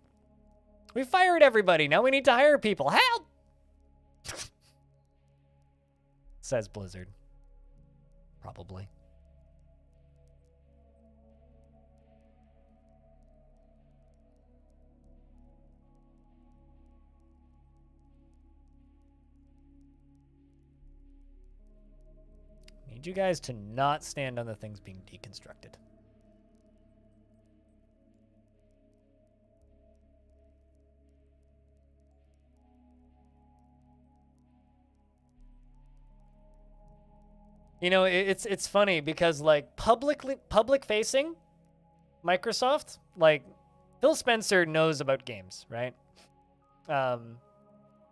[SPEAKER 1] We fired everybody. Now we need to hire people. Help! Says Blizzard. Probably. Need you guys to not stand on the things being deconstructed. You know, it's funny because like public facing Microsoft, like Phil Spencer knows about games, right?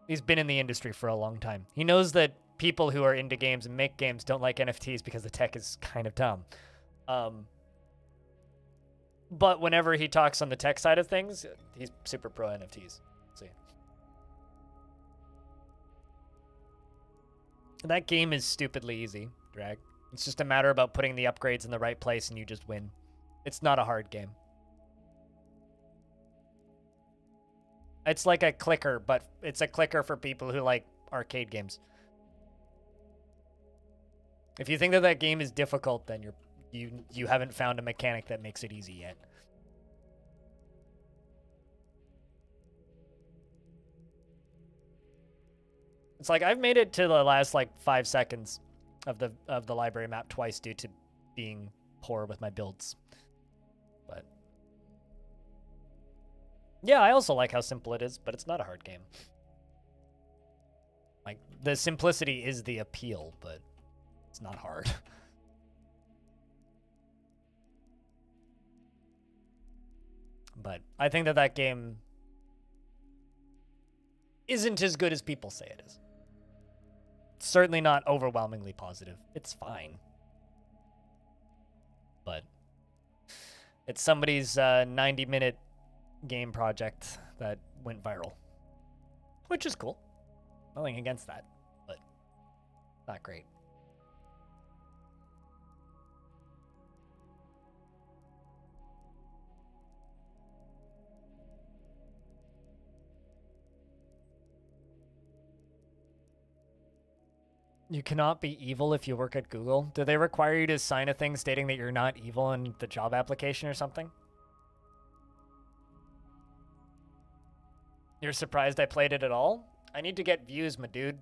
[SPEAKER 1] He's been in the industry for a long time. He knows that people who are into games and make games don't like NFTs because the tech is kind of dumb. But whenever he talks on the tech side of things, he's super pro NFTs. See. That game is stupidly easy, Drag. It's just a matter about putting the upgrades in the right place and you just win. It's not a hard game. It's like a clicker, but it's a clicker for people who like arcade games. If you think that that game is difficult, then you haven't found a mechanic that makes it easy yet. It's like I've made it to the last like 5 seconds of the library map twice due to being poor with my builds. But yeah, I also like how simple it is, but it's not a hard game. Like the simplicity is the appeal, but it's not hard. But I think that game isn't as good as people say it is. It's certainly not overwhelmingly positive. It's fine. But it's somebody's 90-minute game project that went viral, which is cool. Nothing against that, but not great. You cannot be evil if you work at Google. Do they require you to sign a thing stating that you're not evil in the job application or something? You're surprised I played it at all? I need to get views, my dude.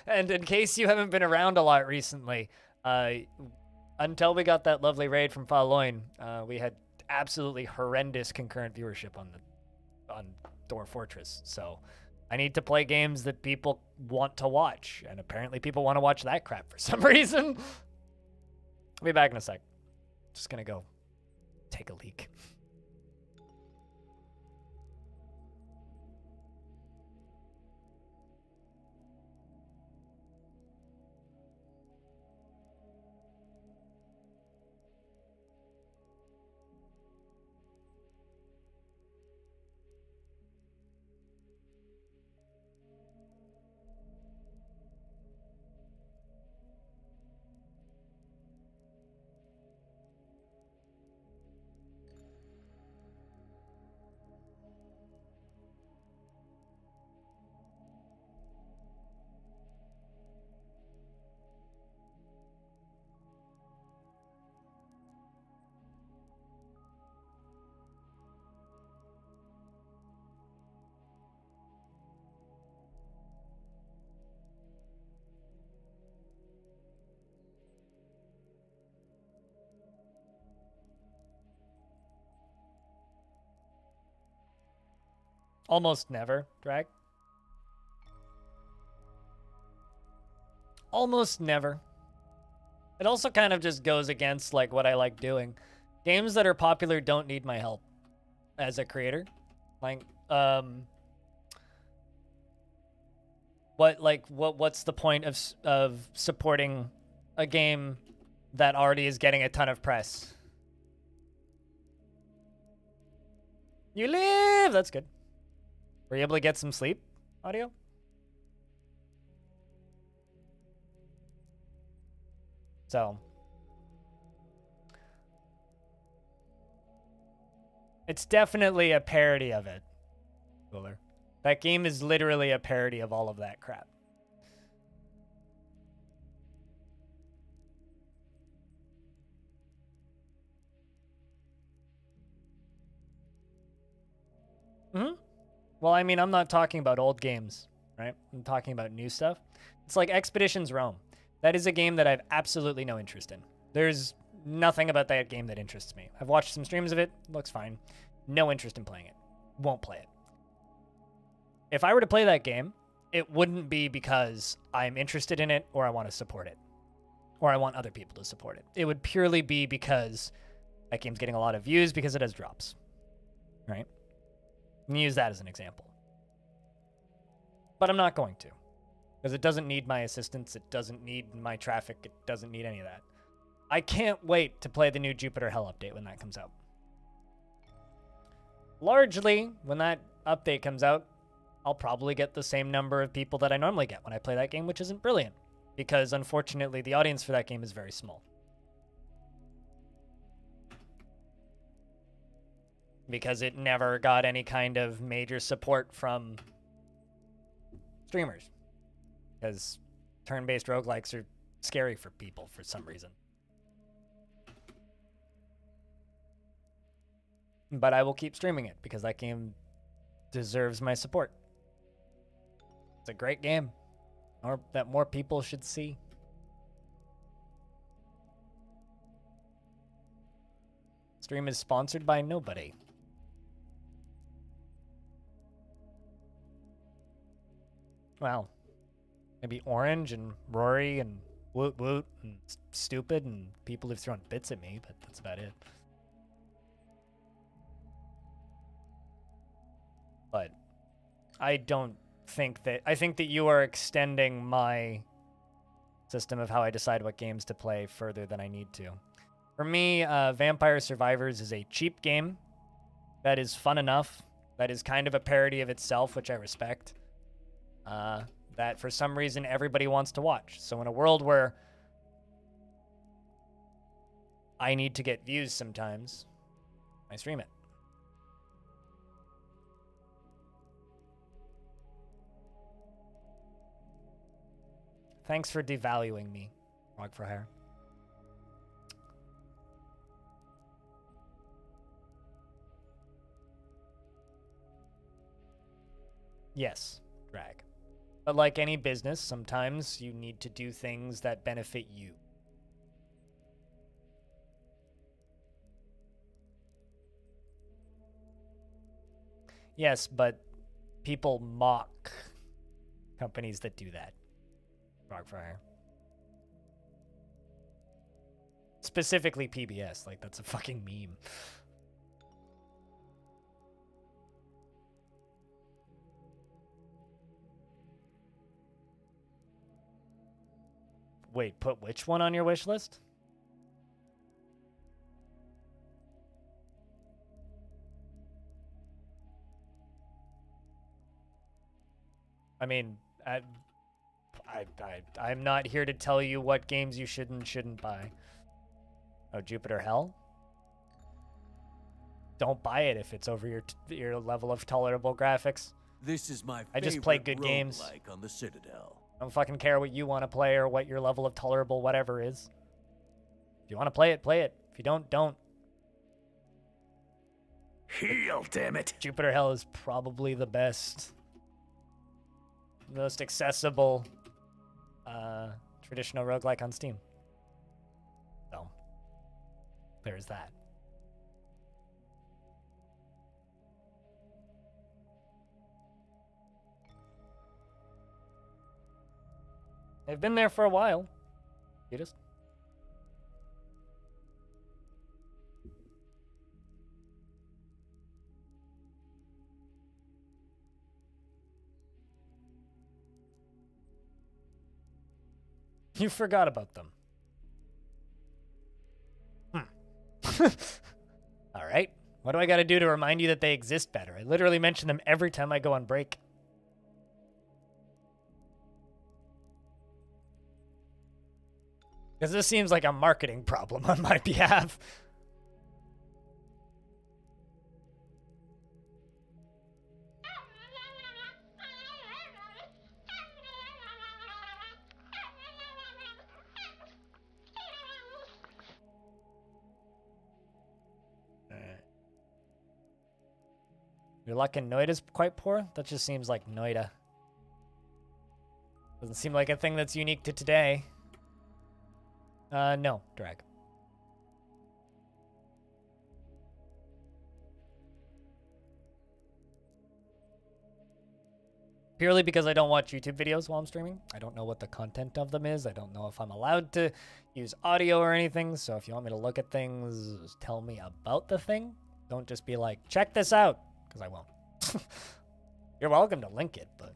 [SPEAKER 1] And in case you haven't been around a lot recently, until we got that lovely raid from Faloin, we had absolutely horrendous concurrent viewership on Dwarf Fortress. So I need to play games that people want to watch, and apparently people want to watch that crap for some reason. I'll be back in a sec. Just gonna go take a leak. Almost never, Drag. Almost never. It also kind of just goes against like what I like doing. Games that are popular don't need my help as a creator. Like, what's the point of supporting a game that already is getting a ton of press? You live! That's good. Were you able to get some sleep, audio? So, it's definitely a parody of it, Cooler. That game is literally a parody of all of that crap. Mm-hmm. Well, I mean, I'm not talking about old games, right? I'm talking about new stuff. It's like Expeditions Rome. That is a game that I have absolutely no interest in. There's nothing about that game that interests me. I've watched some streams of it. Looks fine. No interest in playing it. Won't play it. If I were to play that game, it wouldn't be because I'm interested in it or I want to support it or I want other people to support it. It would purely be because that game's getting a lot of views because it has drops, right? I'm gonna use that as an example. But I'm not going to. Because it doesn't need my assistance, it doesn't need my traffic, it doesn't need any of that. I can't wait to play the new Jupiter Hell update when that comes out. Largely, when that update comes out, I'll probably get the same number of people that I normally get when I play that game, which isn't brilliant. Because unfortunately, the audience for that game is very small. Because it never got any kind of major support from streamers. Because turn-based roguelikes are scary for people for some reason. But I will keep streaming it because that game deserves my support. It's a great game, or that more people should see. Stream is sponsored by nobody. Well, maybe Orange and Rory and Woot Woot and Stupid and people who've thrown bits at me, but that's about it. But I don't think that... I think that you are extending my system of how I decide what games to play further than I need to. For me, Vampire Survivors is a cheap game that is fun enough, that is kind of a parody of itself, which I respect, that for some reason everybody wants to watch. So in a world where I need to get views sometimes, I stream it. Thanks for devaluing me, Frog for Hire. Yes, drag. But like any business, sometimes you need to do things that benefit you. Yes, but people mock companies that do that. Frog for Hire. Specifically PBS, like that's a fucking meme. Wait, put which one on your wish list? I mean, I'm not here to tell you what games you should and shouldn't buy. Oh, Jupiter Hell? Don't buy it if it's over your level of tolerable graphics.
[SPEAKER 3] This is my
[SPEAKER 1] I just play good games.
[SPEAKER 3] Like on the Citadel.
[SPEAKER 1] I don't fucking care what you want to play or what your level of tolerable whatever is. If you want to play it, play it. If you don't, don't.
[SPEAKER 3] Heal, damn it.
[SPEAKER 1] Jupiter Hell is probably the best, most accessible traditional roguelike on Steam. So, there's that. They've been there for a while. You just... You forgot about them. All right. What do I got to do to remind you that they exist better? I literally mention them every time I go on break. Because this seems like a marketing problem on my behalf. Your luck in Noida's quite poor? That just seems like Noida. Doesn't seem like a thing that's unique to today. No, drag. Purely because I don't watch YouTube videos while I'm streaming. I don't know what the content of them is. I don't know if I'm allowed to use audio or anything. So if you want me to look at things, tell me about the thing. Don't just be like, check this out, because I won't. You're welcome to link it, but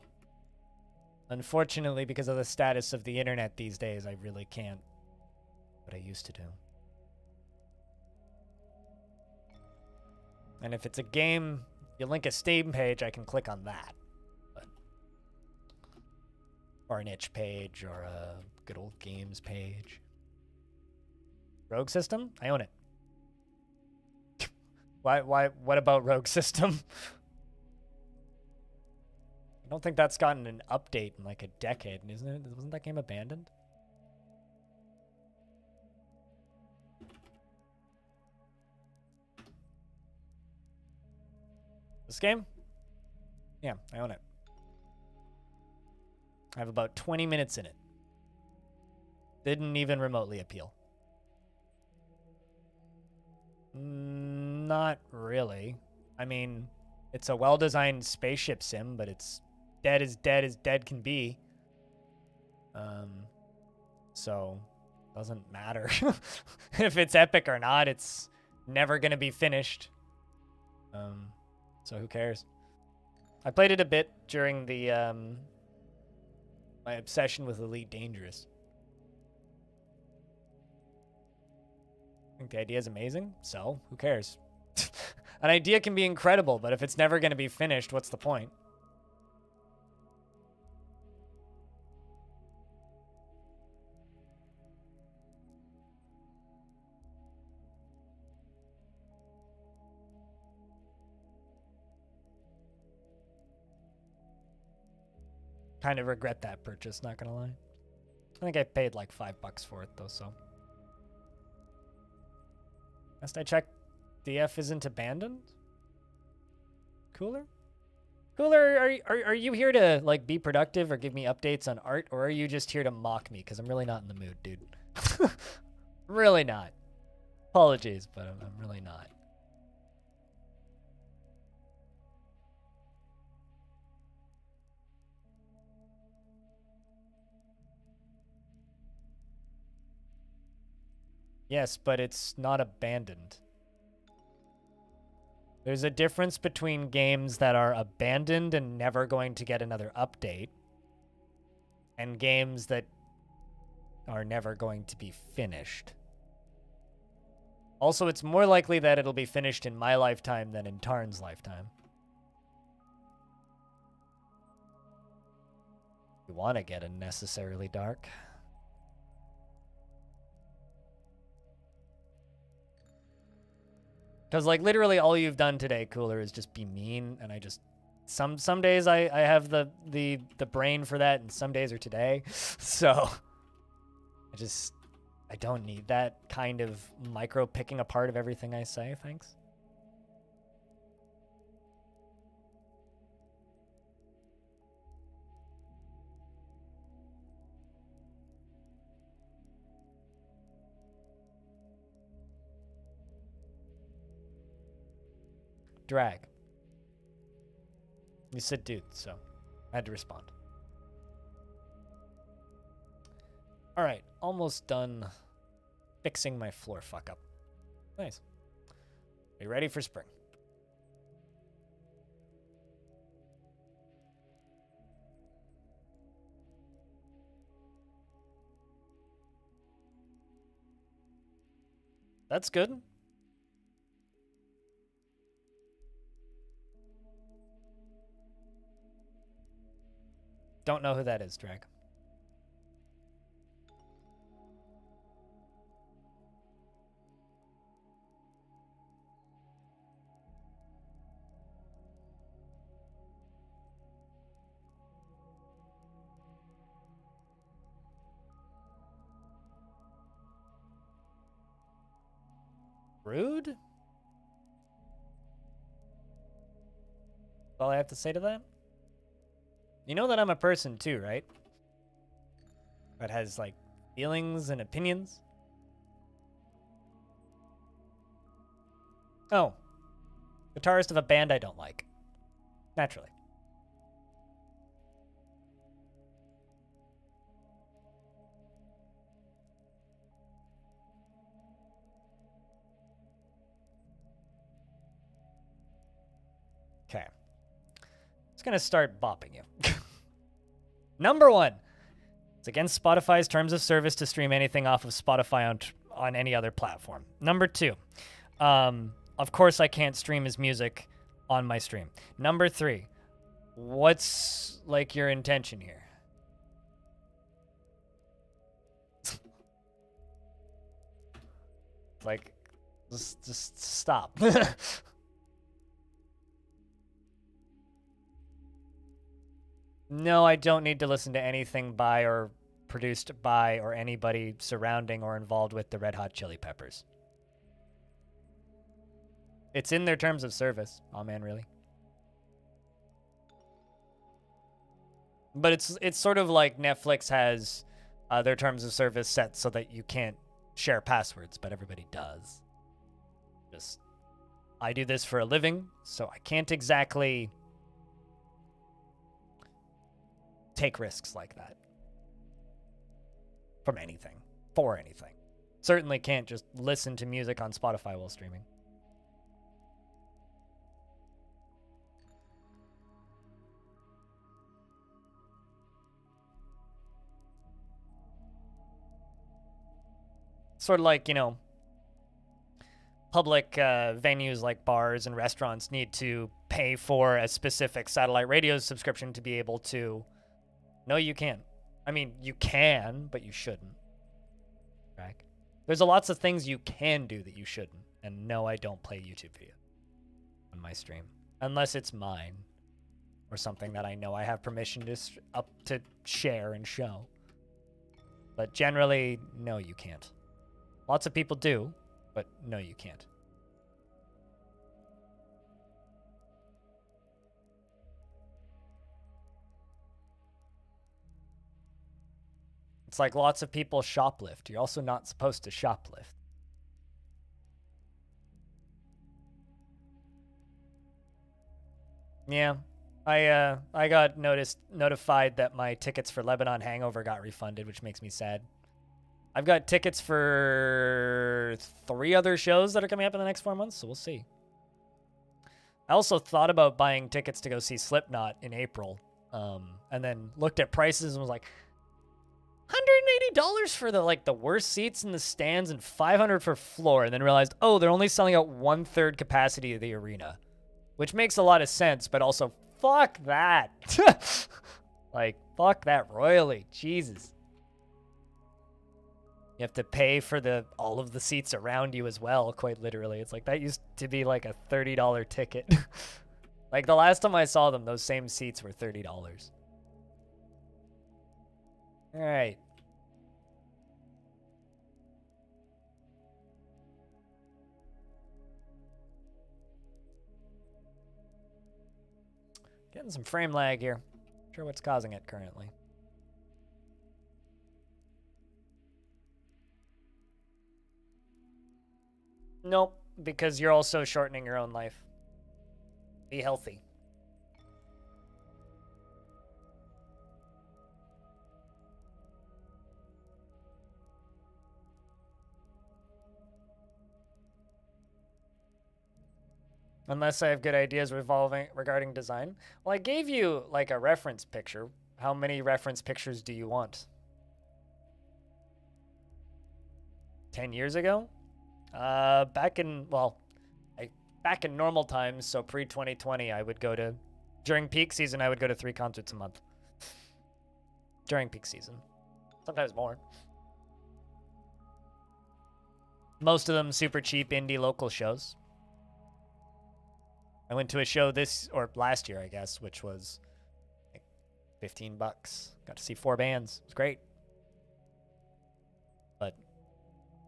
[SPEAKER 1] unfortunately, because of the status of the internet these days, I really can't. What I used to do. And if it's a game, you link a Steam page, I can click on that. But, or an itch page, or a good old games page. Rogue System? I own it. What about Rogue System? I don't think that's gotten an update in like a decade, isn't it? Wasn't that game abandoned? This game? Yeah, I own it. I have about 20 minutes in it. Didn't even remotely appeal. Not really. I mean, it's a well-designed spaceship sim, but it's dead as dead can be. So, doesn't matter. If it's epic or not, it's never gonna be finished. So who cares? I played it a bit during the my obsession with Elite Dangerous. I think the idea is amazing, so who cares? An idea can be incredible, but if it's never going to be finished, what's the point? Kind of regret that purchase, not gonna lie. I think I paid like $5 for it though, so. Last I checked, DF isn't abandoned? Cooler? Cooler, are you here to like be productive or give me updates on art, or are you just here to mock me? Because I'm really not in the mood, dude. Really not. Apologies, but I'm really not. Yes, but it's not abandoned. There's a difference between games that are abandoned and never going to get another update, and games that are never going to be finished. Also, it's more likely that it'll be finished in my lifetime than in Tarn's lifetime. You want to get unnecessarily dark. Because, like, literally all you've done today, Cooler, is just be mean, and I just... Some days I have the brain for that, and some days are today. So, I don't need that kind of micro-picking apart of everything I say, thanks. Drag. You said dude, so I had to respond. Alright, almost done fixing my floor fuck up. Nice. Are you ready for spring? That's good. Don't know who that is, Drag. Rude? That's all I have to say to that? You know that I'm a person too, right? That has, like, feelings and opinions. Oh. Guitarist of a band I don't like. Naturally. Okay. It's gonna start bopping you. Number 1. It's against Spotify's terms of service to stream anything off of Spotify on any other platform. Number 2. Of course I can't stream his music on my stream. Number 3. What's, like, your intention here? Like, just stop. No, I don't need to listen to anything by or produced by or anybody surrounding or involved with the Red Hot Chili Peppers. It's in their terms of service. Oh man, really? But it's sort of like Netflix has their terms of service set so that you can't share passwords, but everybody does. Just, I do this for a living, so I can't exactly take risks like that from anything, for anything. Certainly can't just listen to music on Spotify while streaming. Sort of like, you know, public venues like bars and restaurants need to pay for a specific satellite radio subscription to be able to. No, you can't. I mean, you can, but you shouldn't. Right? There's lots of things you can do that you shouldn't. And no, I don't play YouTube video on my stream unless it's mine or something that I know I have permission to share and show. But generally, no, you can't. Lots of people do, but no, you can't. It's like lots of people shoplift. You're also not supposed to shoplift. Yeah, I got notified that my tickets for Lebanon Hangover got refunded, which makes me sad. I've got tickets for 3 other shows that are coming up in the next 4 months, so we'll see. I also thought about buying tickets to go see Slipknot in April, and then looked at prices and was like, $180 for the worst seats in the stands and $500 for floor, and then realized, oh, they're only selling out 1/3 capacity of the arena, which makes a lot of sense, but also fuck that. Like, fuck that royally. Jesus. You have to pay for all of the seats around you as well, quite literally. It's like, that used to be like a $30 ticket. Like, the last time I saw them, those same seats were $30. All right. Getting some frame lag here. Not sure what's causing it currently. Nope, because you're also shortening your own life. Be healthy. Unless I have good ideas regarding design. Well, I gave you like a reference picture. How many reference pictures do you want? 10 years ago? Back in normal times, so pre-2020, I would go to, during peak season, I would go to 3 concerts a month. During peak season. Sometimes more. Most of them super cheap indie local shows. I went to a show last year, I guess, which was like $15. Got to see 4 bands. It was great. But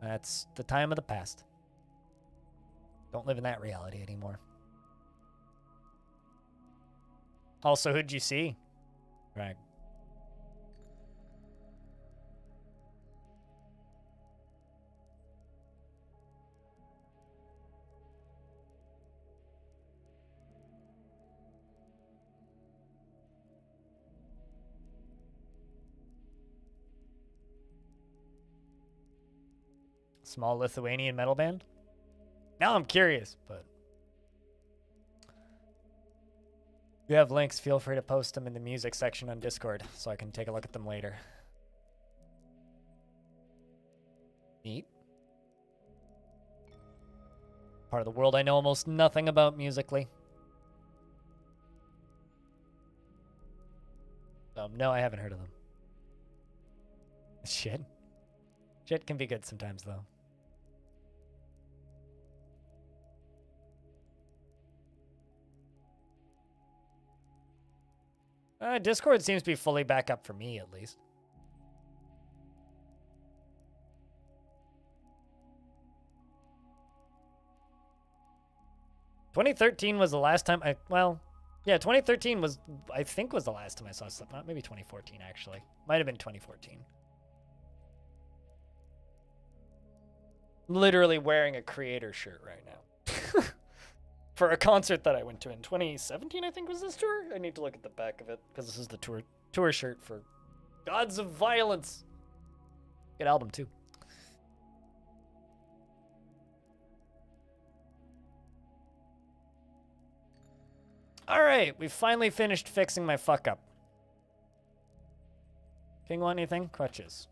[SPEAKER 1] that's the time of the past. Don't live in that reality anymore. Also, who'd you see? Right. Small Lithuanian metal band? Now I'm curious, but if you have links, feel free to post them in the music section on Discord so I can take a look at them later. Neat. Part of the world I know almost nothing about musically. No, I haven't heard of them. Shit. Shit can be good sometimes, though. Discord seems to be fully back up for me, at least. '13 was the last time I... Well, yeah, 2013 was... I think was the last time I saw Slipknot. Maybe 2014, actually. Might have been 2014. Literally wearing a creator shirt right now. For a concert that I went to in 2017, I think was this tour. I need to look at the back of it because this is the tour shirt for Gods of Violence. Good album too. All right, we finally finished fixing my fuck up. King want anything? Crutches.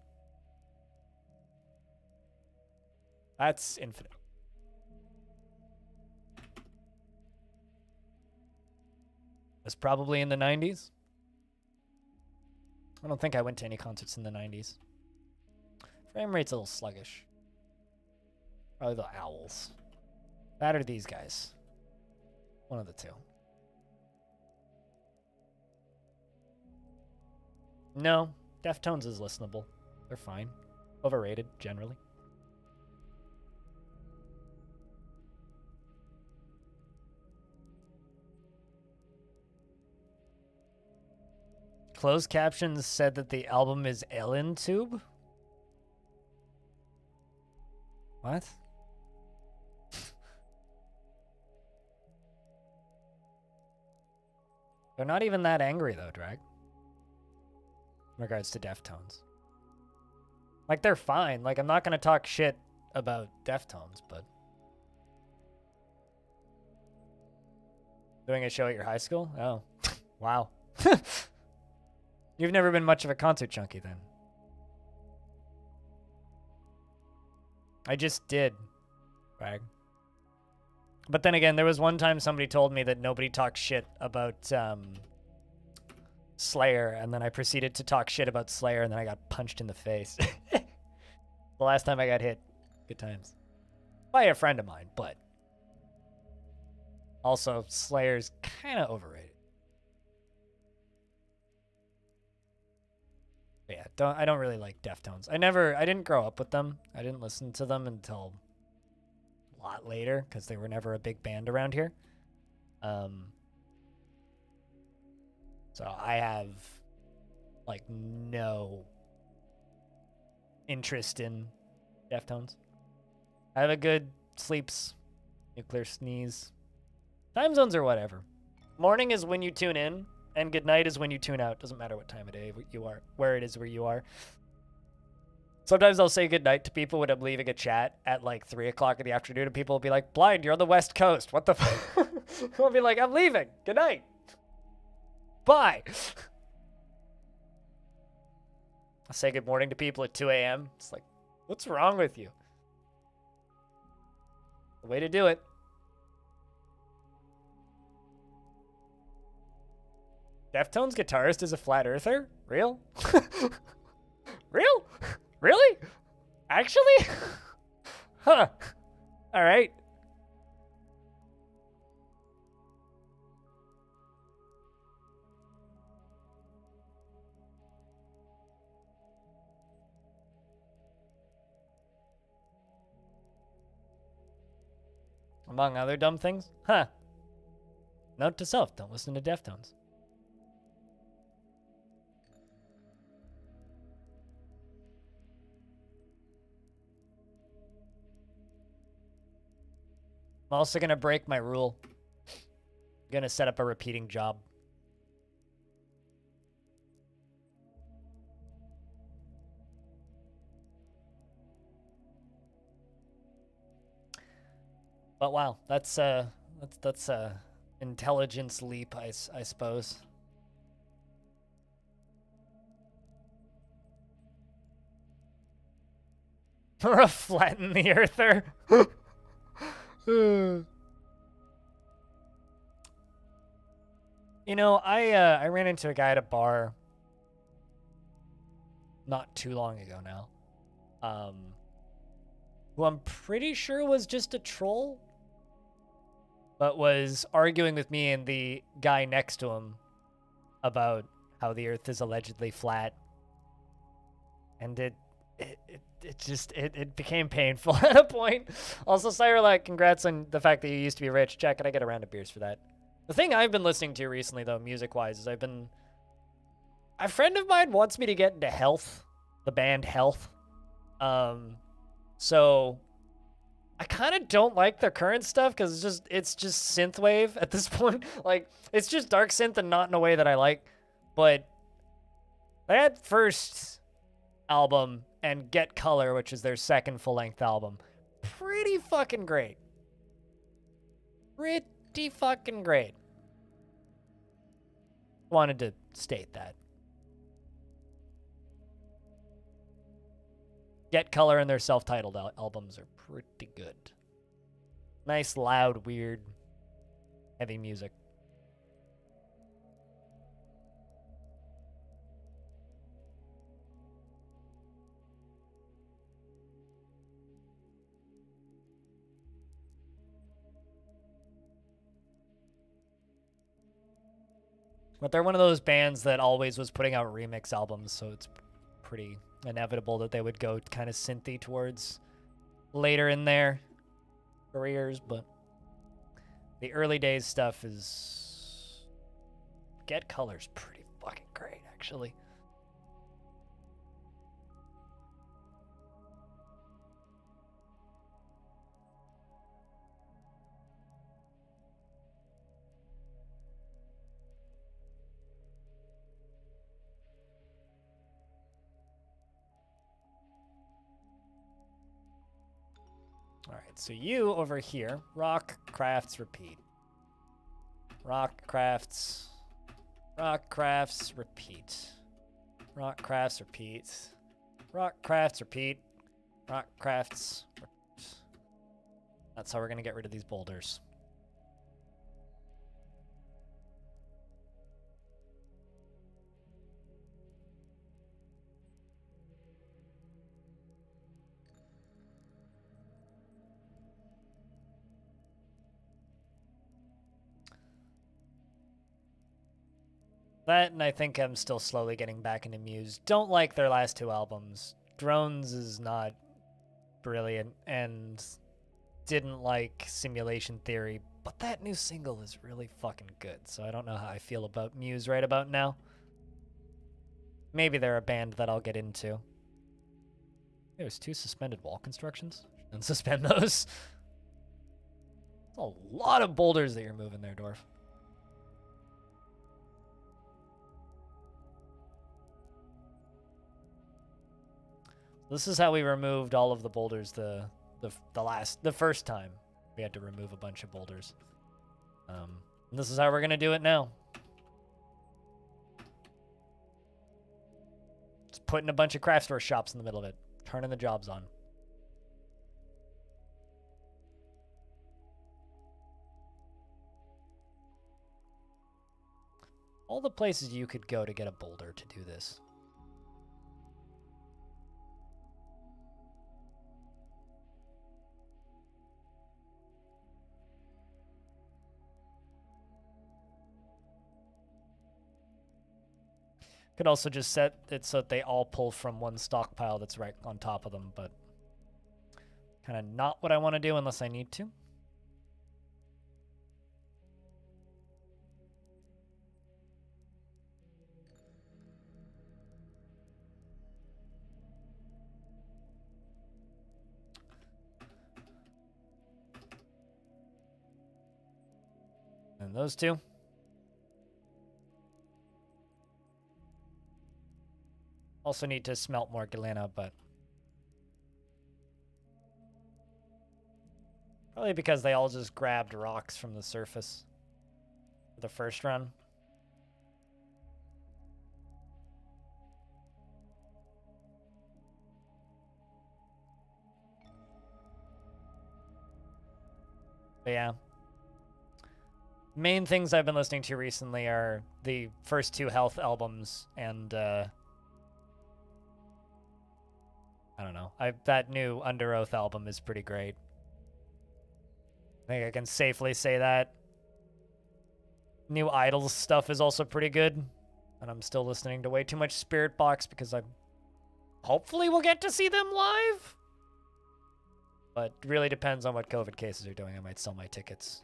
[SPEAKER 1] That's infinite. was probably in the 90s. I don't think I went to any concerts in the 90s. Frame rate's a little sluggish. Probably the Owls. That or these guys. One of the two. No, Deftones is listenable. They're fine. Overrated, generally. Closed captions said that the album is Ellen Tube? What? They're not even that angry, though, Drag. In regards to Deftones. Like, they're fine. Like, I'm not going to talk shit about Deftones, but... Doing a show at your high school? Oh. Wow. You've never been much of a concert junkie, then. I just did. Brag. But then again, there was one time somebody told me that nobody talks shit about Slayer, and then I proceeded to talk shit about Slayer, and then I got punched in the face. The last time I got hit. Good times. By a friend of mine, but... Also, Slayer's kind of overrated. But yeah, I don't really like Deftones. I didn't grow up with them. I didn't listen to them until a lot later, because they were never a big band around here. So I have, like, no interest in Deftones. I have a good sleeps, nuclear sneeze. Time zones are whatever. Morning is when you tune in, and good night is when you tune out. Doesn't matter what time of day you are, where it is where you are. Sometimes I'll say good night to people when I'm leaving a chat at like 3 o'clock in the afternoon, and people will be like, "Blind, you're on the West Coast. What the fuck?" I'll be like, "I'm leaving. Good night. Bye." I say good morning to people at 2 a.m. It's like, what's wrong with you? The way to do it. Deftones guitarist is a flat earther? Real? Real? Really? Actually? Huh. Alright. Among other dumb things? Huh. Note to self, don't listen to Deftones. I'm also going to break my rule. I'm going to set up a repeating job. But wow, that's intelligence leap, I suppose. Or a flatten the earther. You know, I ran into a guy at a bar not too long ago now, who I'm pretty sure was just a troll, but was arguing with me and the guy next to him about how the Earth is allegedly flat, and it became painful at a point. Also, Cyrolite, congrats on the fact that you used to be rich. Jack, can I get a round of beers for that? The thing I've been listening to recently, though, music-wise, is a friend of mine wants me to get into Health, the band Health. So I kind of don't like their current stuff because it's just synthwave at this point. Like, it's just dark synth and not in a way that I like. But that first album and Get Color, which is their second full-length album, pretty fucking great. Pretty fucking great. Wanted to state that. Get Color and their self-titled albums are pretty good. Nice, loud, weird, heavy music. But they're one of those bands that always was putting out remix albums, so it's pretty inevitable that they would go kind of synthy towards later in their careers, but the early days stuff is... Get Color's pretty fucking great, actually. All right, so you over here, rock, crafts, repeat. Rock, crafts, repeat. Rock, crafts, repeat. Rock, crafts, repeat. Rock, crafts, repeat. That's how we're going to get rid of these boulders. That, and I think I'm still slowly getting back into Muse. Don't like their last two albums. Drones is not brilliant, and didn't like Simulation Theory, but that new single is really fucking good, so I don't know how I feel about Muse right about now. Maybe they're a band that I'll get into. There's 2 suspended wall constructions. And suspend those. That's a lot of boulders that you're moving there, Dwarf. This is how we removed all of the boulders the first time. We had to remove a bunch of boulders. And this is how we're gonna do it now. Just putting a bunch of craft store shops in the middle of it. Turning the jobs on. All the places you could go to get a boulder to do this. Could also just set it so that they all pull from one stockpile that's right on top of them, but kind of not what I want to do unless I need to. And those two. Also need to smelt more galena, but probably because they all just grabbed rocks from the surface for the first run. But yeah. Main things I've been listening to recently are the first 2 Health albums and I don't know. That new Under Oath album is pretty great. I think I can safely say that. New Idols stuff is also pretty good. And I'm still listening to way too much Spirit Box because I hopefully will get to see them live. But it really depends on what COVID cases are doing. I might sell my tickets.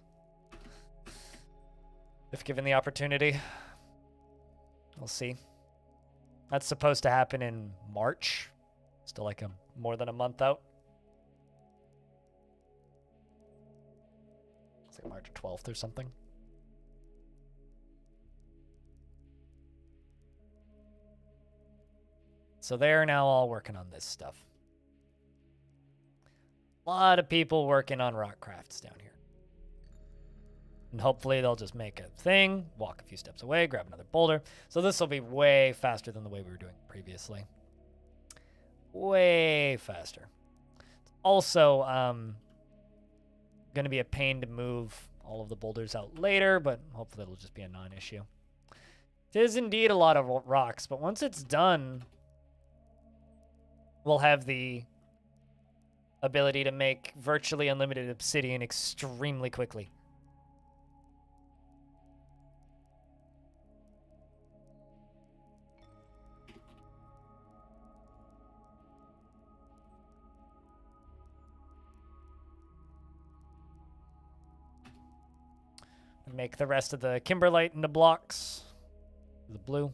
[SPEAKER 1] If given the opportunity. We'll see. That's supposed to happen in March. Still like more than a month out. It's like March 12th or something. So they're now all working on this stuff. A lot of people working on rock crafts down here. And hopefully they'll just make a thing, walk a few steps away, grab another boulder. So this will be way faster than the way we were doing previously. Way faster. It's also going to be a pain to move all of the boulders out later, but hopefully it'll just be a non-issue. It is indeed a lot of rocks, but once it's done, we'll have the ability to make virtually unlimited obsidian extremely quickly. Make the rest of the kimberlite into blocks. The blue.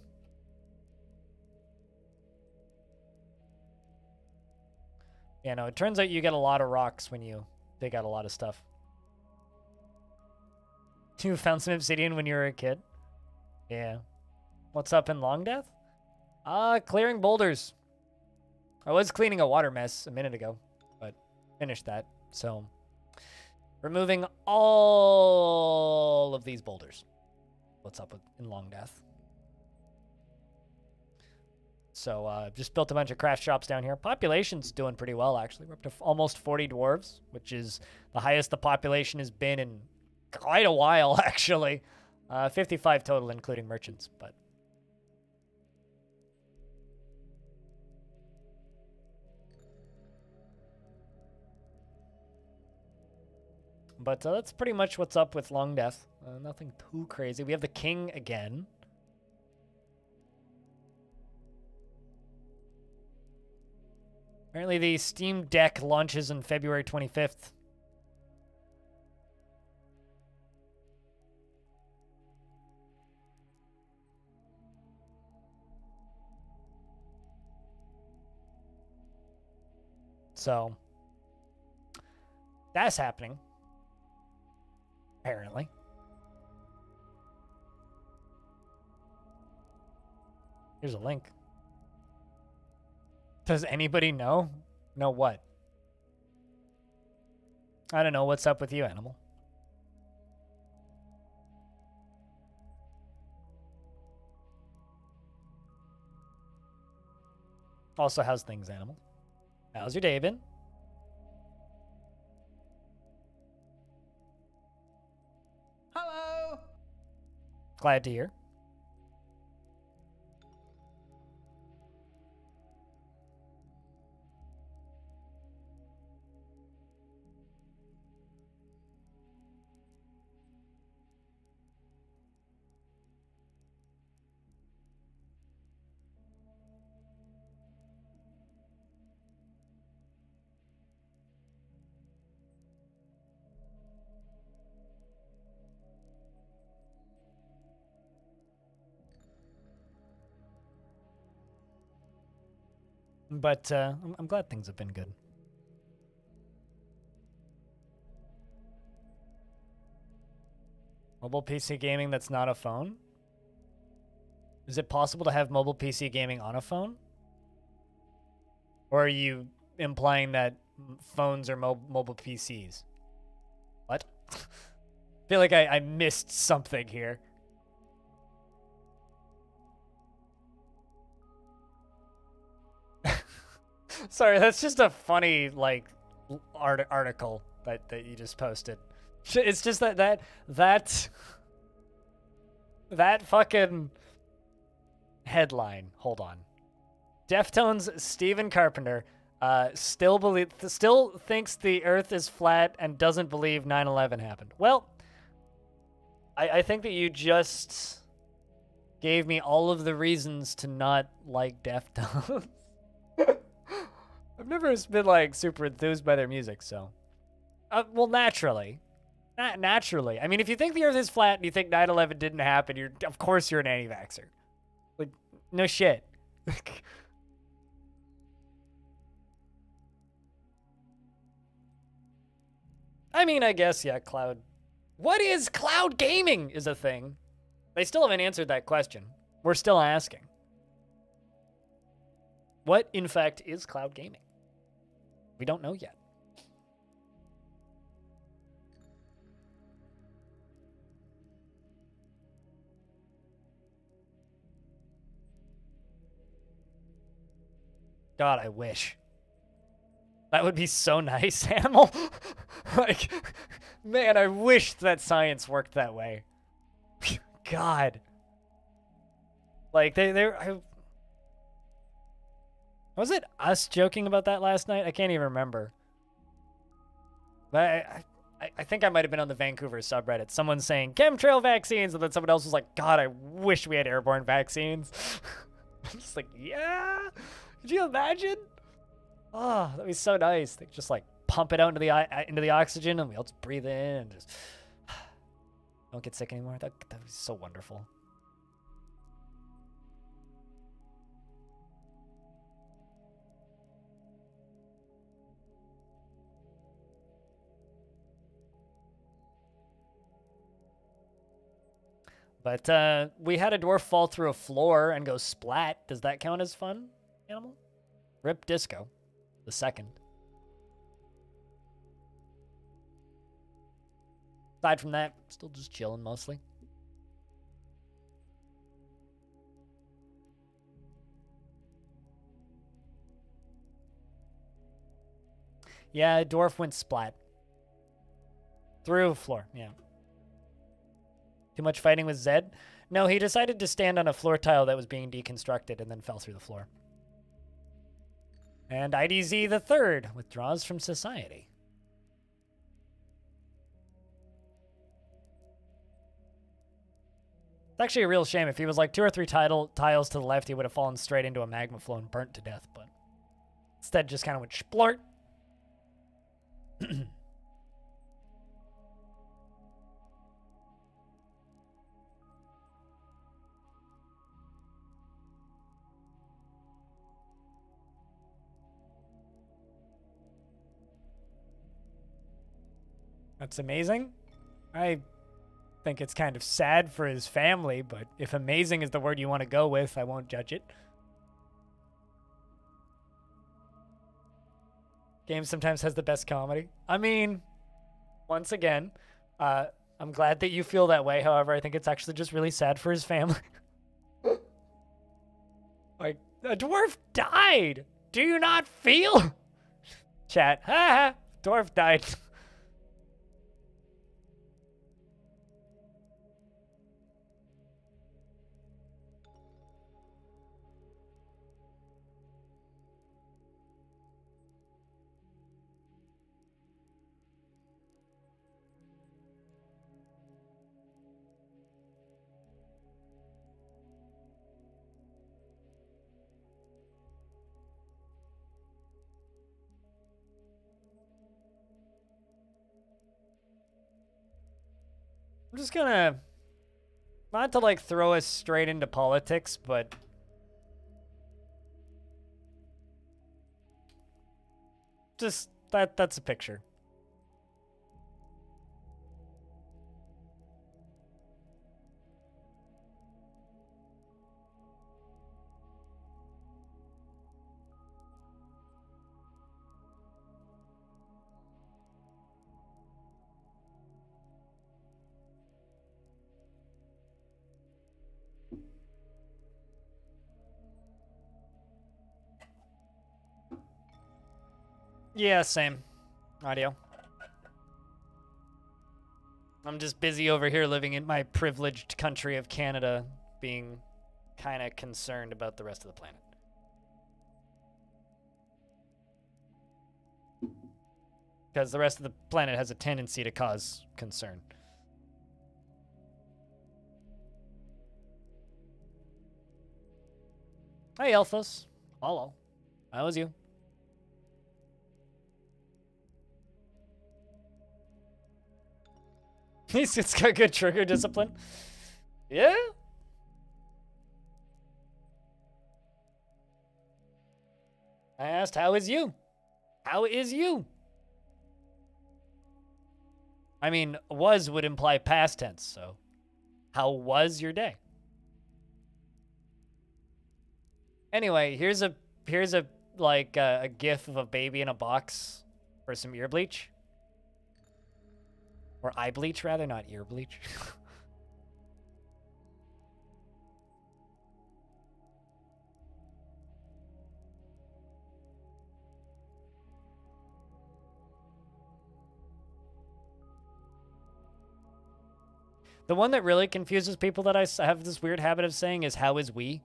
[SPEAKER 1] Yeah, no, it turns out you get a lot of rocks when you dig out a lot of stuff. You found some obsidian when you were a kid? Yeah. What's up in Longdeath? Clearing boulders. I was cleaning a water mess a minute ago, but finished that. So, removing all of these boulders. What's up in Longdeath? So, just built a bunch of craft shops down here. Population's doing pretty well, actually. We're up to almost 40 dwarves, which is the highest the population has been in quite a while, actually. 55 total, including merchants, but... But that's pretty much what's up with Longdeath. Nothing too crazy. We have the king again. Apparently the Steam Deck launches on February 25th. So, that's happening. Apparently. Here's a link. Does anybody know? Know what? I don't know. What's up with you, Animal? Also, how's things, Animal? How's your day been?
[SPEAKER 4] Hello.
[SPEAKER 1] Glad to hear. But I'm glad things have been good. Mobile PC gaming that's not a phone? Is it possible to have mobile PC gaming on a phone? Or are you implying that phones are mobile PCs? What? I feel like I missed something here. Sorry, that's just a funny, like, article that you just posted. It's just that fucking headline. Hold on. Deftones' Stephen Carpenter still thinks the Earth is flat and doesn't believe 9/11 happened. Well, I think that you just gave me all of the reasons to not like Deftones. I've never been, like, super enthused by their music, so... well, naturally. Naturally. I mean, if you think the Earth is flat and you think 9/11 didn't happen, of course you're an anti-vaxxer. Like, no shit. I mean, I guess, yeah, cloud... What is cloud gaming is a thing. They still haven't answered that question. We're still asking. What, in fact, is cloud gaming? We don't know yet. God, I wish. That would be so nice, Animal. Like, man, I wish that science worked that way. God. Like, was it us joking about that last night? I can't even remember. But I think I might have been on the Vancouver subreddit. Someone saying chemtrail vaccines, and then someone else was like, God, I wish we had airborne vaccines. I'm just like, yeah. Could you imagine? Oh, that'd be so nice. They just like pump it out into the oxygen, and we all just breathe in and just. Don't get sick anymore. That was so wonderful. But we had a dwarf fall through a floor and go splat. Does that count as fun, animal? Rip Disco, the second. Aside from that, still just chilling mostly. Yeah, dwarf went splat. Through a floor, yeah. Too much fighting with Zed? No, he decided to stand on a floor tile that was being deconstructed and then fell through the floor. And IDZ the third withdraws from society. It's actually a real shame. If he was like 2 or 3 tiles to the left, he would have fallen straight into a magma flow and burnt to death, but instead just kind of went splort. That's amazing. I think it's kind of sad for his family, but if amazing is the word you want to go with, I won't judge it. Game sometimes has the best comedy. I mean, once again, I'm glad that you feel that way. However, I think it's actually just really sad for his family. Like, a dwarf died. Do you not feel? Chat. Ha ha. Dwarf died. I'm just gonna, not to like throw us straight into politics, but just that's a picture. Yeah, same. Audio. I'm just busy over here living in my privileged country of Canada, being kind of concerned about the rest of the planet. Because the rest of the planet has a tendency to cause concern. Hey, Elthos. Hello. How was you? It's got good trigger discipline. Yeah? I asked, how is you? How is you? I mean, was would imply past tense, so how was your day? Anyway, here's a like a gif of a baby in a box for some ear bleach. Or eye bleach, rather, not ear bleach. The one that really confuses people that I have this weird habit of saying is, how is we?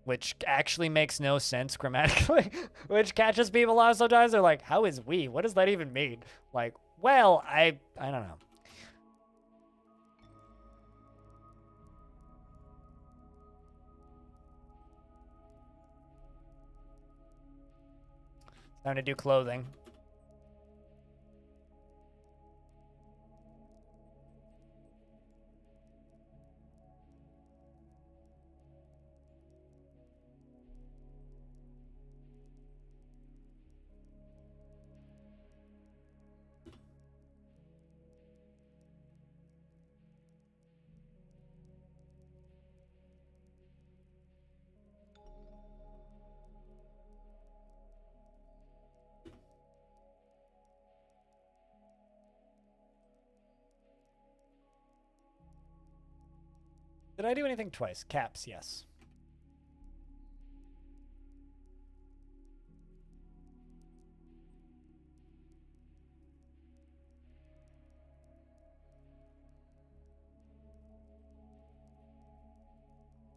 [SPEAKER 1] Which actually makes no sense grammatically, which catches people out sometimes. They're like, how is we? What does that even mean? Like, well, I don't know. Time to do clothing. Did I do anything twice? Caps, yes.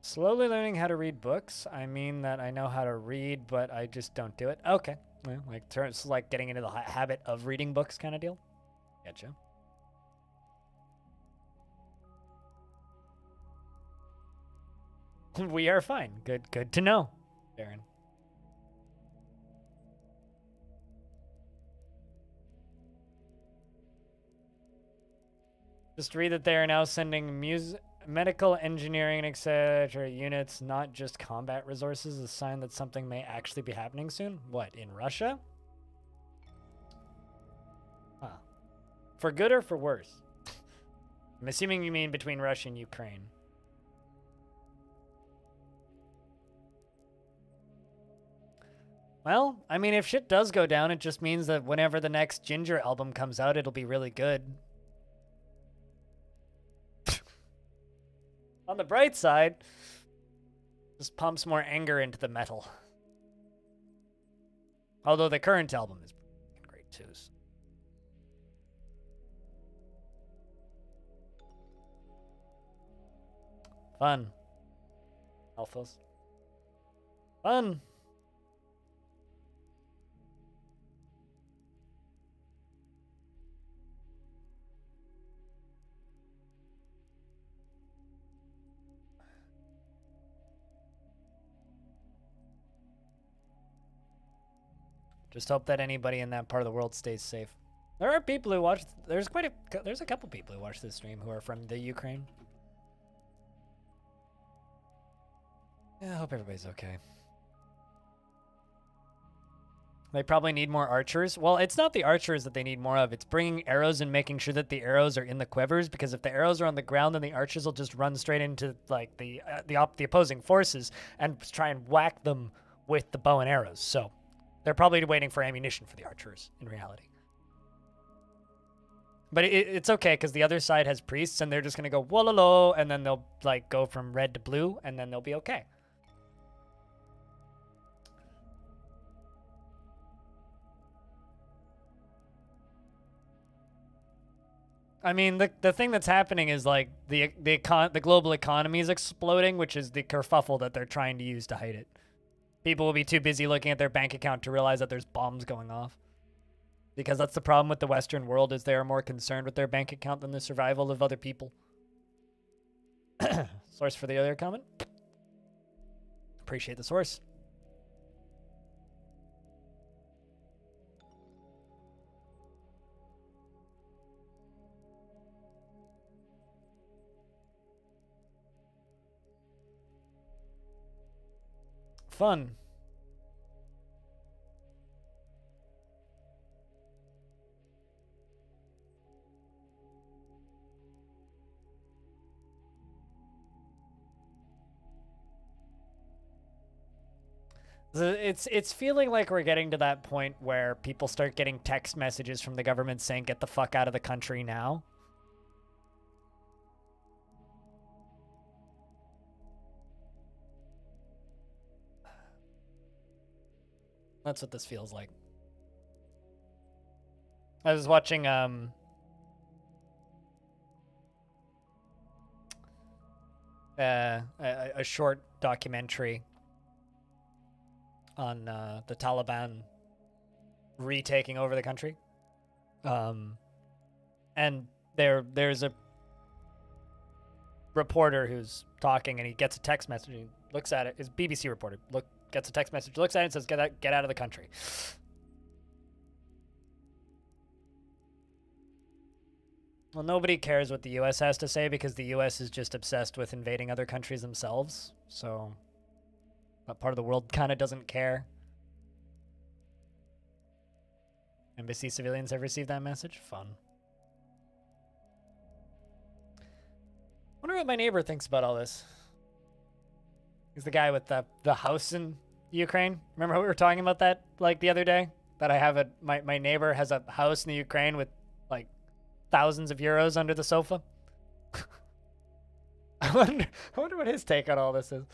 [SPEAKER 1] Slowly learning how to read books. I mean that I know how to read, but I just don't do it. Okay. Well, like it's like getting into the habit of reading books kind of deal. Gotcha. We are fine. Good to know, Darren. Just read that they are now sending medical, engineering, etc. units, not just combat resources, a sign that something may actually be happening soon. What, in Russia? Huh. For good or for worse? I'm assuming you mean between Russia and Ukraine. Well, I mean, if shit does go down, it just means that whenever the next Ginger album comes out, it'll be really good. On the bright side, just pumps more anger into the metal. Although the current album is great too. So. Fun. Alphas. Fun. Just hope that anybody in that part of the world stays safe. There are people who watch. There's a couple people who watch this stream who are from the Ukraine. Yeah, I hope everybody's okay. They probably need more archers. Well, it's not the archers that they need more of. It's bringing arrows and making sure that the arrows are in the quivers. Because if the arrows are on the ground, then the archers will just run straight into like the opposing forces and try and whack them with the bow and arrows. So. They're probably waiting for ammunition for the archers, in reality. But it's okay, because the other side has priests, and they're just going to go, whoa, and then they'll, like, go from red to blue, and then they'll be okay. I mean, the thing that's happening is, like, the global economy is exploding, which is the kerfuffle that they're trying to use to hide it. People will be too busy looking at their bank account to realize that there's bombs going off. Because that's the problem with the Western world, is they are more concerned with their bank account than the survival of other people. Source for the other comment? Appreciate the source. Fun. It's feeling like we're getting to that point where people start getting text messages from the government saying, get the fuck out of the country now. That's what this feels like. I was watching a short documentary on the Taliban retaking over the country. And there's a reporter who's talking, and he gets a text message. He looks at it. It's a BBC reporter. Gets a text message, looks at it, and says, "Get out of the country." Well, nobody cares what the U.S. has to say because the U.S. is just obsessed with invading other countries themselves. So that part of the world kind of doesn't care. Embassy civilians have received that message? Fun. Wonder what my neighbor thinks about all this. He's the guy with the house in Ukraine. Remember how we were talking about that like the other day? That I have my neighbor has a house in the Ukraine with like thousands of euros under the sofa. I wonder what his take on all this is.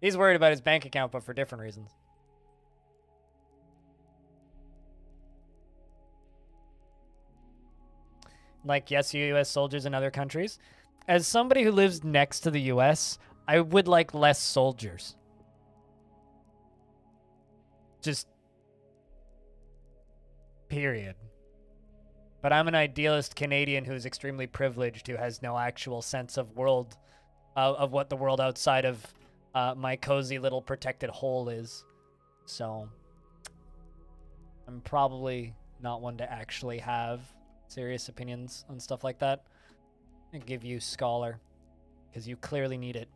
[SPEAKER 1] He's worried about his bank account, but for different reasons. Like, yes, U.S. soldiers in other countries. As somebody who lives next to the U.S., I would like less soldiers. Just period. But I'm an idealist Canadian who's extremely privileged, who has no actual sense of world, of what the world outside of my cozy little protected hole is. So I'm probably not one to actually have serious opinions on stuff like that. I give you scholar, because you clearly need it.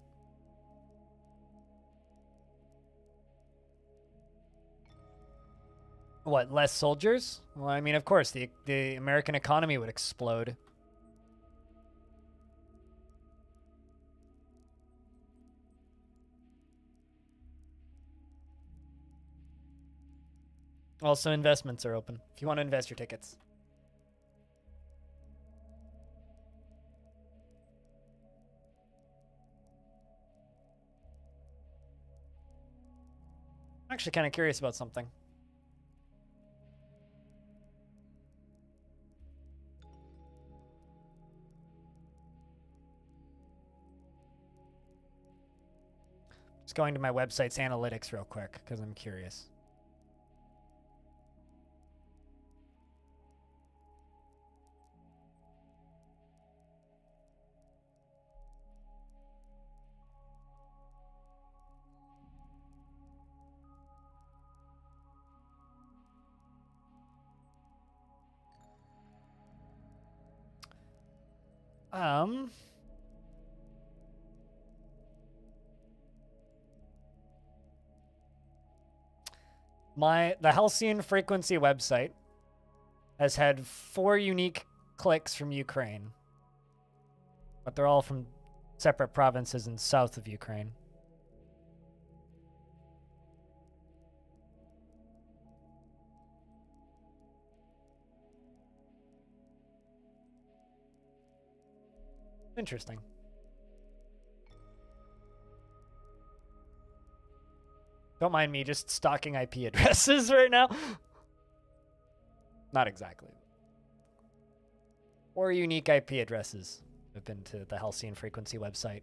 [SPEAKER 1] What, less soldiers? Well, I mean, of course, the American economy would explode. Also, investments are open if you want to invest your tickets. I'm actually kind of curious about something. Just going to my website's analytics real quick because I'm curious. The Halcyon Frequency website has had 4 unique clicks from Ukraine, but they're all from separate provinces in south of Ukraine. Interesting. Don't mind me just stalking IP addresses right now. Not exactly. 4 unique IP addresses have been to the Halcyon Frequency website.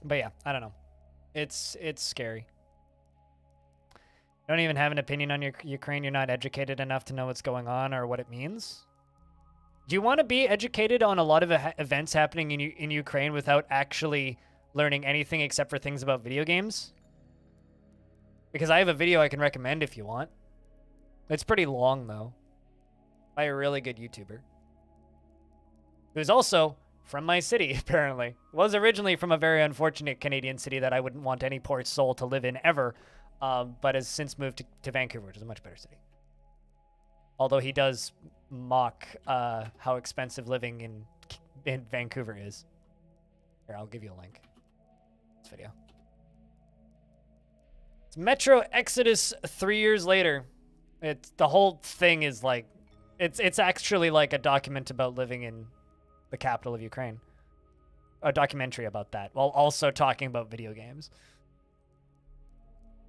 [SPEAKER 1] But yeah, I don't know. It's scary. You don't even have an opinion on your Ukraine. You're not educated enough to know what's going on or what it means. Do you want to be educated on a lot of events happening in Ukraine without actually learning anything except for things about video games? Because I have a video I can recommend if you want. It's pretty long, though. By a really good YouTuber. Who's also from my city, apparently. Was originally from a very unfortunate Canadian city that I wouldn't want any poor soul to live in ever, but has since moved to Vancouver, which is a much better city. Although he does mock how expensive living in Vancouver is. Here, I'll give you a link. This video. It's Metro Exodus 3 years later. It's the whole thing is like, it's actually like a document about living in the capital of Ukraine. A documentary about that, while also talking about video games.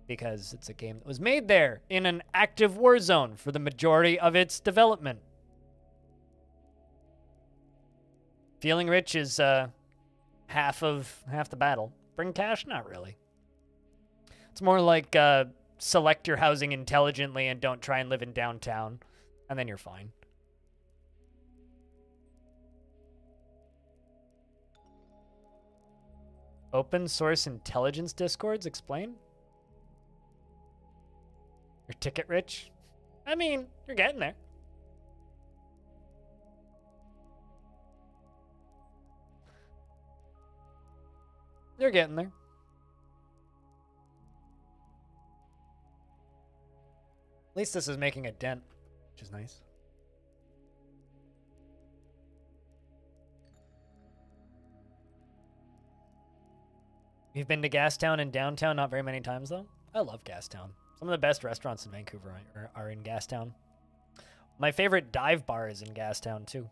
[SPEAKER 1] Because it's a game that was made there in an active war zone for the majority of its development. Feeling rich is half the battle. Bring cash? Not really. It's more like select your housing intelligently and don't try and live in downtown, and then you're fine. Open source intelligence discords? Explain? You're ticket rich? I mean, you're getting there. They're getting there. At least this is making a dent, which is nice. You've been to Gastown and downtown, not very many times though. I love Gastown. Some of the best restaurants in Vancouver are in Gastown. My favorite dive bar is in Gastown too.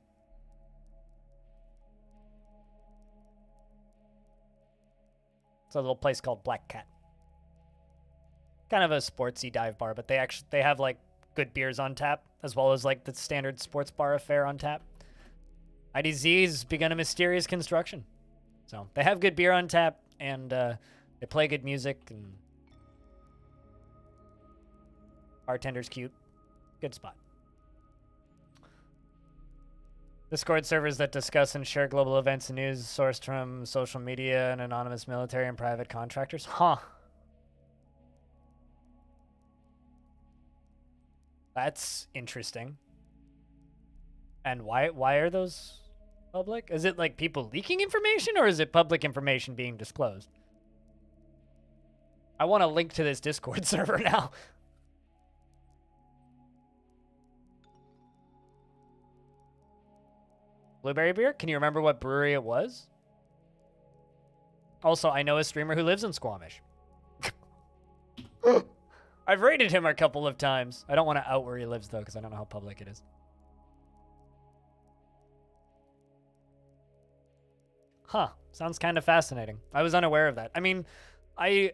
[SPEAKER 1] It's a little place called Black Cat. Kind of a sportsy dive bar, but they have like good beers on tap, as well as like the standard sports bar affair on tap. IDZ's begun a mysterious construction. So they have good beer on tap, and they play good music, and bartender's cute. Good spot. Discord servers that discuss and share global events and news sourced from social media and anonymous military and private contractors. Huh. That's interesting. And why are those public? Is it like people leaking information, or is it public information being disclosed? I want to link to this Discord server now. Blueberry beer? Can you remember what brewery it was? Also, I know a streamer who lives in Squamish. I've rated him a couple of times. I don't want to out where he lives, though, because I don't know how public it is. Huh. Sounds kind of fascinating. I was unaware of that. I mean, I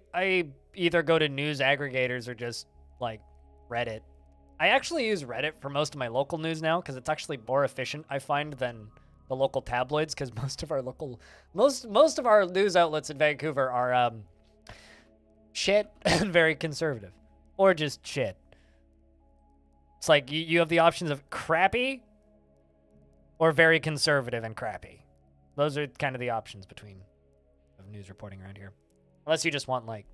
[SPEAKER 1] either go to news aggregators or just, like, Reddit. I actually use Reddit for most of my local news now, because it's actually more efficient, I find, than the local tabloids, because most of our news outlets in Vancouver are shit and very conservative. Or just shit. It's like you have the options of crappy or very conservative and crappy. Those are kind of the options between of news reporting around here. Unless you just want, like,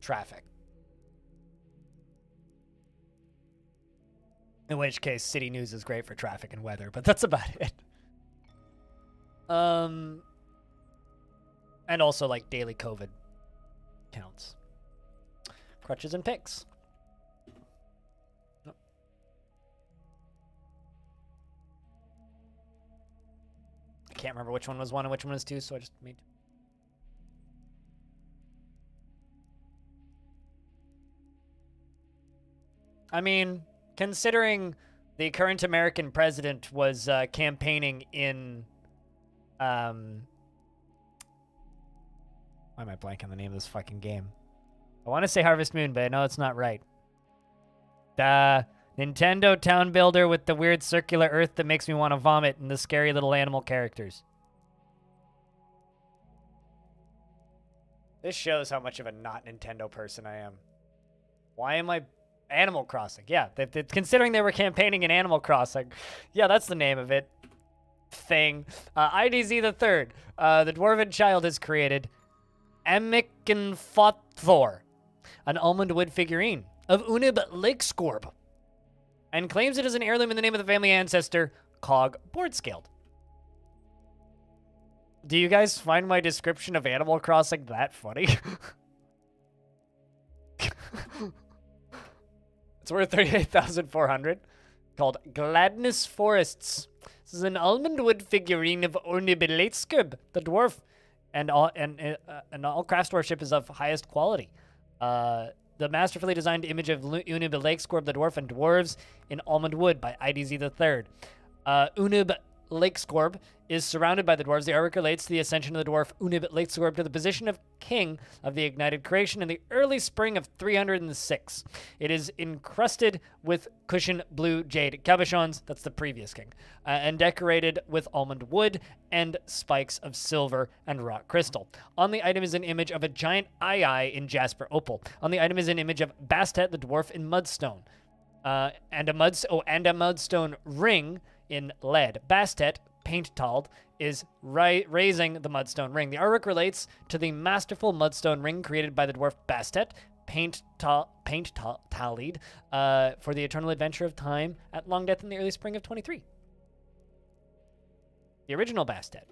[SPEAKER 1] traffic. In which case, City News is great for traffic and weather, but that's about it. And also, like, daily COVID counts. Crutches and picks. Nope. I can't remember which one was 1 and which one was 2, so I just made... I mean, considering the current American president was campaigning in... Why am I blanking on the name of this fucking game? I want to say Harvest Moon, but I know it's not right. The Nintendo town builder with the weird circular earth that makes me want to vomit and the scary little animal characters. This shows how much of a not Nintendo person I am. Why am I... Animal Crossing. Yeah, considering they were campaigning in Animal Crossing. Yeah, that's the name of it. Thing. IDZ the Third. The Dwarven Child has created Amikenfothor, an almond wood figurine of Unib Lakescorp, and claims it is an heirloom in the name of the family ancestor, Cog Boardscaled. Do you guys find my description of Animal Crossing that funny? It's worth 38,400. Called Gladness Forests. This is an almond wood figurine of Unib Lakescorp, the dwarf, and all craftsmanship is of highest quality. The masterfully designed image of Unib Lakescorp, the dwarf, and dwarves in almond wood by IDZ III. Unib Lakescorp is surrounded by the dwarves. The artwork relates to the ascension of the dwarf Unib Lakescorp to the position of king of the ignited creation in the early spring of 306. It is encrusted with cushion blue jade cabochons, that's the previous king, and decorated with almond wood and spikes of silver and rock crystal. On the item is an image of a giant eye in jasper opal. On the item is an image of Bastet the dwarf in mudstone, and a mudstone ring in lead. Bastet, paint-talled, is raising the mudstone ring. The artwork relates to the masterful mudstone ring created by the dwarf Bastet, paint-tallied for the eternal adventure of time at Longdeath in the early spring of 23. The original Bastet.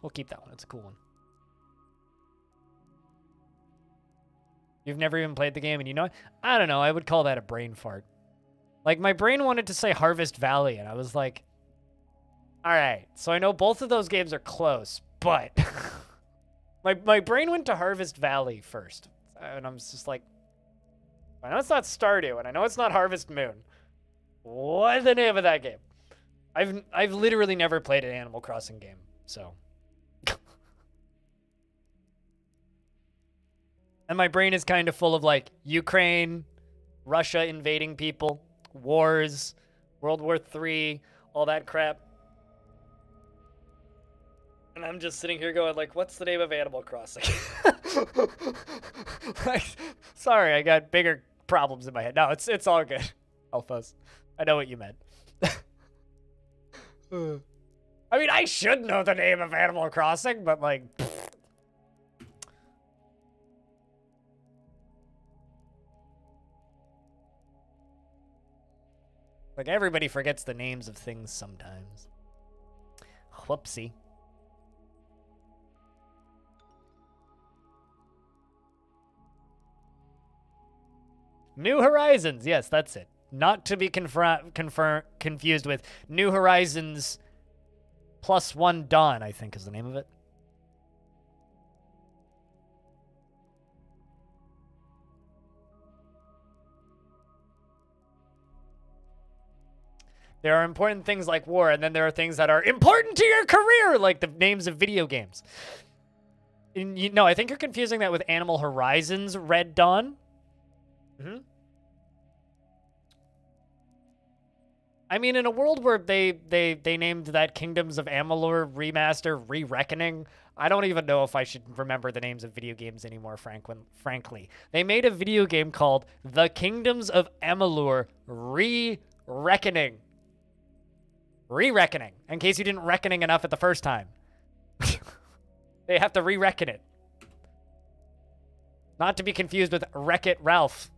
[SPEAKER 1] We'll keep that one. It's a cool one. You've never even played the game, and you know it? I don't know. I would call that a brain fart. Like, my brain wanted to say Harvest Valley, and I was like, all right, so I know both of those games are close, but my brain went to Harvest Valley first, and I'm just like, I know it's not Stardew, and I know it's not Harvest Moon. What's the name of that game? I've literally never played an Animal Crossing game, so. And my brain is kind of full of like Ukraine, Russia invading people, wars, World War III, all that crap. And I'm just sitting here going like, what's the name of Animal Crossing? Like, sorry, I got bigger problems in my head. No, it's all good. Alphas. I know what you meant. I mean, I should know the name of Animal Crossing, but like... Like, everybody forgets the names of things sometimes. Whoopsie. New Horizons. Yes, that's it. Not to be confused with New Horizons +1 Dawn, I think is the name of it. There are important things like war, and then there are things that are important to your career, like the names of video games. And no, I think you're confusing that with Animal Horizons Red Dawn. I mean, in a world where they named that Kingdoms of Amalur remaster Re-Reckoning, I don't even know if I should remember the names of video games anymore, frankly. They made a video game called The Kingdoms of Amalur Re-Reckoning. Re-Reckoning, in case you didn't reckoning enough at the first time. They have to re-reckon it. Not to be confused with Wreck-It Ralph.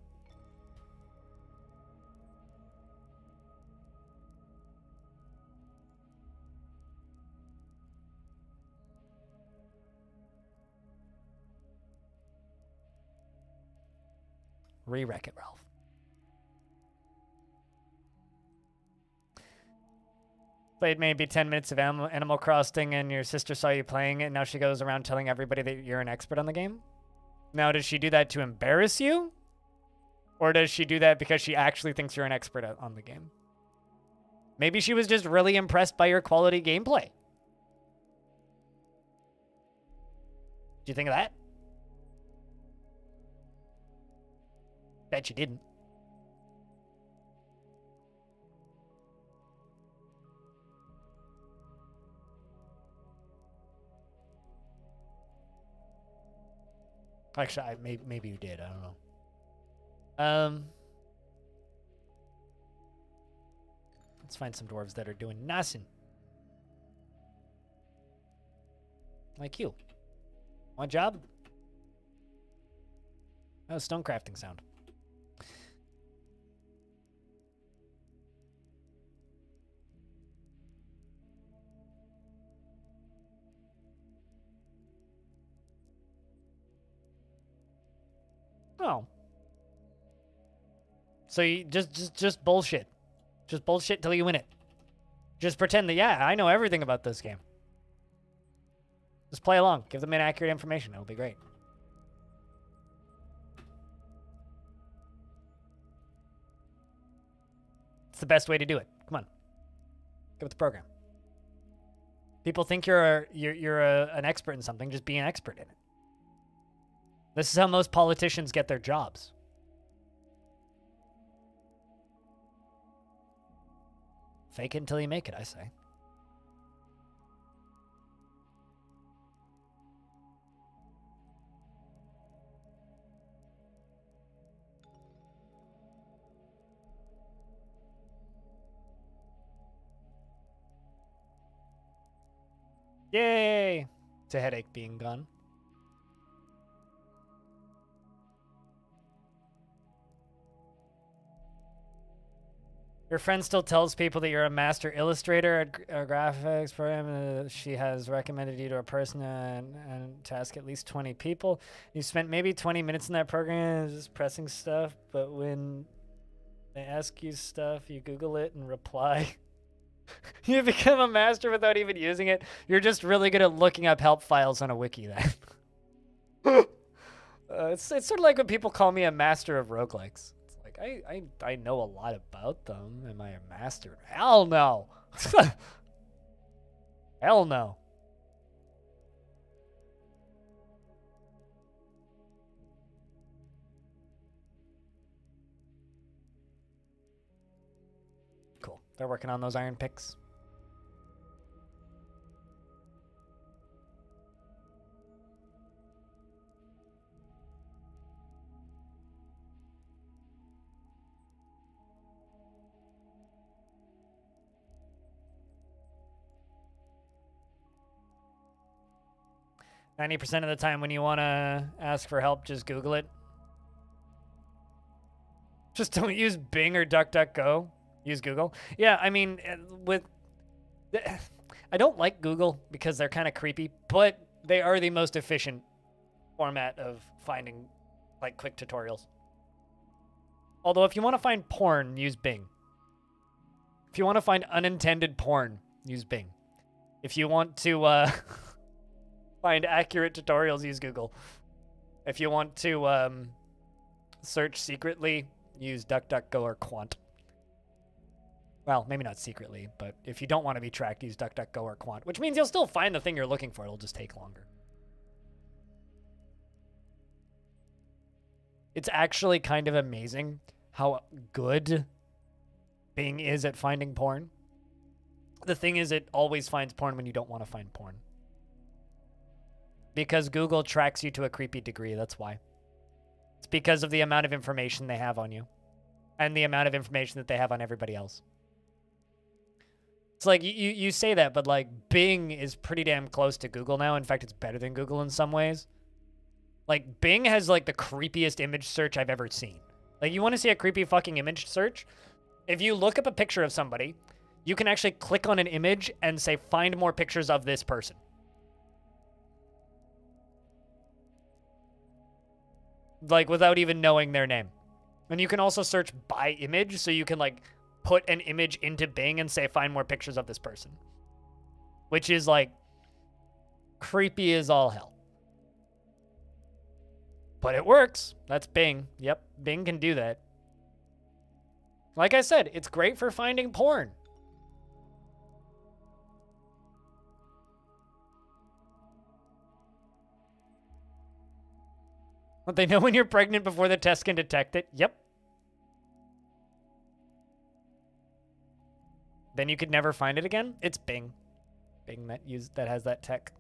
[SPEAKER 1] Re-Wreck-It Ralph. Played maybe 10 minutes of Animal Crossing and your sister saw you playing it and now she goes around telling everybody that you're an expert on the game? Now, does she do that to embarrass you? Or does she do that because she actually thinks you're an expert on the game? Maybe she was just really impressed by your quality gameplay. Do you think of that? Bet you didn't. Actually, maybe you did. I don't know. Let's find some dwarves that are doing nothing. Like you. Want a job? Oh, stone crafting sound. Oh. So you just bullshit. Just bullshit till you win it. Just pretend that, yeah, I know everything about this game. Just play along. Give them inaccurate information. It'll be great. It's the best way to do it. Come on. Get with the program. People think you're an expert in something. Just be an expert in it. This is how most politicians get their jobs. Fake it until you make it, I say. Yay! It's a headache being gone. Your friend still tells people that you're a master illustrator at a graphics program. She has recommended you to a person and task at least 20 people. You spent maybe 20 minutes in that program just pressing stuff, but when they ask you stuff, you Google it and reply. You become a master without even using it. You're just really good at looking up help files on a wiki then. It's sort of like when people call me a master of roguelikes. It's like, I know a lot about them. Am I a master? Hell no. Hell no. Cool. They're working on those iron picks. %90 of the time when you want to ask for help, just Google it. Just don't use Bing or DuckDuckGo. Use Google. Yeah, I mean, I don't like Google because they're kind of creepy, but they are the most efficient format of finding, like, quick tutorials. Although, if you want to find porn, use Bing. If you want to find unintended porn, use Bing. If you want to find accurate tutorials, use Google. If you want to search secretly, use DuckDuckGo or Quant. Well, maybe not secretly, but if you don't want to be tracked, use DuckDuckGo or Quant, which means you'll still find the thing you're looking for. It'll just take longer. It's actually kind of amazing how good Bing is at finding porn. The thing is, it always finds porn when you don't want to find porn. Because Google tracks you to a creepy degree, that's why. It's because of the amount of information they have on you. And the amount of information that they have on everybody else. It's like, you say that, but like, Bing is pretty damn close to Google now. In fact, it's better than Google in some ways. Like, Bing has like the creepiest image search I've ever seen. Like, you want to see a creepy fucking image search? If you look up a picture of somebody, you can actually click on an image and say, find more pictures of this person. Like, without even knowing their name. And you can also search by image, so you can, like, put an image into Bing and say, find more pictures of this person. Which is, like, creepy as all hell. But it works. That's Bing. Yep, Bing can do that. Like I said, it's great for finding porn. But they know when you're pregnant before the test can detect it. Yep. Then you could never find it again. It's Bing. Bing that has that tech.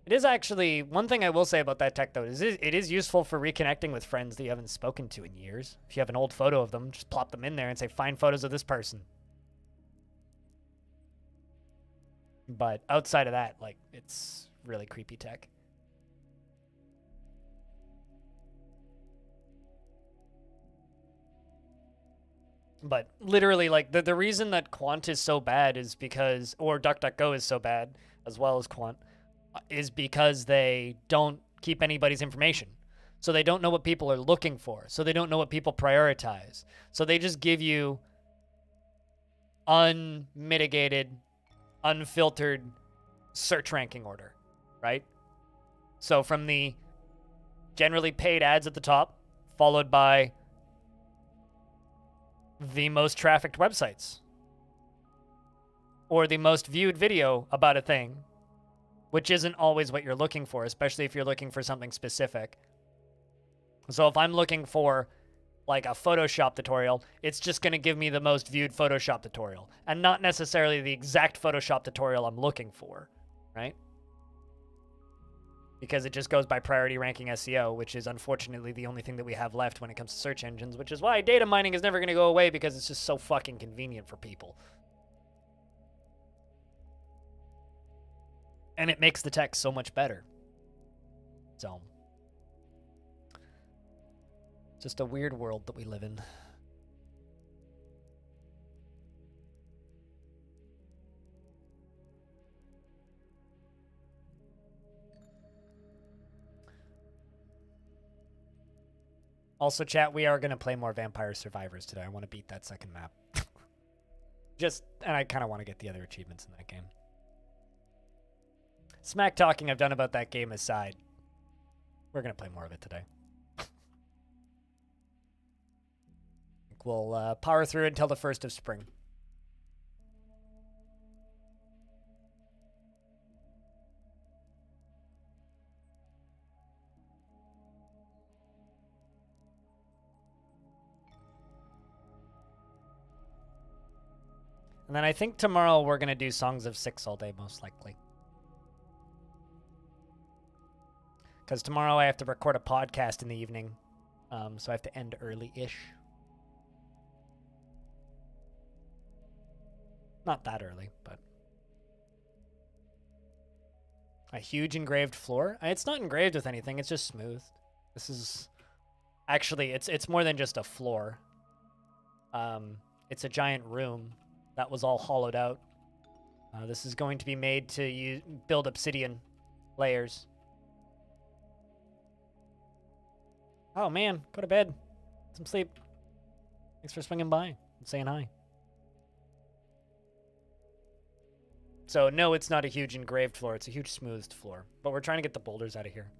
[SPEAKER 1] It is actually, one thing I will say about that tech though, is it is useful for reconnecting with friends that you haven't spoken to in years. If you have an old photo of them, just plop them in there and say, find photos of this person. But outside of that, like, it's really creepy tech. But literally, like, the reason that Quant is so bad is because, or DuckDuckGo is so bad, as well as Quant, is because they don't keep anybody's information. So they don't know what people are looking for. So they don't know what people prioritize. So they just give you unmitigated, unfiltered search ranking order, right? So from the generally paid ads at the top, followed by the most trafficked websites, or the most viewed video about a thing, which isn't always what you're looking for, especially if you're looking for something specific. So if I'm looking for like a Photoshop tutorial, it's just going to give me the most viewed Photoshop tutorial and not necessarily the exact Photoshop tutorial I'm looking for, right? Because it just goes by priority ranking SEO, which is unfortunately the only thing that we have left when it comes to search engines, which is why data mining is never going to go away, because it's just so fucking convenient for people. And it makes the text so much better. So Just a weird world that we live in. Also, chat, we are going to play more Vampire Survivors today. I want to beat that second map. And I kind of want to get the other achievements in that game. Smack talking I've done about that game aside, we're going to play more of it today. We'll power through until the 1st of spring. And then I think tomorrow we're going to do Songs of Six all day, most likely. Because tomorrow I have to record a podcast in the evening, so I have to end early-ish. Not that early, but... A huge engraved floor? It's not engraved with anything, it's just smooth. This is... Actually, it's more than just a floor. It's a giant room that was all hollowed out. This is going to be made to build obsidian layers. Oh man, go to bed. Get some sleep. Thanks for swinging by and saying hi. So no, it's not a huge engraved floor. It's a huge smoothed floor. But we're trying to get the boulders out of here.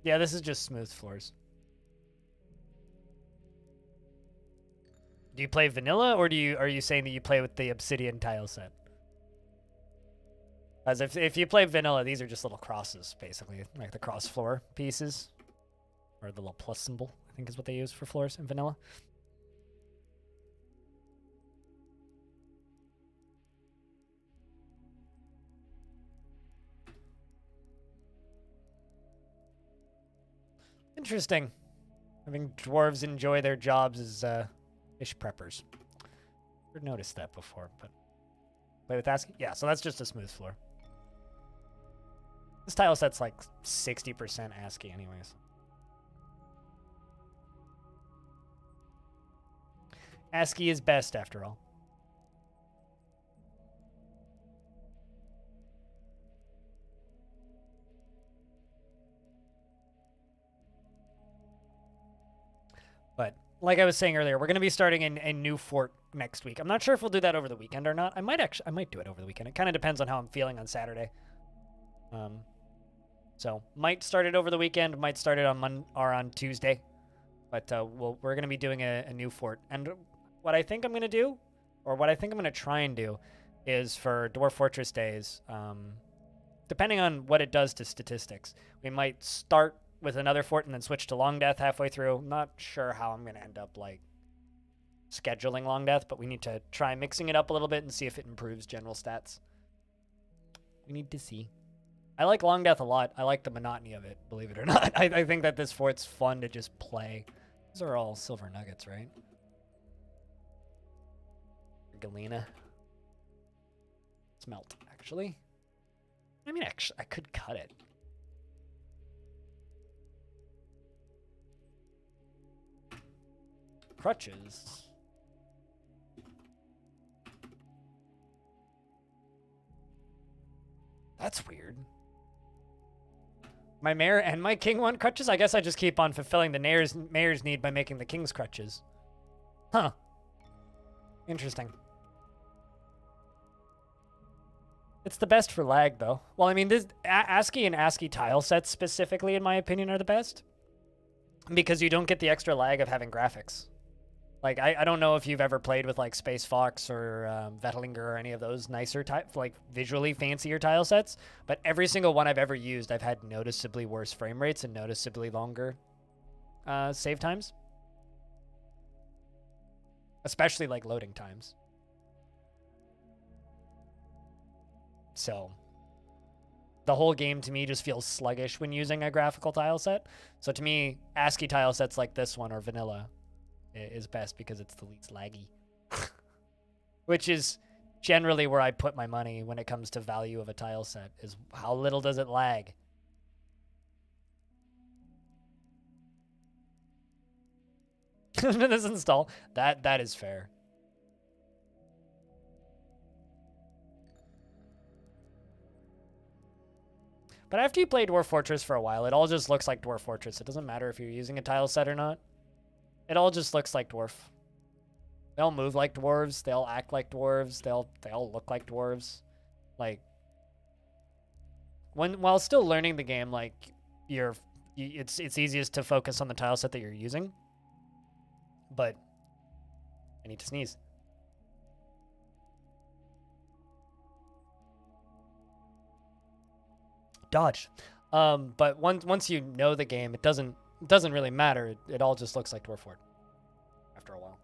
[SPEAKER 1] Yeah, this is just smooth floors. Do you play vanilla, or are you saying that you play with the obsidian tile set? As if you play vanilla, these are just little crosses, basically, like the cross floor pieces, or the little plus symbol, I think is what they use for floors in vanilla. Interesting. Having dwarves enjoy their jobs as fish preppers. Never noticed that before, but play with ASCII? Yeah, so that's just a smooth floor. This tile set's like 60% ASCII anyways. ASCII is best after all. But like I was saying earlier, we're going to be starting a new fort next week. I'm not sure if we'll do that over the weekend or not. I might do it over the weekend. It kind of depends on how I'm feeling on Saturday. So might start it over the weekend, might start it on Tuesday. But we're going to be doing a new fort. And what I think I'm going to do, or what I think I'm going to try and do, is for Dwarf Fortress days, depending on what it does to statistics, we might start with another fort and then switch to Longdeath halfway through. I'm not sure how I'm going to end up like scheduling Longdeath, but we need to try mixing it up a little bit and see if it improves general stats. We need to see. I like Longdeath a lot. I like the monotony of it, believe it or not. I think that this fort's fun to just play. These are all silver nuggets, right? Galena. Smelt, actually. I mean, actually, I could cut it. Crutches. That's weird. My mayor and my king want crutches? I guess I just keep on fulfilling the mayor's need by making the king's crutches. Huh. Interesting. It's the best for lag, though. Well, I mean, this ASCII and ASCII tile sets specifically, in my opinion, are the best. Because you don't get the extra lag of having graphics. Like, I don't know if you've ever played with, like, Space Fox or Vettlinger or any of those nicer, like, visually fancier tile sets. But every single one I've ever used, I've had noticeably worse frame rates and noticeably longer save times. Especially, like, loading times. So, the whole game, to me, just feels sluggish when using a graphical tile set. So, to me, ASCII tile sets like this one or vanilla is best because it's the least laggy. Which is generally where I put my money when it comes to value of a tile set, is how little does it lag. this install. That is fair. But after you play Dwarf Fortress for a while, it all just looks like Dwarf Fortress. It doesn't matter if you're using a tile set or not. It all just looks like Dwarf. They all move like dwarves. They all act like dwarves. They all look like dwarves. Like, while still learning the game, like it's easiest to focus on the tile set that you're using. But I need to sneeze. Dodge. But once you know the game, it doesn't really matter. It all just looks like Dwarf Fort after a while.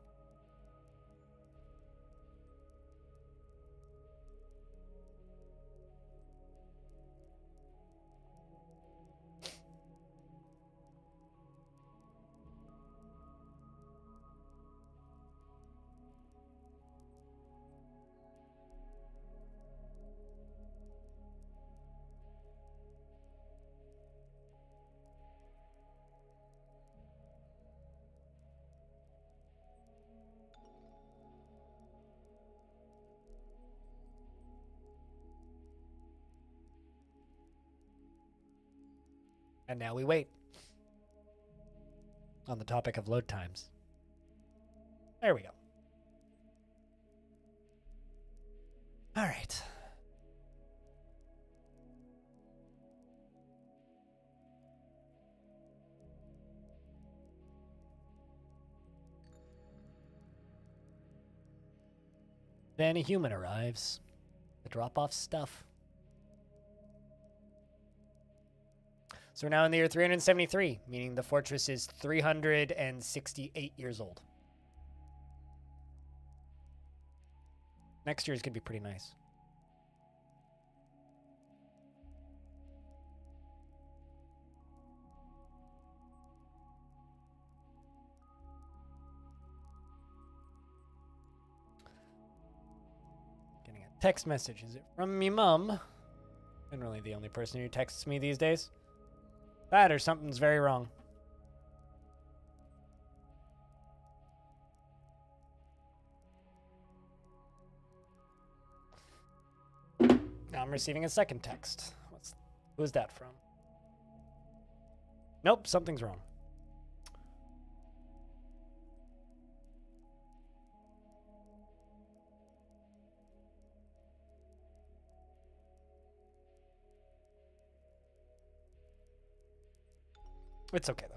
[SPEAKER 1] And now we wait. On the topic of load times. There we go. All right. Then a human arrives to drop off stuff. So we're now in the year 373, meaning the fortress is 368 years old. Next year is going to be pretty nice. Getting a text message. Is it from me mum? Generally the only person who texts me these days. That or something's very wrong. Now I'm receiving a second text. Who's that from? Nope, something's wrong. It's okay, though.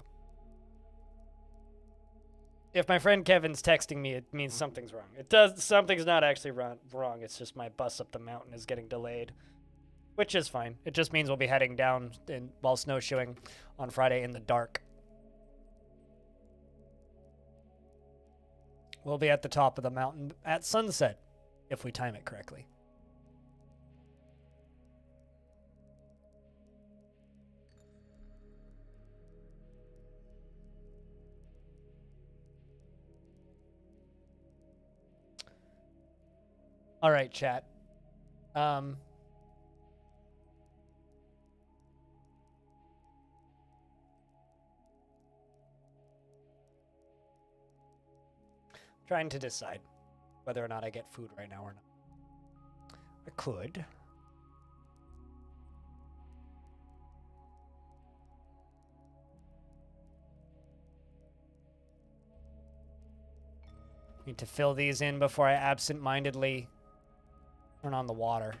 [SPEAKER 1] If my friend Kevin's texting me, it means something's wrong. Something's not actually wrong. It's just my bus up the mountain is getting delayed, which is fine. It just means we'll be heading down while snowshoeing on Friday in the dark. We'll be at the top of the mountain at sunset, if we time it correctly. All right, chat. Trying to decide whether or not I get food right now or not. I could. Need to fill these in before I absent-mindedly turn on the water.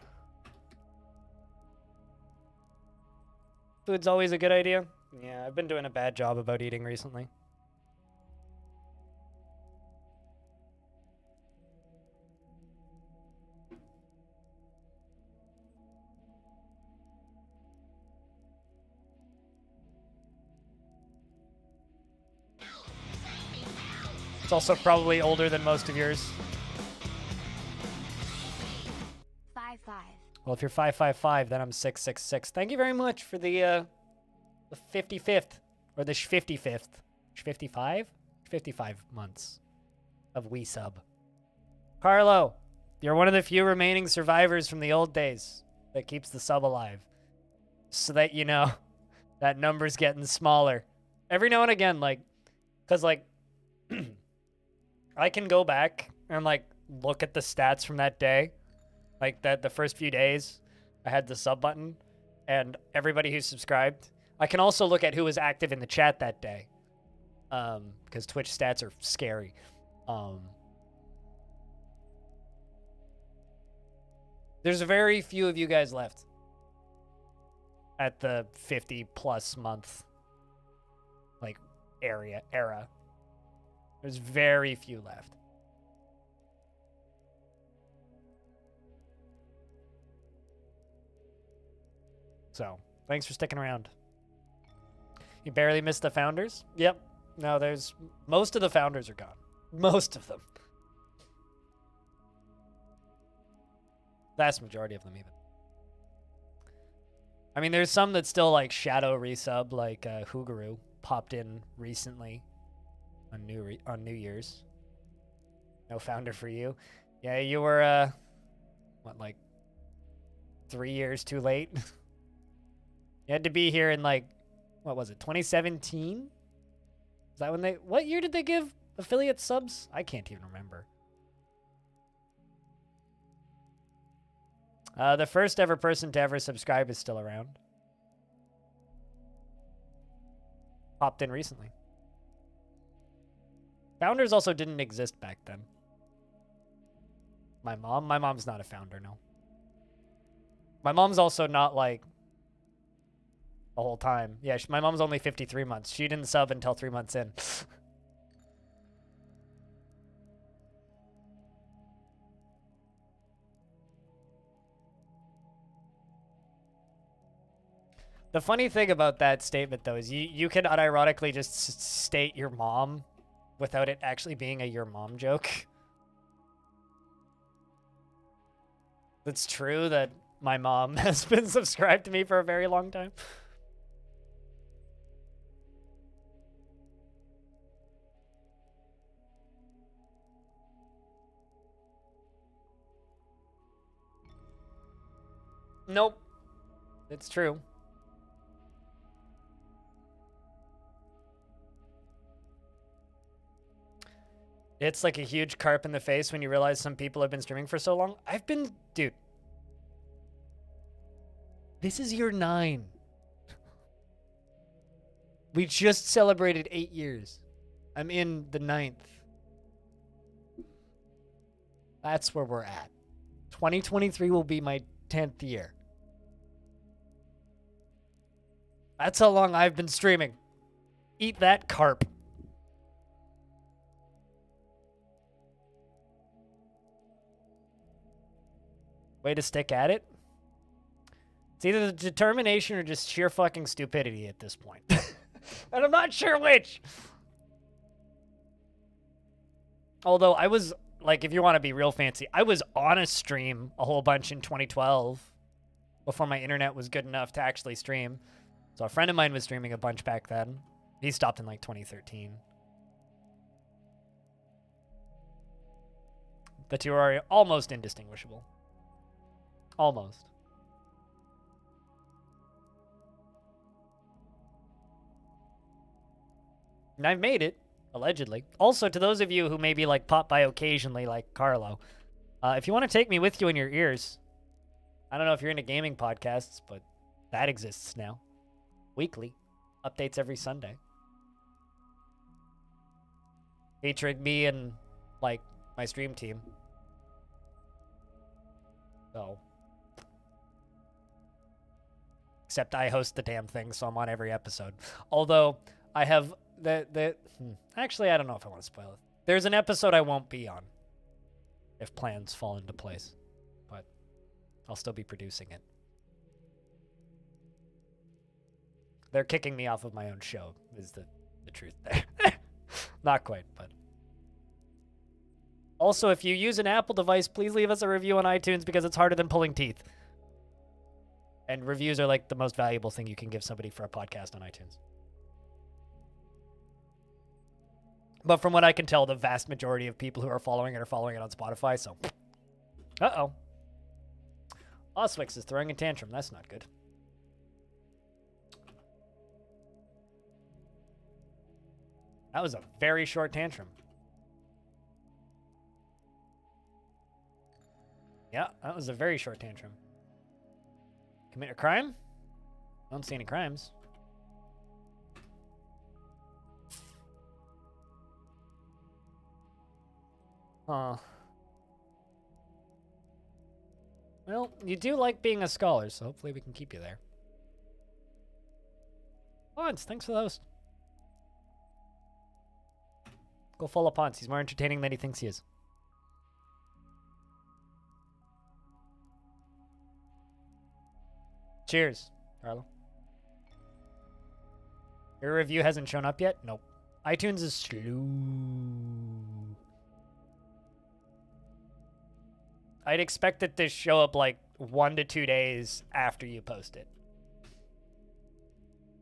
[SPEAKER 1] Food's always a good idea. Yeah, I've been doing a bad job about eating recently. It's also probably older than most of yours.
[SPEAKER 2] 5-5.
[SPEAKER 1] Well, if you're 555, then I'm 666. Thank you very much for the 55th or the 55th, 55, 55 months of Wii Sub. Carlo, you're one of the few remaining survivors from the old days that keeps the sub alive, so that you know that number's getting smaller every now and again. Like, cause like I can go back and like look at the stats from that day, like the first few days. I had the sub button, and everybody who subscribed. I can also look at who was active in the chat that day, because Twitch stats are scary. There's very few of you guys left at the 50+ month like era. There's very few left. So, thanks for sticking around. You barely missed the founders? Yep. No, there's... Most of the founders are gone. Most of them. Vast majority of them, even. I mean, there's some that still, like, shadow resub, like Hoogaroo popped in recently on New Year's. No founder for you. Yeah, you were, what, like, 3 years too late? You had to be here in, like, what was it, 2017? Is that when they... What year did they give affiliate subs? I can't even remember. The first ever person to ever subscribe is still around. Popped in recently. Founders also didn't exist back then. My mom's not a founder, no. My mom's also not, like, the whole time. Yeah, my mom's only 53 months. She didn't sub until 3 months in. The funny thing about that statement, though, is you can unironically just state your mom without it actually being a your mom joke. It's true that my mom has been subscribed to me for a very long time. Nope. It's true. It's like a huge carp in the face when you realize some people have been streaming for so long. Dude. This is year 9. We just celebrated 8 years. I'm in the 9th. That's where we're at. 2023 will be my 10th year. That's how long I've been streaming. Eat that, carp. Way to stick at it? It's either the determination or just sheer fucking stupidity at this point. And I'm not sure which. Although I was, like, if you want to be real fancy, I was on a stream a whole bunch in 2012 before my internet was good enough to actually stream. So a friend of mine was streaming a bunch back then. He stopped in, like, 2013. The two are almost indistinguishable. Almost. And I've made it, allegedly. Also, to those of you who maybe, like, pop by occasionally, like Carlo, if you want to take me with you in your ears, I don't know if you're into gaming podcasts, but that exists now. Weekly. Updates every Sunday. Featuring me and, like, my stream team. So... Except I host the damn thing, so I'm on every episode. Although, I have actually, I don't know if I want to spoil it. There's an episode I won't be on. If plans fall into place. But I'll still be producing it. They're kicking me off of my own show, is the truth there. Not quite, but... Also, if you use an Apple device, please leave us a review on iTunes because it's harder than pulling teeth. And reviews are like the most valuable thing you can give somebody for a podcast on iTunes. But from what I can tell, the vast majority of people who are following it are following it on Spotify, so... Uh-oh. Oswix is throwing a tantrum. That's not good. That was a very short tantrum. Yeah, that was a very short tantrum. Commit a crime? Don't see any crimes. Huh. Well, you do like being a scholar, so hopefully we can keep you there. Ponce, thanks for the host. Go follow Ponce. He's more entertaining than he thinks he is. Cheers, Carlo. Your review hasn't shown up yet? Nope. iTunes is slow. I'd expect it to show up like 1 to 2 days after you post it.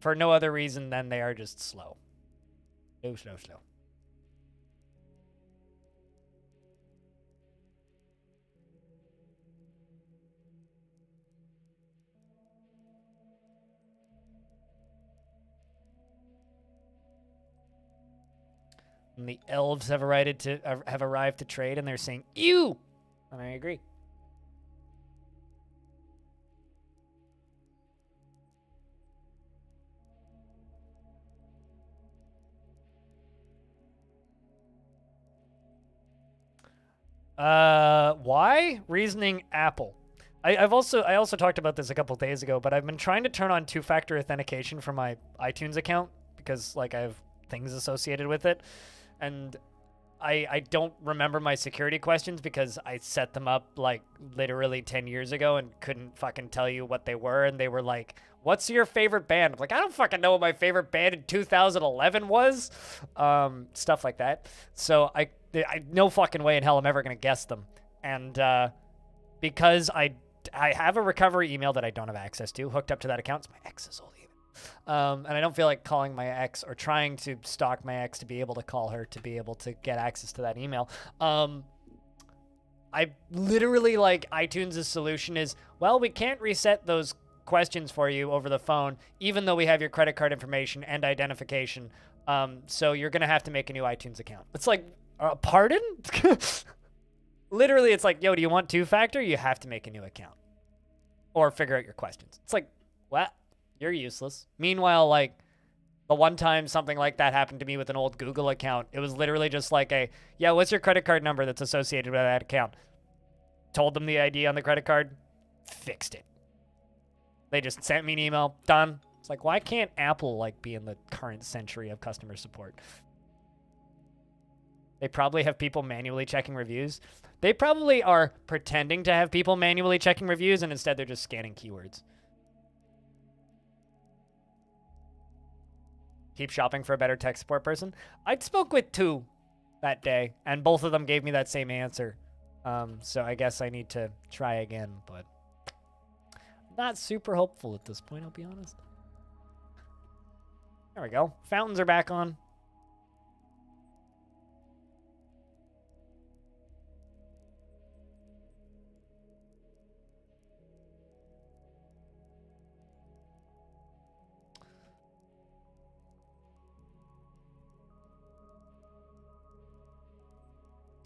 [SPEAKER 1] For no other reason than they are just slow. Slow. And the elves have arrived to trade, and they're saying, "Ew!" And I agree. Why? Reasoning Apple. I also talked about this a couple days ago, but I've been trying to turn on two-factor authentication for my iTunes account because like I have things associated with it, and I don't remember my security questions because I set them up like literally 10 years ago and couldn't fucking tell you what they were, and they were like, "What's your favorite band?" I'm like, I don't fucking know what my favorite band in 2011 was. Stuff like that. So I no fucking way in hell I'm ever gonna guess them. And because I have a recovery email that I don't have access to hooked up to that account. It's my ex's old email. And I don't feel like calling my ex or trying to stalk my ex to be able to call her to be able to get access to that email. I literally like iTunes' solution is, well, we can't reset those questions for you over the phone, even though we have your credit card information and identification. So you're going to have to make a new iTunes account. It's like, pardon? Literally, it's like, yo, do you want two-factor? You have to make a new account or figure out your questions. It's like, what? You're useless. Meanwhile, like, the one time something like that happened to me with an old Google account, it was literally just like yeah, what's your credit card number that's associated with that account? Told them the ID on the credit card, fixed it. They just sent me an email, done. It's like, why can't Apple, like, be in the current century of customer support? They probably have people manually checking reviews. They probably are pretending to have people manually checking reviews, and instead they're just scanning keywords. Keep shopping for a better tech support person. I spoke with 2 that day, and both of them gave me that same answer. So I guess I need to try again, but not super hopeful at this point, I'll be honest. There we go. Fountains are back on.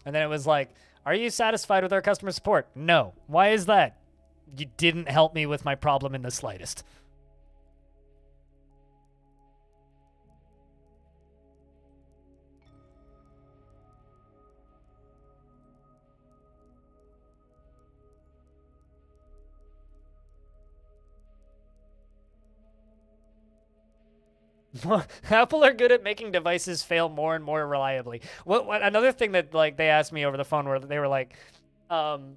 [SPEAKER 1] And then it was like, are you satisfied with our customer support? No. Why is that? You didn't help me with my problem in the slightest. Apple are good at making devices fail more and more reliably. What another thing that like they asked me over the phone where they were like, can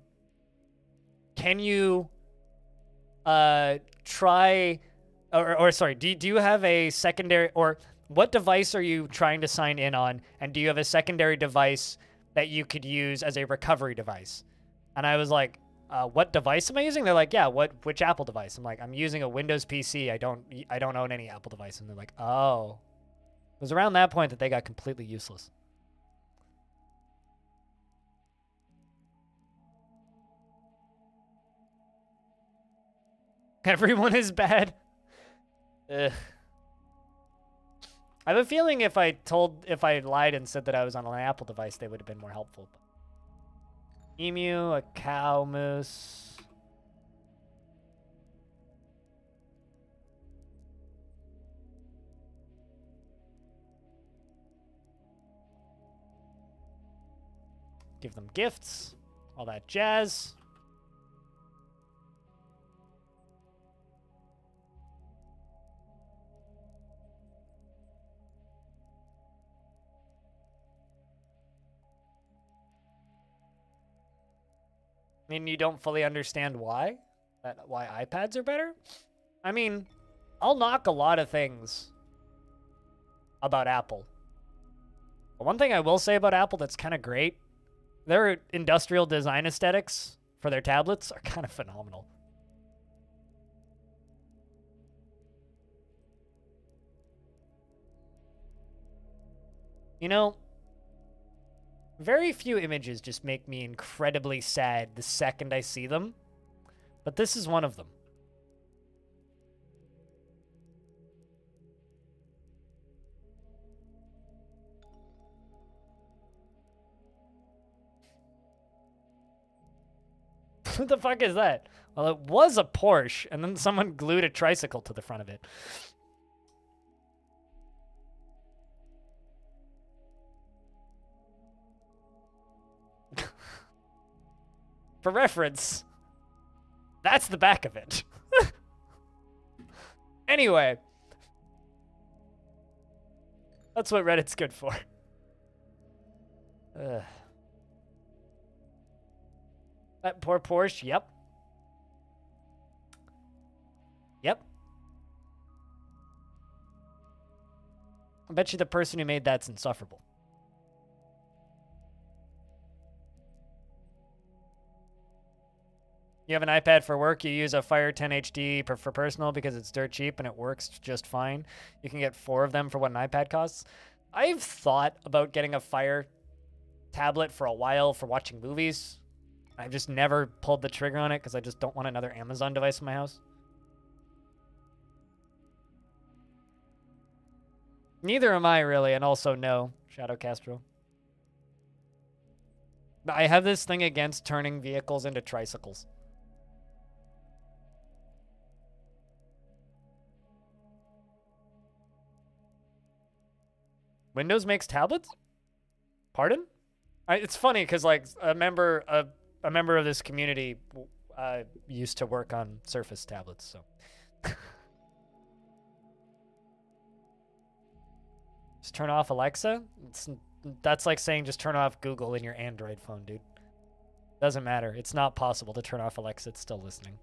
[SPEAKER 1] you try or sorry, do you have a secondary, or what device are you trying to sign in on, and do you have a secondary device that you could use as a recovery device? And I was like, what device am I using? They're like, yeah, which Apple device? I'm like, I'm using a Windows PC. I don't own any Apple device. And they're like, oh. It was around that point that they got completely useless. Everyone is bad. Ugh. I have a feeling if I lied and said that I was on an Apple device, they would have been more helpful. Emu, a cow, moose. Give them gifts, all that jazz. I mean, you don't fully understand why? Why iPads are better? I mean, I'll knock a lot of things about Apple. But one thing I will say about Apple that's kind of great, their industrial design aesthetics for their tablets are kind of phenomenal. You know, very few images just make me incredibly sad the second I see them, but this is one of them. What the fuck is that? Well, it was a Porsche, and then someone glued a tricycle to the front of it. For reference, that's the back of it. Anyway, that's what Reddit's good for. Ugh. That poor Porsche, yep. Yep. I bet you the person who made that's insufferable. You have an iPad for work, you use a Fire 10 HD for personal because it's dirt cheap and it works just fine. You can get 4 of them for what an iPad costs. I've thought about getting a Fire tablet for a while for watching movies. I've just never pulled the trigger on it because I just don't want another Amazon device in my house. Neither am I, really, and also no, Shadow Castro. But I have this thing against turning vehicles into tricycles. Windows makes tablets? Pardon? It's funny because like a member of this community used to work on Surface tablets, so. Just turn off Alexa? That's like saying just turn off Google in your Android phone, dude. Doesn't matter. It's not possible to turn off Alexa. It's still listening.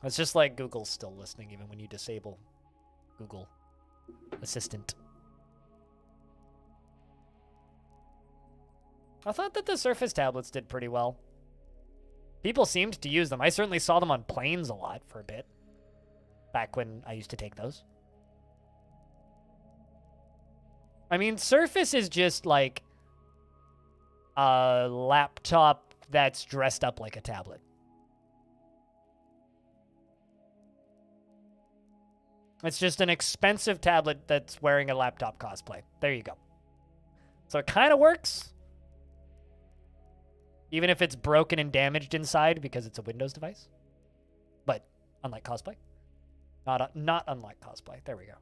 [SPEAKER 1] It's just like Google's still listening even when you disable Google Assistant. I thought that the Surface tablets did pretty well. People seemed to use them. I certainly saw them on planes a lot for a bit. Back when I used to take those. I mean, Surface is just like a laptop that's dressed up like a tablet. It's just an expensive tablet that's wearing a laptop cosplay. There you go. So it kind of works. Even if it's broken and damaged inside because it's a Windows device. But unlike cosplay. Not unlike cosplay. There we go.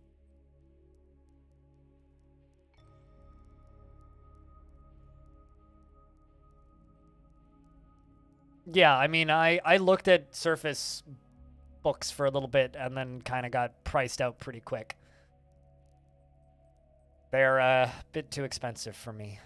[SPEAKER 1] Yeah, I mean, I looked at Surface books for a little bit and then kind of got priced out pretty quick. They're a bit too expensive for me.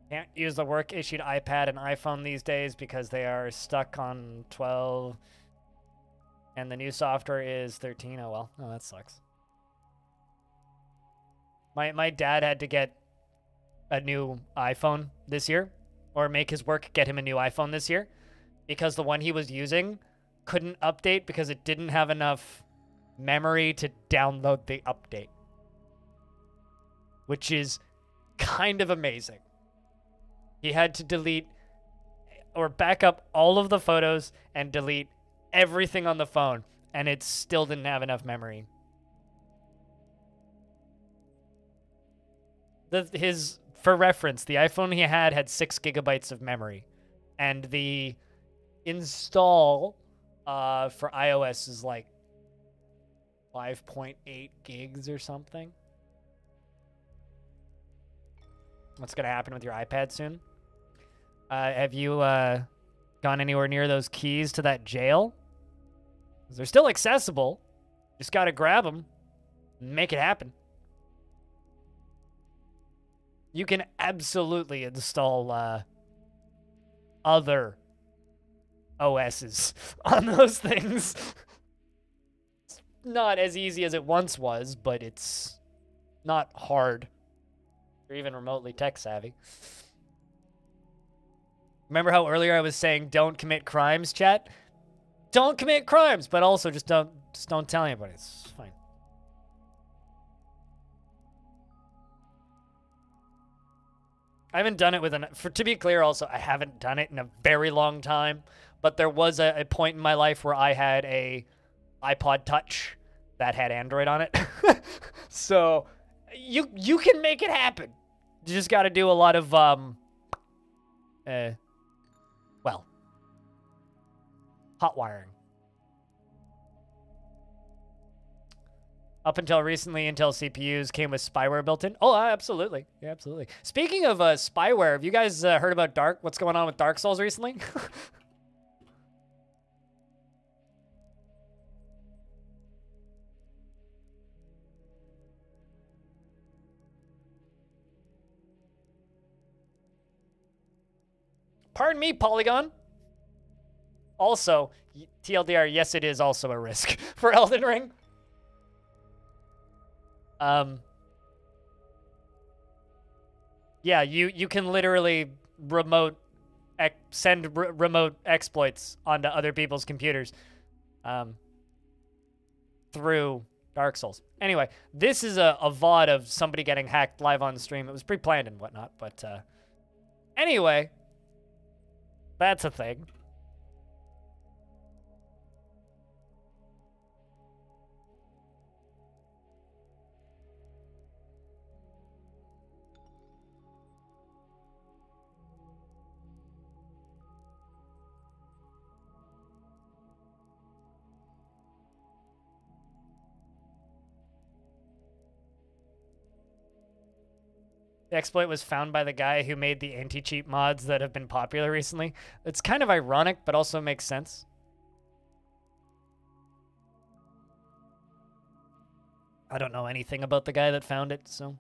[SPEAKER 1] Can't use the work-issued iPad and iPhone these days because they are stuck on 12. And the new software is 13. Oh, well. Oh, that sucks. My dad had to get a new iPhone this year. Or make his work get him a new iPhone this year. Because the one he was using couldn't update because it didn't have enough memory to download the update, which is kind of amazing. He had to delete or back up all of the photos and delete everything on the phone, and it still didn't have enough memory. For reference, the iPhone he had 6 gigabytes of memory, and the install for iOS is like 5.8 gigs or something. What's going to happen with your iPad soon? Have you gone anywhere near those keys to that jail? 'Cause they're still accessible. Just got to grab them and make it happen. You can absolutely install other OSs on those things. It's not as easy as it once was, but it's not hard or even remotely tech savvy. Remember how earlier I was saying don't commit crimes, chat? Don't commit crimes, but also just don't tell anybody. It's fine. I haven't done it with to be clear also, I haven't done it in a very long time, but there was a point in my life where I had a iPod Touch that had Android on it. So you can make it happen. You just got to do a lot of hot wiring. Up until recently, Intel CPUs came with spyware built in. Oh, absolutely. Yeah, absolutely. Speaking of spyware, have you guys heard about what's going on with Dark Souls recently? Pardon me, Polygon. Also, TLDR, yes, it is also a risk for Elden Ring. Yeah, you can literally send remote exploits onto other people's computers through Dark Souls. Anyway, this is a VOD of somebody getting hacked live on stream. It was pre-planned and whatnot, but anyway, that's a thing. The exploit was found by the guy who made the anti-cheat mods that have been popular recently. It's kind of ironic, but also makes sense. I don't know anything about the guy that found it, so...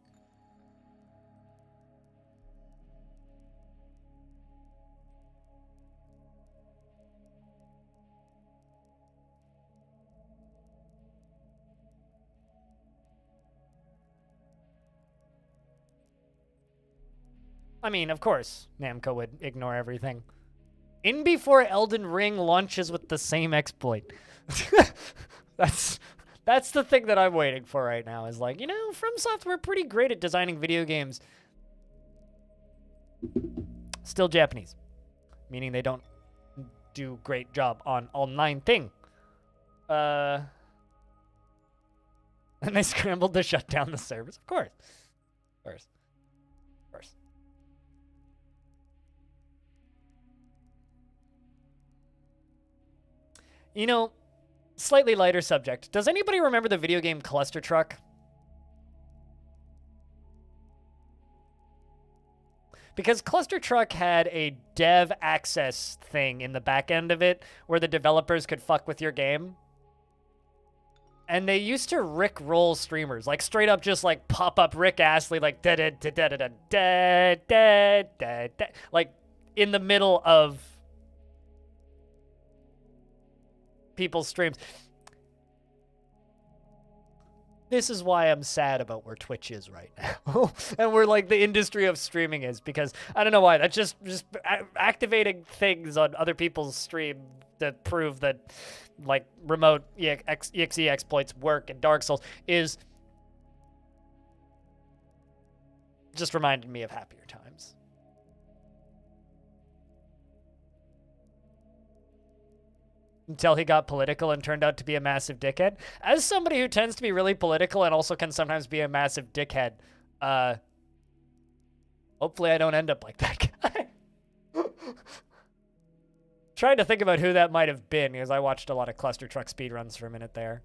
[SPEAKER 1] I mean, of course, Namco would ignore everything. In before Elden Ring launches with the same exploit. That's the thing that I'm waiting for right now, is like, you know, From Software pretty great at designing video games. Still Japanese. Meaning they don't do great job on online thing. And they scrambled to shut down the service. Of course. Of course. Of course. You know, slightly lighter subject. Does anybody remember the video game Cluster Truck? Because Cluster Truck had a dev access thing in the back end of it where the developers could fuck with your game. And they used to rickroll streamers, like straight up just like pop up Rick Astley, like da da da da da da da da da da, like in the middle of people's streams. This is why I'm sad about where Twitch is right now. And where like the industry of streaming is, because I don't know why. That's just activating things on other people's stream to prove that like remote exe exploits work in Dark Souls is just reminded me of happier times. Until he got political and turned out to be a massive dickhead. As somebody who tends to be really political and also can sometimes be a massive dickhead, hopefully I don't end up like that guy. Trying to think about who that might have been, because I watched a lot of Cluster Truck speedruns for a minute there.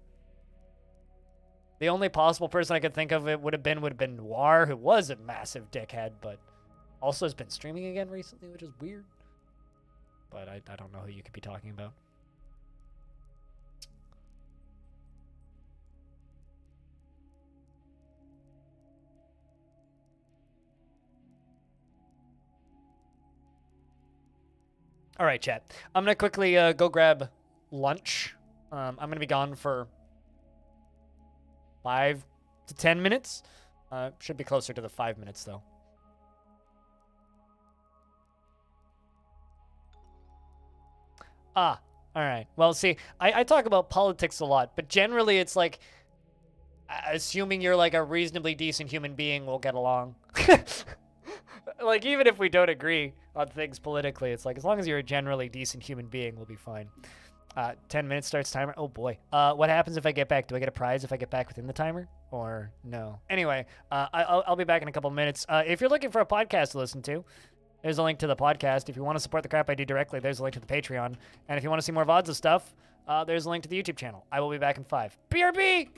[SPEAKER 1] The only possible person I could think of would have been Dwarf, who was a massive dickhead, but also has been streaming again recently, which is weird. But I don't know who you could be talking about. All right, chat. I'm going to quickly go grab lunch. I'm going to be gone for 5 to 10 minutes. Should be closer to the 5 minutes, though. All right. Well, see, I talk about politics a lot, but generally it's like, assuming you're like a reasonably decent human being, we'll get along. Like, even if we don't agree on things politically, it's like, as long as you're a generally decent human being, we'll be fine. 10 minutes starts timer. Oh, boy. What happens if I get back? Do I get a prize if I get back within the timer? Or no? Anyway, I'll be back in a couple minutes. If you're looking for a podcast to listen to, there's a link to the podcast. If you want to support the crap I do directly, there's a link to the Patreon. And if you want to see more VODs of stuff, there's a link to the YouTube channel. I will be back in 5. BRB!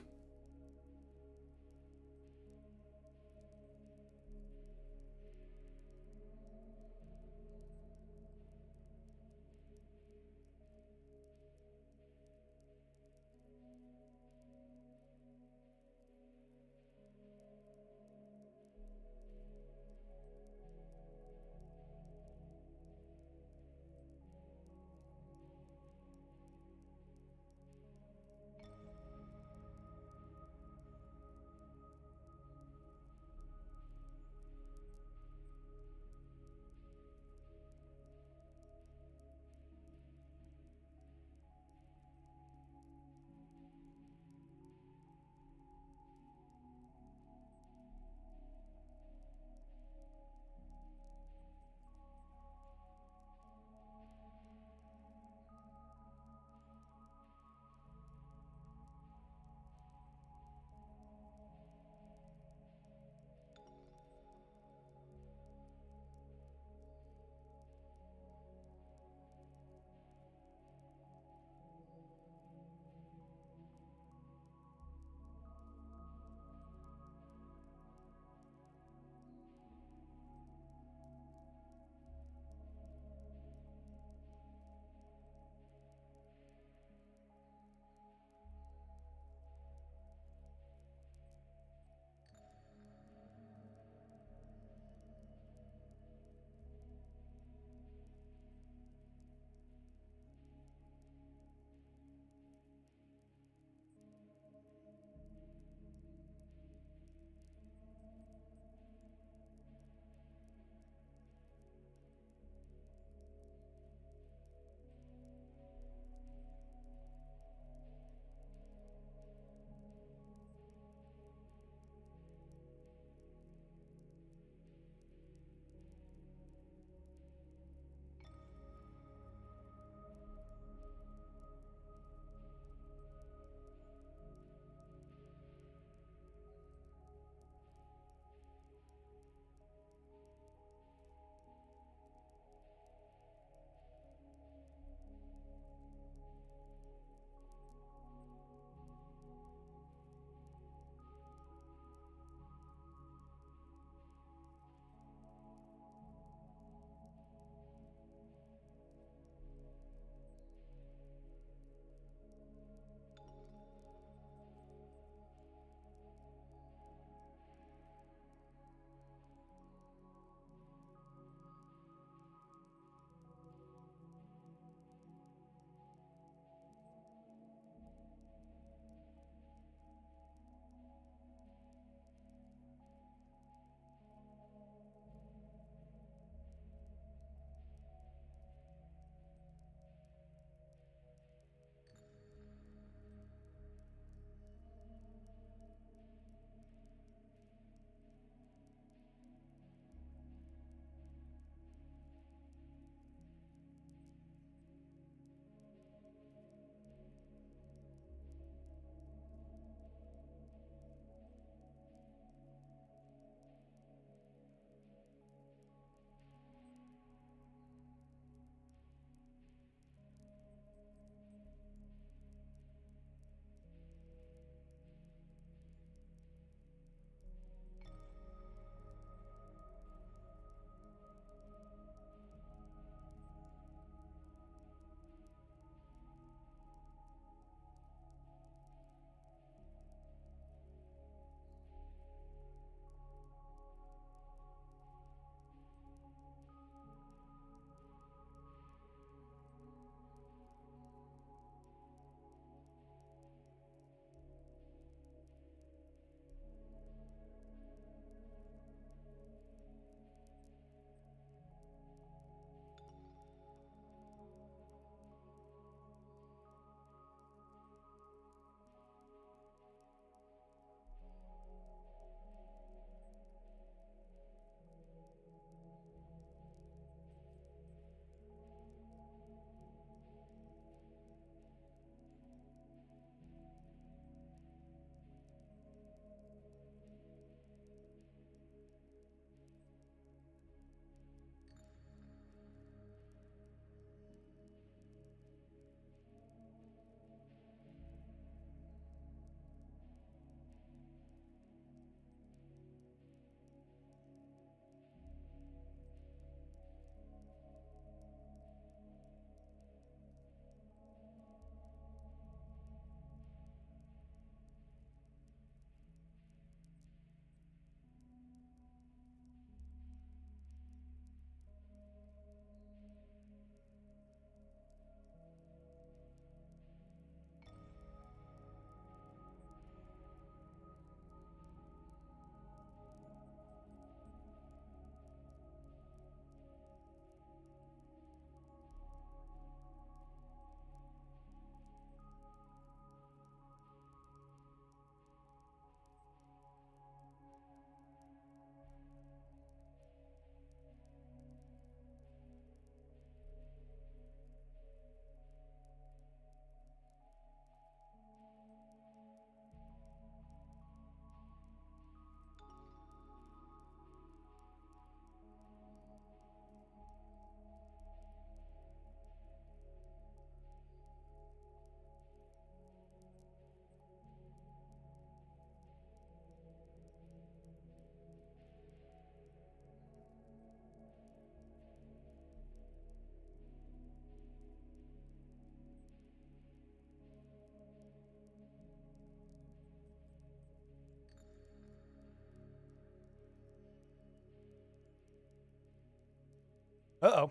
[SPEAKER 1] Uh-oh.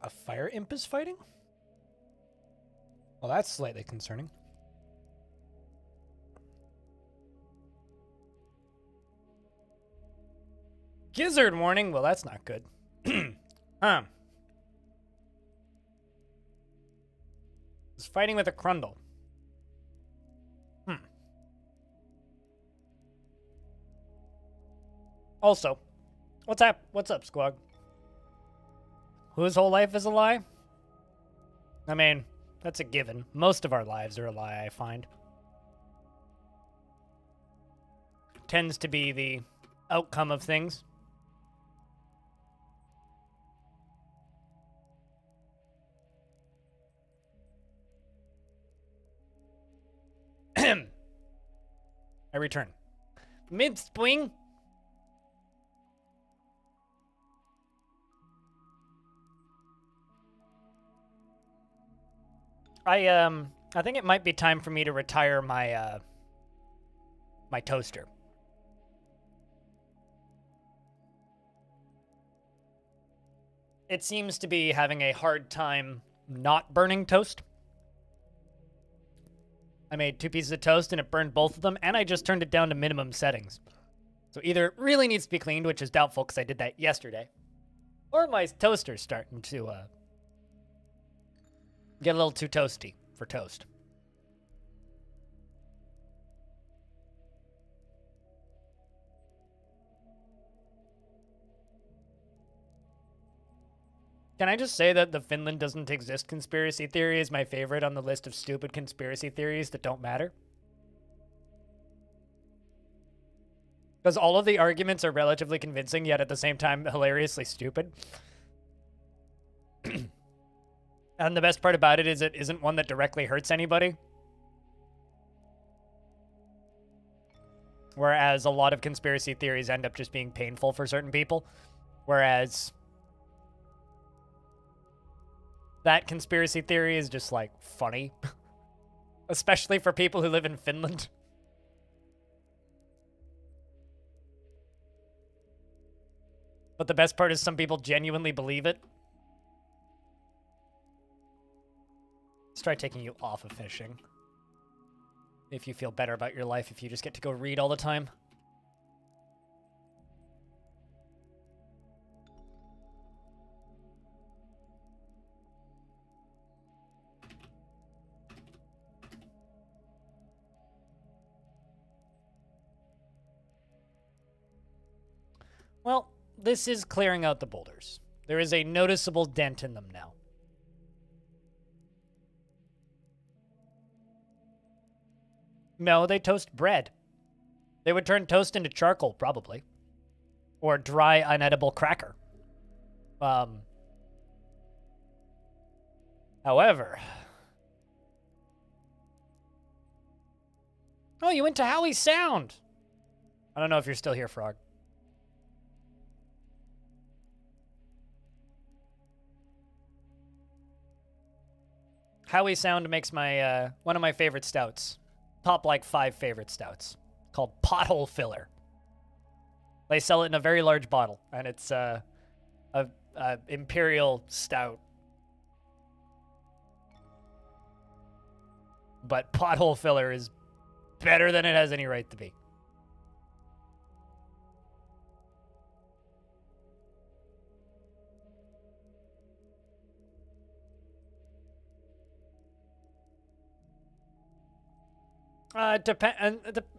[SPEAKER 1] A fire imp is fighting? Well, that's slightly concerning. Gizzard warning? Well, that's not good. He's fighting with a Crundle. Also, what's up, Squog? Whose whole life is a lie? I mean, that's a given. Most of our lives are a lie, I find. Tends to be the outcome of things. I return. Mid-swing? I think it might be time for me to retire my my toaster. It seems to be having a hard time not burning toast. I made 2 pieces of toast and it burned both of them, and I just turned it down to minimum settings. So either it really needs to be cleaned, which is doubtful because I did that yesterday, or my toaster's starting to get a little too toasty for toast. Can I just say that the Finland doesn't exist conspiracy theory is my favorite on the list of stupid conspiracy theories that don't matter? Because all of the arguments are relatively convincing, yet at the same time hilariously stupid. And the best part about it is it isn't one that directly hurts anybody. Whereas a lot of conspiracy theories end up just being painful for certain people. Whereas that conspiracy theory is just, like, funny. Especially for people who live in Finland. But the best part is some people genuinely believe it. Let's try taking you off of fishing. If you feel better about your life, if you just get to go read all the time. Well, this is clearing out the boulders. There is a noticeable dent in them now. No, they toast bread. They would turn toast into charcoal, probably. Or dry, unedible cracker. However... Oh, you went to Howie's Sound! I don't know if you're still here, Frog. Howie Sound makes my one of my favorite stouts. Top, like, 5 favorite stouts. Called Pothole Filler. They sell it in a very large bottle, and it's a imperial stout. But Pothole Filler is better than it has any right to be.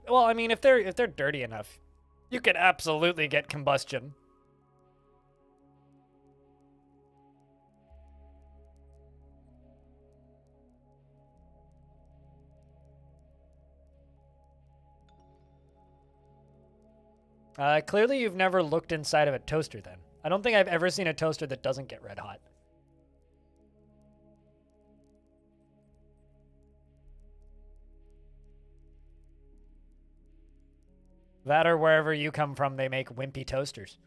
[SPEAKER 1] Well, I mean, if they're dirty enough, you could absolutely get combustion. Clearly you've never looked inside of a toaster then. I don't think I've ever seen a toaster that doesn't get red hot. That or wherever you come from, they make wimpy toasters.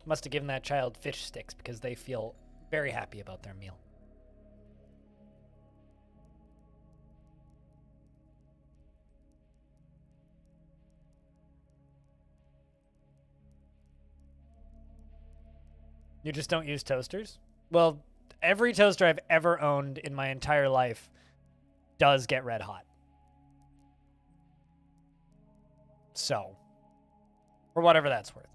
[SPEAKER 1] Must have given that child fish sticks because they feel very happy about their meal. You just don't use toasters? Well, every toaster I've ever owned in my entire life does get red hot. So, for whatever that's worth.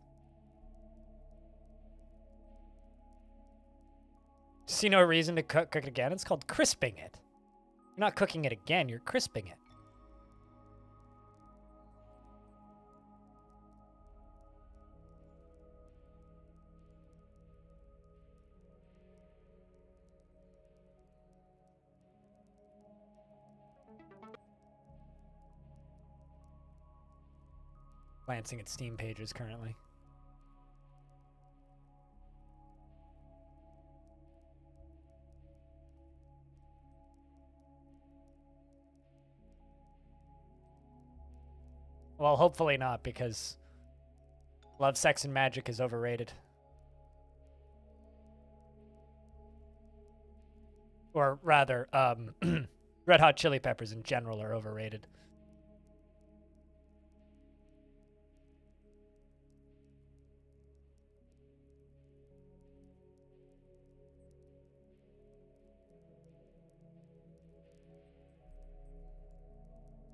[SPEAKER 1] See no reason to cook it again. It's called crisping it. You're not cooking it again, you're crisping it. Glancing at Steam pages currently. Well, hopefully not, because Love, Sex, and Magic is overrated. Or rather, Red Hot Chili Peppers in general are overrated.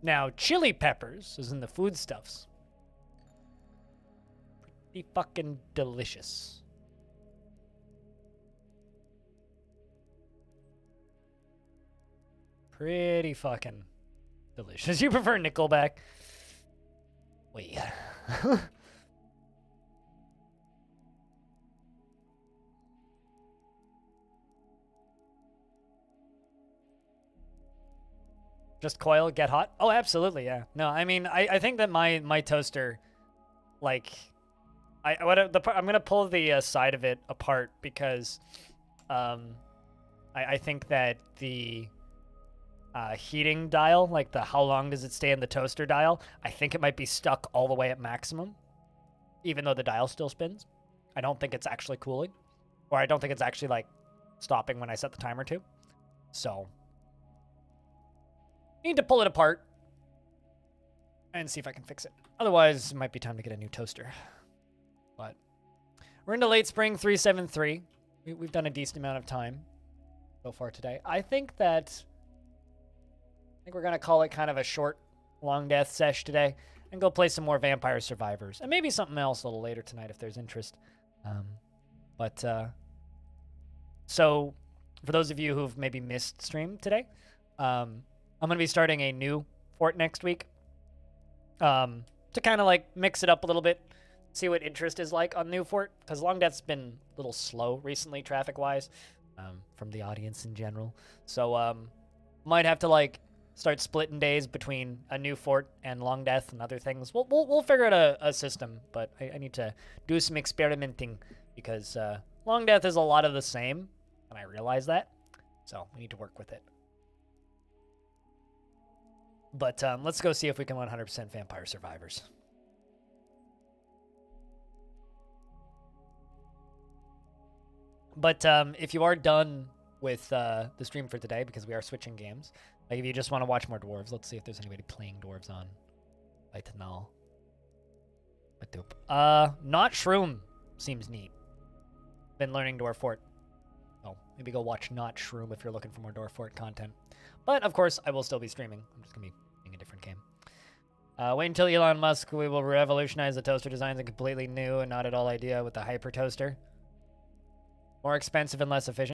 [SPEAKER 1] Now, chili peppers is in the foodstuffs. Pretty fucking delicious. Pretty fucking delicious. You prefer Nickelback? Wait. Just coil, get hot? Oh, absolutely, yeah. No, I mean, I think that my toaster, like, I'm gonna pull the side of it apart because, I think that the heating dial, like the how long does it stay in the toaster dial, I think it might be stuck all the way at maximum, even though the dial still spins. I don't think it's actually cooling, or I don't think it's actually like stopping when I set the timer to. So. Need to pull it apart and see if I can fix it. Otherwise, it might be time to get a new toaster. But we're into late spring 373. We've done a decent amount of time so far today. I think we're going to call it kind of a short Longdeath sesh today and go play some more Vampire Survivors and maybe something else a little later tonight if there's interest. So for those of you who've maybe missed stream today, I'm going to be starting a new fort next week to kind of like mix it up a little bit, see what interest is like on new fort, because Longdeath's been a little slow recently traffic-wise from the audience in general. So might have to like start splitting days between a new fort and Longdeath and other things. We'll figure out a system, but I need to do some experimenting because Longdeath is a lot of the same, and I realize that. So we need to work with it. But let's go see if we can 100% Vampire Survivors. But if you are done with the stream for today, because we are switching games, like if you just want to watch more Dwarves, let's see if there's anybody playing Dwarves on right now. What dope. Not Shroom seems neat. Been learning Dwarf Fort. So maybe go watch Not Shroom if you're looking for more Dwarf Fort content. But, of course, I will still be streaming. I'm just going to be playing a different game. Wait until Elon Musk, we will revolutionize the toaster designs a completely new and not at all idea with the Hyper Toaster. More expensive and less efficient.